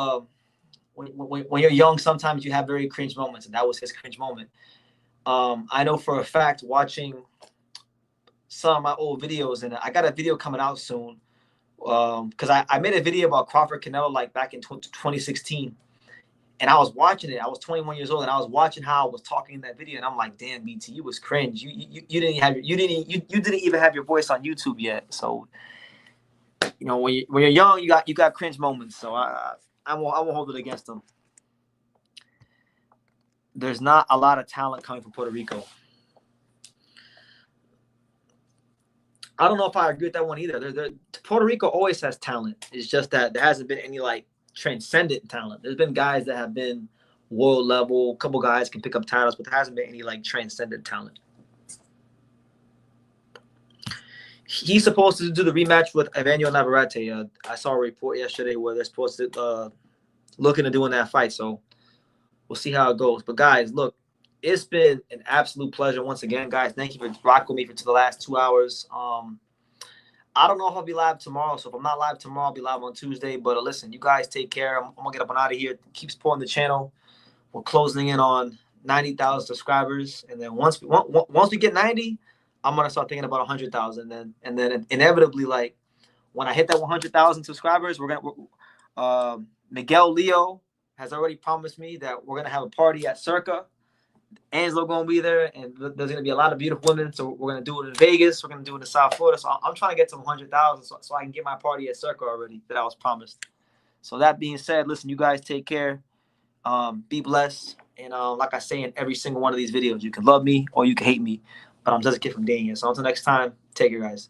When you're young, sometimes you have very cringe moments, and that was his cringe moment. I know for a fact, watching some of my old videos, and I got a video coming out soon, because I made a video about Crawford Canelo like back in 2016. And I was watching it. I was 21 years old, and I was watching how I was talking in that video, and I'm like, "Damn, BT, you was cringe. You didn't even have your voice on YouTube yet." So, when you're young, you got cringe moments. So I won't hold it against them. There's not a lot of talent coming from Puerto Rico. I don't know if I agree with that one either. Puerto Rico always has talent. It's just that there hasn't been any like transcendent talent. There's been guys that have been world level. A couple guys can pick up titles, but there hasn't been any like transcendent talent. He's supposed to do the rematch with Emmanuel Navarrete. I saw a report yesterday where they're supposed to look into doing that fight. So we'll see how it goes. But guys, look, it's been an absolute pleasure once again, guys. Thank you for rocking with me for the last 2 hours. I don't know if I'll be live tomorrow. So if I'm not live tomorrow, I'll be live on Tuesday. But listen, you guys take care. I'm going to get up and out of here. Keep supporting the channel. We're closing in on 90,000 subscribers. And then once we get 90, I'm going to start thinking about 100,000. And then inevitably, like, when I hit that 100,000 subscribers, Miguel Leo has already promised me that we're going to have a party at Circa. Angelo going to be there, and there's going to be a lot of beautiful women. So we're going to do it in Vegas. We're going to do it in South Florida. So I'm trying to get to 100,000 so I can get my party at Circa already that I was promised. So that being said, listen, you guys take care. Be blessed. And like I say in every single one of these videos, you can love me or you can hate me, but I'm just a kid from Dania. So until next time, take care, guys.